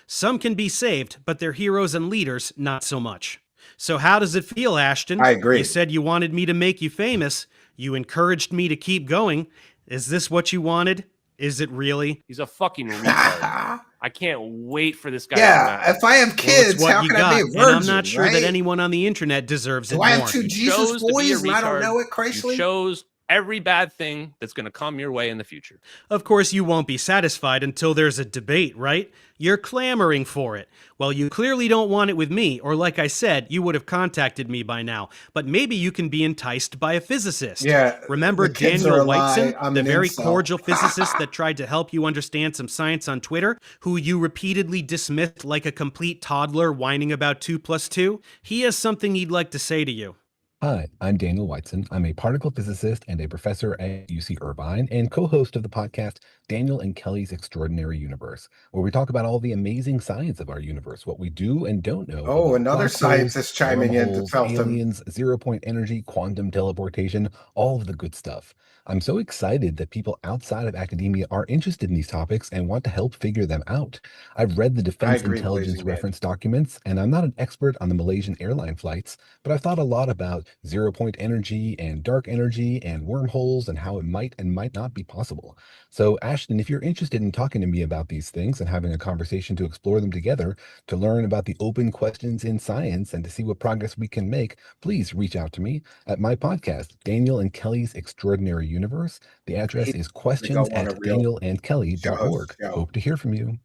Some can be saved, but their heroes and leaders, not so much. So how does it feel, Ashton? I agree. You said you wanted me to make you famous. You encouraged me to keep going. Is this what you wanted? Is it really? He's a fucking retard. I can't wait for this guy. Yeah, if I have kids, how can I be a virgin? And I'm not sure that anyone on the internet deserves it more. Do I have 2 Jesus boys and I don't know it, Chrysler? You chose every bad thing that's going to come your way in the future. Of course, you won't be satisfied until there's a debate, right? You're clamoring for it. Well, you clearly don't want it with me, or like I said, you would have contacted me by now. But maybe you can be enticed by a physicist. Yeah. Remember the kids Daniel are a lie. Whiteson, I'm the an very incel. cordial physicist that tried to help you understand some science on Twitter, who you repeatedly dismissed like a complete toddler whining about 2 + 2? He has something he'd like to say to you. Hi, I'm Daniel Whiteson. I'm a particle physicist and a professor at UC Irvine and co-host of the podcast Daniel and Kelly's Extraordinary Universe, where we talk about all the amazing science of our universe, what we do and don't know. Oh, about another black holes, scientist chiming in to wormholes, Feltham. aliens, zero-point energy, quantum teleportation, all of the good stuff. I'm so excited that people outside of academia are interested in these topics and want to help figure them out. I've read the Defense agree, Intelligence Blazing Man. reference documents, and I'm not an expert on the Malaysian airline flights, but I've thought a lot about zero-point energy and dark energy and wormholes and how it might and might not be possible. So, Ashton, if you're interested in talking to me about these things and having a conversation to explore them together, to learn about the open questions in science and to see what progress we can make, please reach out to me at my podcast, Daniel and Kelly's Extraordinary Universe. The address is questions at danielandkelly.org. show. Hope to hear from you.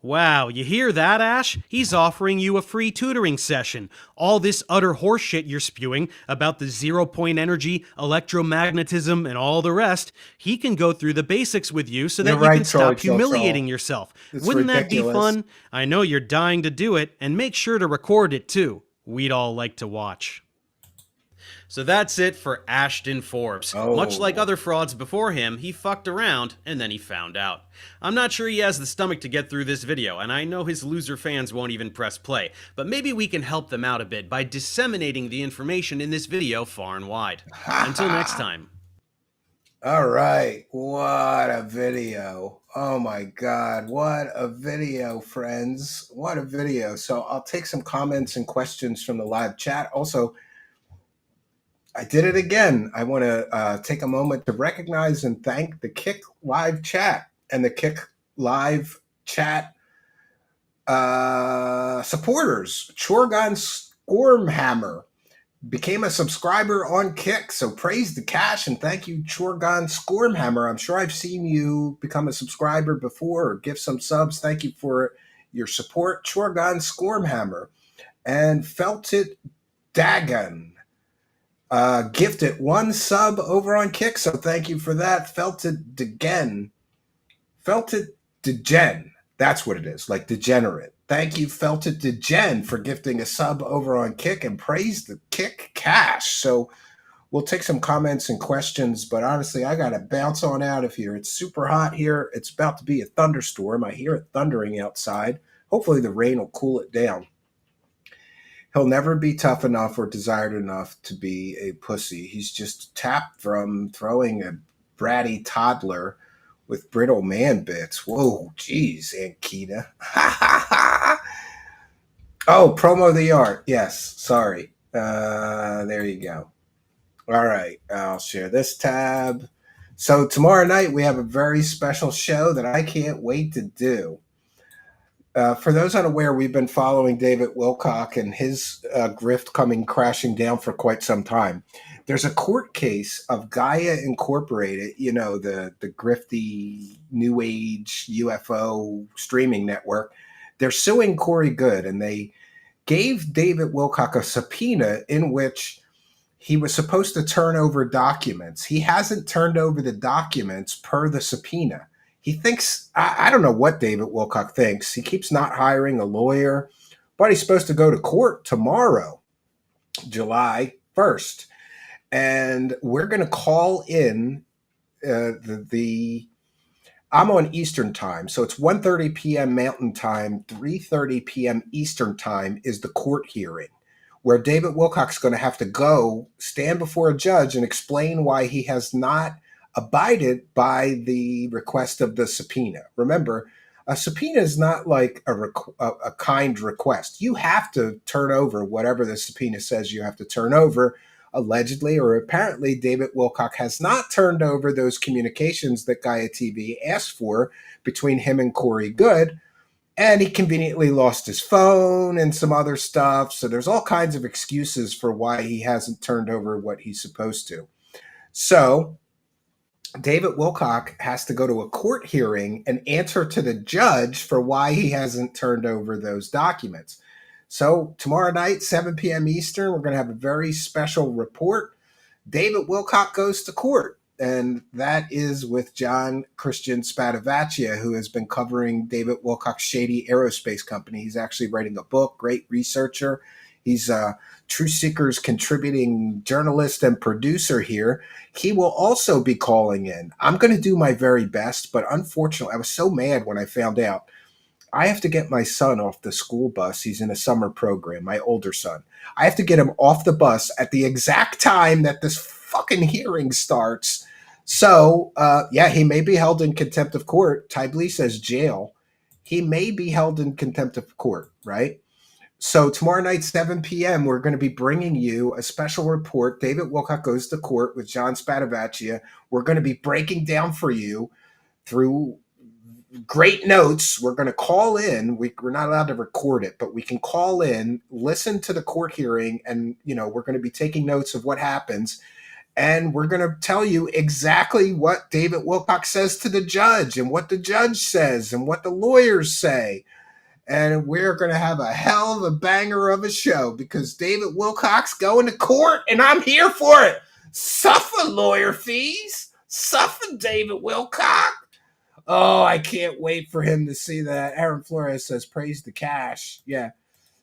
Wow, you hear that, Ash? He's offering you a free tutoring session. All this utter horseshit you're spewing about the zero-point energy, electromagnetism, and all the rest, he can go through the basics with you so that You're you right, can stop Troll. humiliating yourself. It's Wouldn't ridiculous. that be fun? I know you're dying to do it, and make sure to record it too. We'd all like to watch. So that's it for Ashton Forbes. Much like other frauds before him, he fucked around and then he found out. I'm not sure he has the stomach to get through this video, and I know his loser fans won't even press play, but maybe we can help them out a bit by disseminating the information in this video far and wide. Until next time. All right. What a video. Oh my God. What a video, friends. What a video. So I'll take some comments and questions from the live chat. Also, I did it again. I want to take a moment to recognize and thank the Kick Live chat and the Kick Live chat supporters. Chorgon Scormhammer became a subscriber on Kick, so praise the cash and thank you, Chorgon Scormhammer. I'm sure I've seen you become a subscriber before or give some subs. Thank you for your support, Chorgon Scormhammer. And Felt It Dagon gifted 1 sub over on Kick, so thank you for that. Felt It Degen. Felt It Degen. That's what it is, like degenerate. Thank you, Felt It Degen, for gifting a sub over on Kick, and praise the Kick cash. So we'll take some comments and questions, but honestly, I got to bounce on out of here. It's super hot here. It's about to be a thunderstorm. I hear it thundering outside. Hopefully the rain will cool it down. He'll never be tough enough or desired enough to be a pussy. He's just tapped from throwing a bratty toddler with brittle man bits. Whoa, geez, Ankita. Oh, promo the art. Yes, sorry. There you go. All right, I'll share this tab. So tomorrow night we have a very special show that I can't wait to do. For those unaware, we've been following David Wilcock and his grift coming crashing down for quite some time. There's a court case of Gaia Incorporated, you know, the grifty new age UFO streaming network. They're suing Corey Good, and they gave David Wilcock a subpoena in which he was supposed to turn over documents. He hasn't turned over the documents per the subpoena. He thinks, I don't know what David Wilcock thinks. He keeps not hiring a lawyer, but he's supposed to go to court tomorrow, July 1st. And we're going to call in I'm on Eastern time, so it's 1:30 p.m. Mountain time, 3:30 p.m. Eastern time is the court hearing, where David Wilcock's going to have to go stand before a judge and explain why he has not abided by the request of the subpoena. Remember, a subpoena is not like a kind request. You have to turn over whatever the subpoena says you have to turn over. Allegedly or apparently, David Wilcock has not turned over those communications that Gaia TV asked for between him and Corey Good. And he conveniently lost his phone and some other stuff. So there's all kinds of excuses for why he hasn't turned over what he's supposed to. So David Wilcock has to go to a court hearing and answer to the judge for why he hasn't turned over those documents. So tomorrow night, 7 p.m. Eastern, we're going to have a very special report. David Wilcock goes to court, and that is with John Christian Spadavaccia, who has been covering David Wilcock's shady aerospace company. He's actually writing a book, great researcher. He's a True Seekers contributing journalist and producer here. He will also be calling in. I'm going to do my very best, but unfortunately, I was so mad when I found out. I have to get my son off the school bus. He's in a summer program, my older son. I have to get him off the bus at the exact time that this fucking hearing starts. So, yeah, he may be held in contempt of court. Tyblee says jail. He may be held in contempt of court, right? So tomorrow night, 7 p.m., we're going to be bringing you a special report. David Wilcock goes to court with John Spadavaccia. We're going to be breaking down for you through great notes. We're going to call in. We're not allowed to record it, but we can call in, listen to the court hearing, and we're going to be taking notes of what happens. And we're going to tell you exactly what David Wilcock says to the judge and what the judge says and what the lawyers say. And we're going to have a hell of a banger of a show because David Wilcock's going to court and I'm here for it. Suffer lawyer fees. Suffer David Wilcock. Oh, I can't wait for him to see that. Aaron Flores says, praise the cash. Yeah.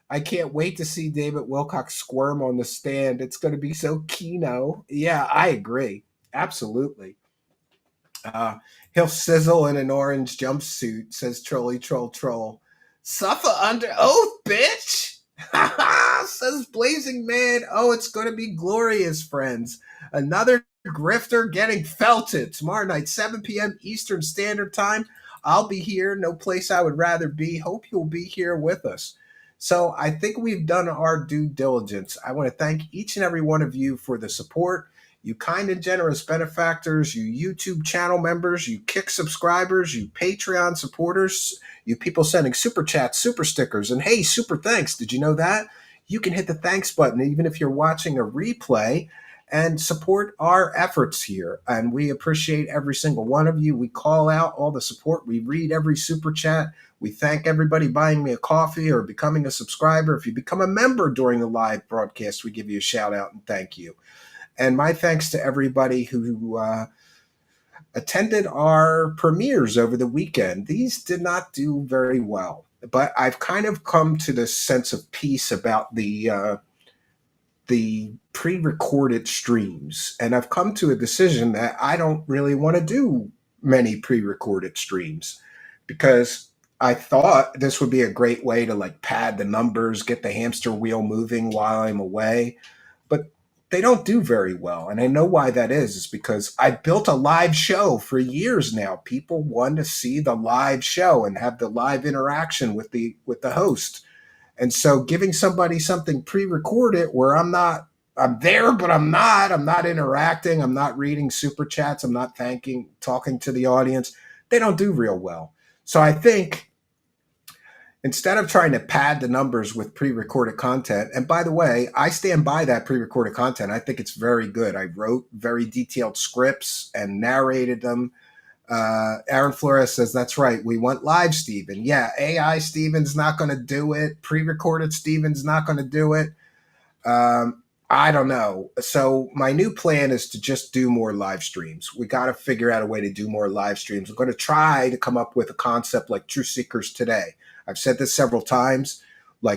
I can't wait to see David Wilcock squirm on the stand. It's going to be so keno. Yeah, I agree. Absolutely. He'll sizzle in an orange jumpsuit, says Trolly Troll Troll. Suffer under oath, bitch. Says Blazing Man. Oh, it's going to be glorious, friends. Another grifter getting felted tomorrow night, 7 p.m. Eastern Standard Time. I'll be here. No place I would rather be. Hope you'll be here with us. So I think we've done our due diligence. I want to thank each and every one of you for the support. You kind and generous benefactors, you YouTube channel members, you Kick subscribers, you Patreon supporters, you people sending super chats, super stickers, and hey, super thanks. Did you know that? You can hit the thanks button even if you're watching a replay and support our efforts here. And we appreciate every single one of you. We call out all the support. We read every super chat. We thank everybody buying me a coffee or becoming a subscriber. If you become a member during the live broadcast, we give you a shout out and thank you. And my thanks to everybody who attended our premieres over the weekend. These did not do very well, but I've kind of come to this sense of peace about the pre-recorded streams. And I've come to a decision that I don't really want to do many pre-recorded streams because I thought this would be a great way to pad the numbers, get the hamster wheel moving while I'm away. But they don't do very well. And I know why that is. It's because I built a live show for years now. People want to see the live show and have the live interaction with the host. And so giving somebody something pre-recorded where I'm there, but I'm not interacting. I'm not reading super chats. I'm not talking to the audience. They don't do real well. So I think instead of trying to pad the numbers with pre-recorded content, and by the way, I stand by that pre-recorded content. I think it's very good. I wrote very detailed scripts and narrated them. Aaron Flores says, that's right. We want live Steven. Yeah, AI Steven's not going to do it. Pre-recorded Steven's not going to do it. I don't know. So my new plan is to just do more live streams. We got to figure out a way to do more live streams. I'm going to try to come up with a concept like True Seekers Today. I've said this several times.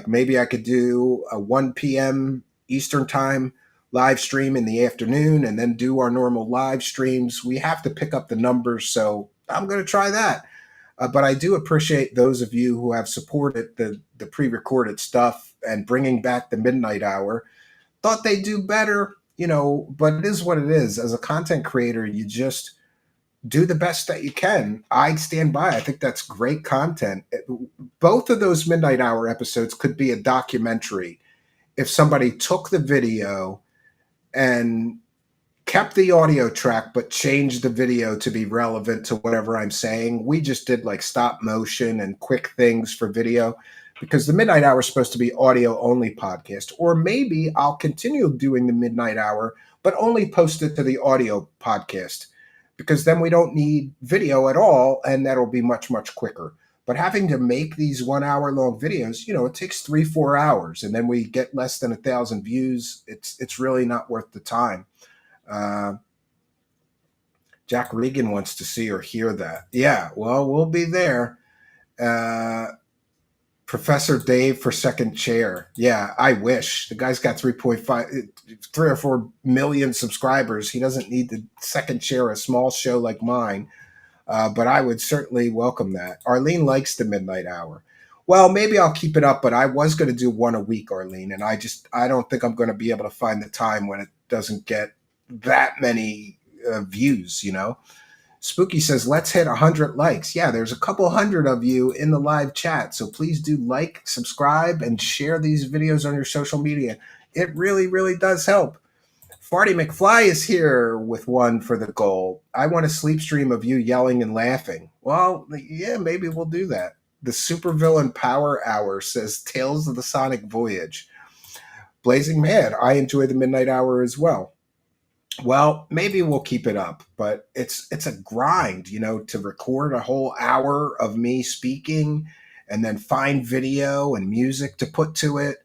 Maybe I could do a 1 p.m. Eastern time live stream in the afternoon and then do our normal live streams. We have to pick up the numbers, so I'm going to try that. But I do appreciate those of you who have supported the pre-recorded stuff and bringing back the midnight hour. Thought they'd do better, but it is what it is. As a content creator, you just do the best that you can. I stand by. I think that's great content. Both of those midnight hour episodes could be a documentary if somebody took the video and kept the audio track but changed the video to be relevant to whatever I'm saying. We just did stop motion and quick things for video because the midnight hour is supposed to be audio only podcast. Or maybe I'll continue doing the midnight hour but only post it to the audio podcast, because then we don't need video at all, and that'll be much, much quicker. But having to make these 1 hour long videos, it takes 3-4 hours, and then we get less than 1,000 views. It's really not worth the time. Jack Regan wants to see or hear that. Yeah, well, we'll be there. Professor Dave for second chair. Yeah, I wish. The guy's got 3 or 4 million subscribers. He doesn't need the second chair, a small show like mine. But I would certainly welcome that. Arlene likes the midnight hour. Well, maybe I'll keep it up, but I was going to do one a week, Arlene, and I don't think I'm going to be able to find the time when it doesn't get that many views, Spooky says, let's hit 100 likes. Yeah, there's a couple hundred of you in the live chat, so please do like, subscribe, and share these videos on your social media. It really, really does help. Farty McFly is here with one for the goal. I want a sleep stream of you yelling and laughing. Well, yeah, maybe we'll do that. The Supervillain Power Hour says Tales of the Sonic Voyage. Blazing Mad, I enjoy the midnight hour as well. Well, maybe we'll keep it up, but it's a grind, to record a whole hour of me speaking and then find video and music to put to it.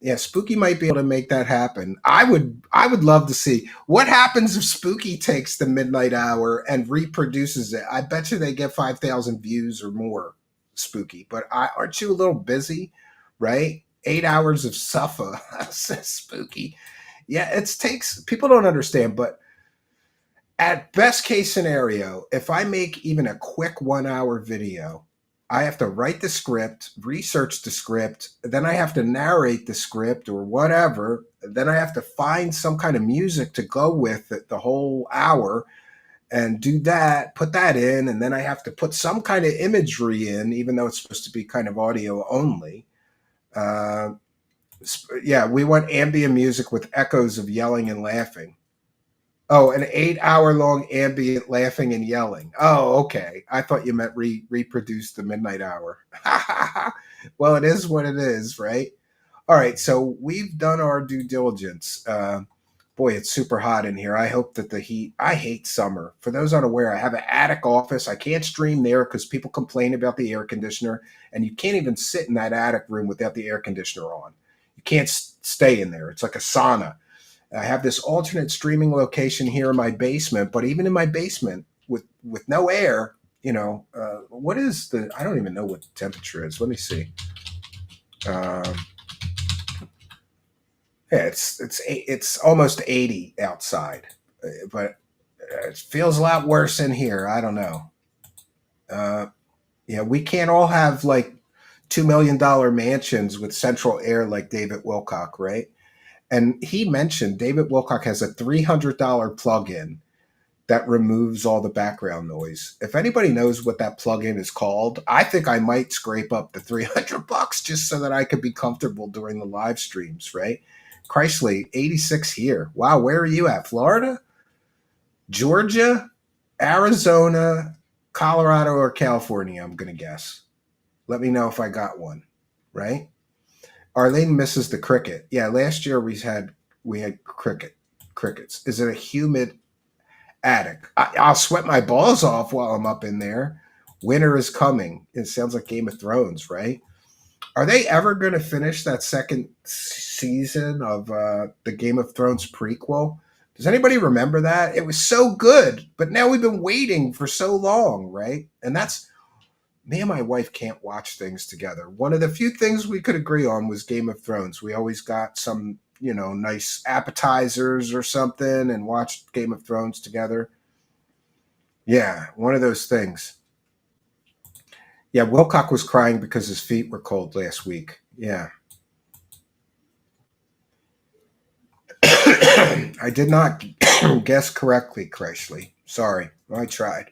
Yeah, Spooky might be able to make that happen. I would love to see what happens if Spooky takes the midnight hour and reproduces it. I bet you they get 5,000 views or more, Spooky. But aren't you a little busy, right? 8 hours of suffer, says Spooky. Yeah, it takes, people don't understand, but at best case scenario, if I make even a quick 1 hour video, I have to write the script, research the script, then I have to narrate the script or whatever. Then I have to find some kind of music to go with it the whole hour and do that, put that in, and then I have to put some kind of imagery in, even though it's supposed to be kind of audio only. Yeah, we want ambient music with echoes of yelling and laughing. Oh, an 8 hour long ambient laughing and yelling. Oh, okay. I thought you meant reproduce the midnight hour. Well, it is what it is, right? All right, so we've done our due diligence. Boy, it's super hot in here. I hope that the heat, I hate summer. For those unaware, I have an attic office. I can't stream there because people complain about the air conditioner, and you can't even sit in that attic room without the air conditioner on. You can't stay in there. It's like a sauna. I have this alternate streaming location here in my basement, but even in my basement with no air, what is I don't even know what the temperature is. Let me see. Yeah, it's almost 80 outside, but it feels a lot worse in here. I don't know. Yeah, we can't all have like $2 million mansions with central air like David Wilcock, right? And he mentioned David Wilcock has a $300 plug-in that removes all the background noise. If anybody knows what that plug-in is called, I think I might scrape up the $300 just so that I could be comfortable during the live streams, right? Chrysler, 86 here. Wow, where are you at? Florida? Georgia? Arizona? Colorado or California, I'm going to guess. Let me know if I got one, right? Arlene misses the cricket. Yeah, last year we had crickets. Is it a humid attic? I'll sweat my balls off while I'm up in there. Winter is coming. It sounds like Game of Thrones, right? Are they ever going to finish that second season of the Game of Thrones prequel? Does anybody remember that? It was so good, but now we've been waiting for so long, right? And that's, me and my wife can't watch things together. One of the few things we could agree on was Game of Thrones. We always got some, nice appetizers or something and watched Game of Thrones together. Yeah, one of those things. Yeah, Wilcock was crying because his feet were cold last week. Yeah. I did not guess correctly, Chrysler. Sorry, I tried.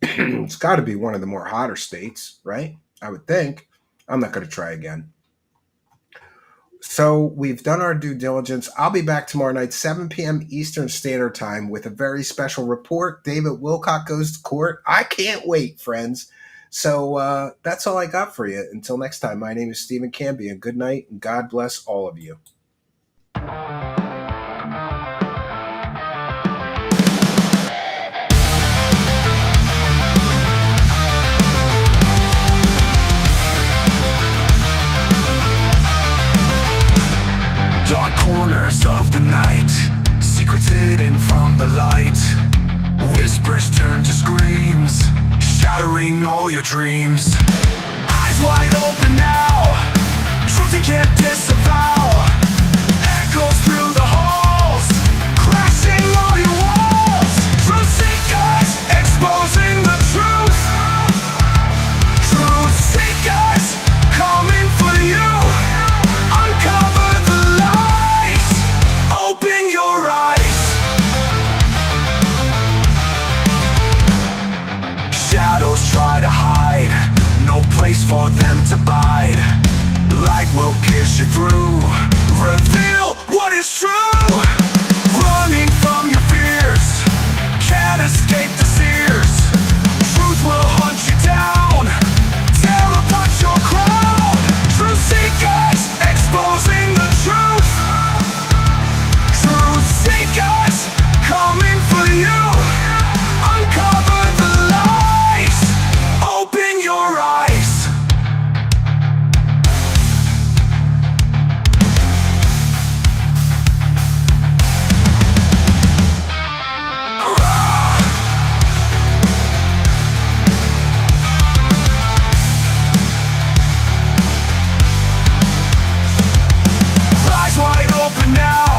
It's got to be one of the more hotter states, right? I would think. I'm not going to try again. So we've done our due diligence. I'll be back tomorrow night, 7 p.m. Eastern Standard Time with a very special report. David Wilcock goes to court. I can't wait, friends. So that's all I got for you. Until next time, my name is Stephen Cambion. Good night, and God bless all of you. hidden from the light. Whispers turn to screams, shattering all your dreams. Eyes wide open now, truth you can't disavow. Echoes through the halls, crashing all your walls. Truth seekers exposing the truth. Truth seekers coming for you. Uncover the lies, open your eyes. Shadows try to hide, no place for them to bide. Light will pierce you through, reveal what is true. Running from your fears, can't escape the sears. Truth will hunt you down, tear apart your crown. Truth seekers exposing the truth. Truth seekers coming for you. Uncover the lies, open your eyes. Eyes wide open now,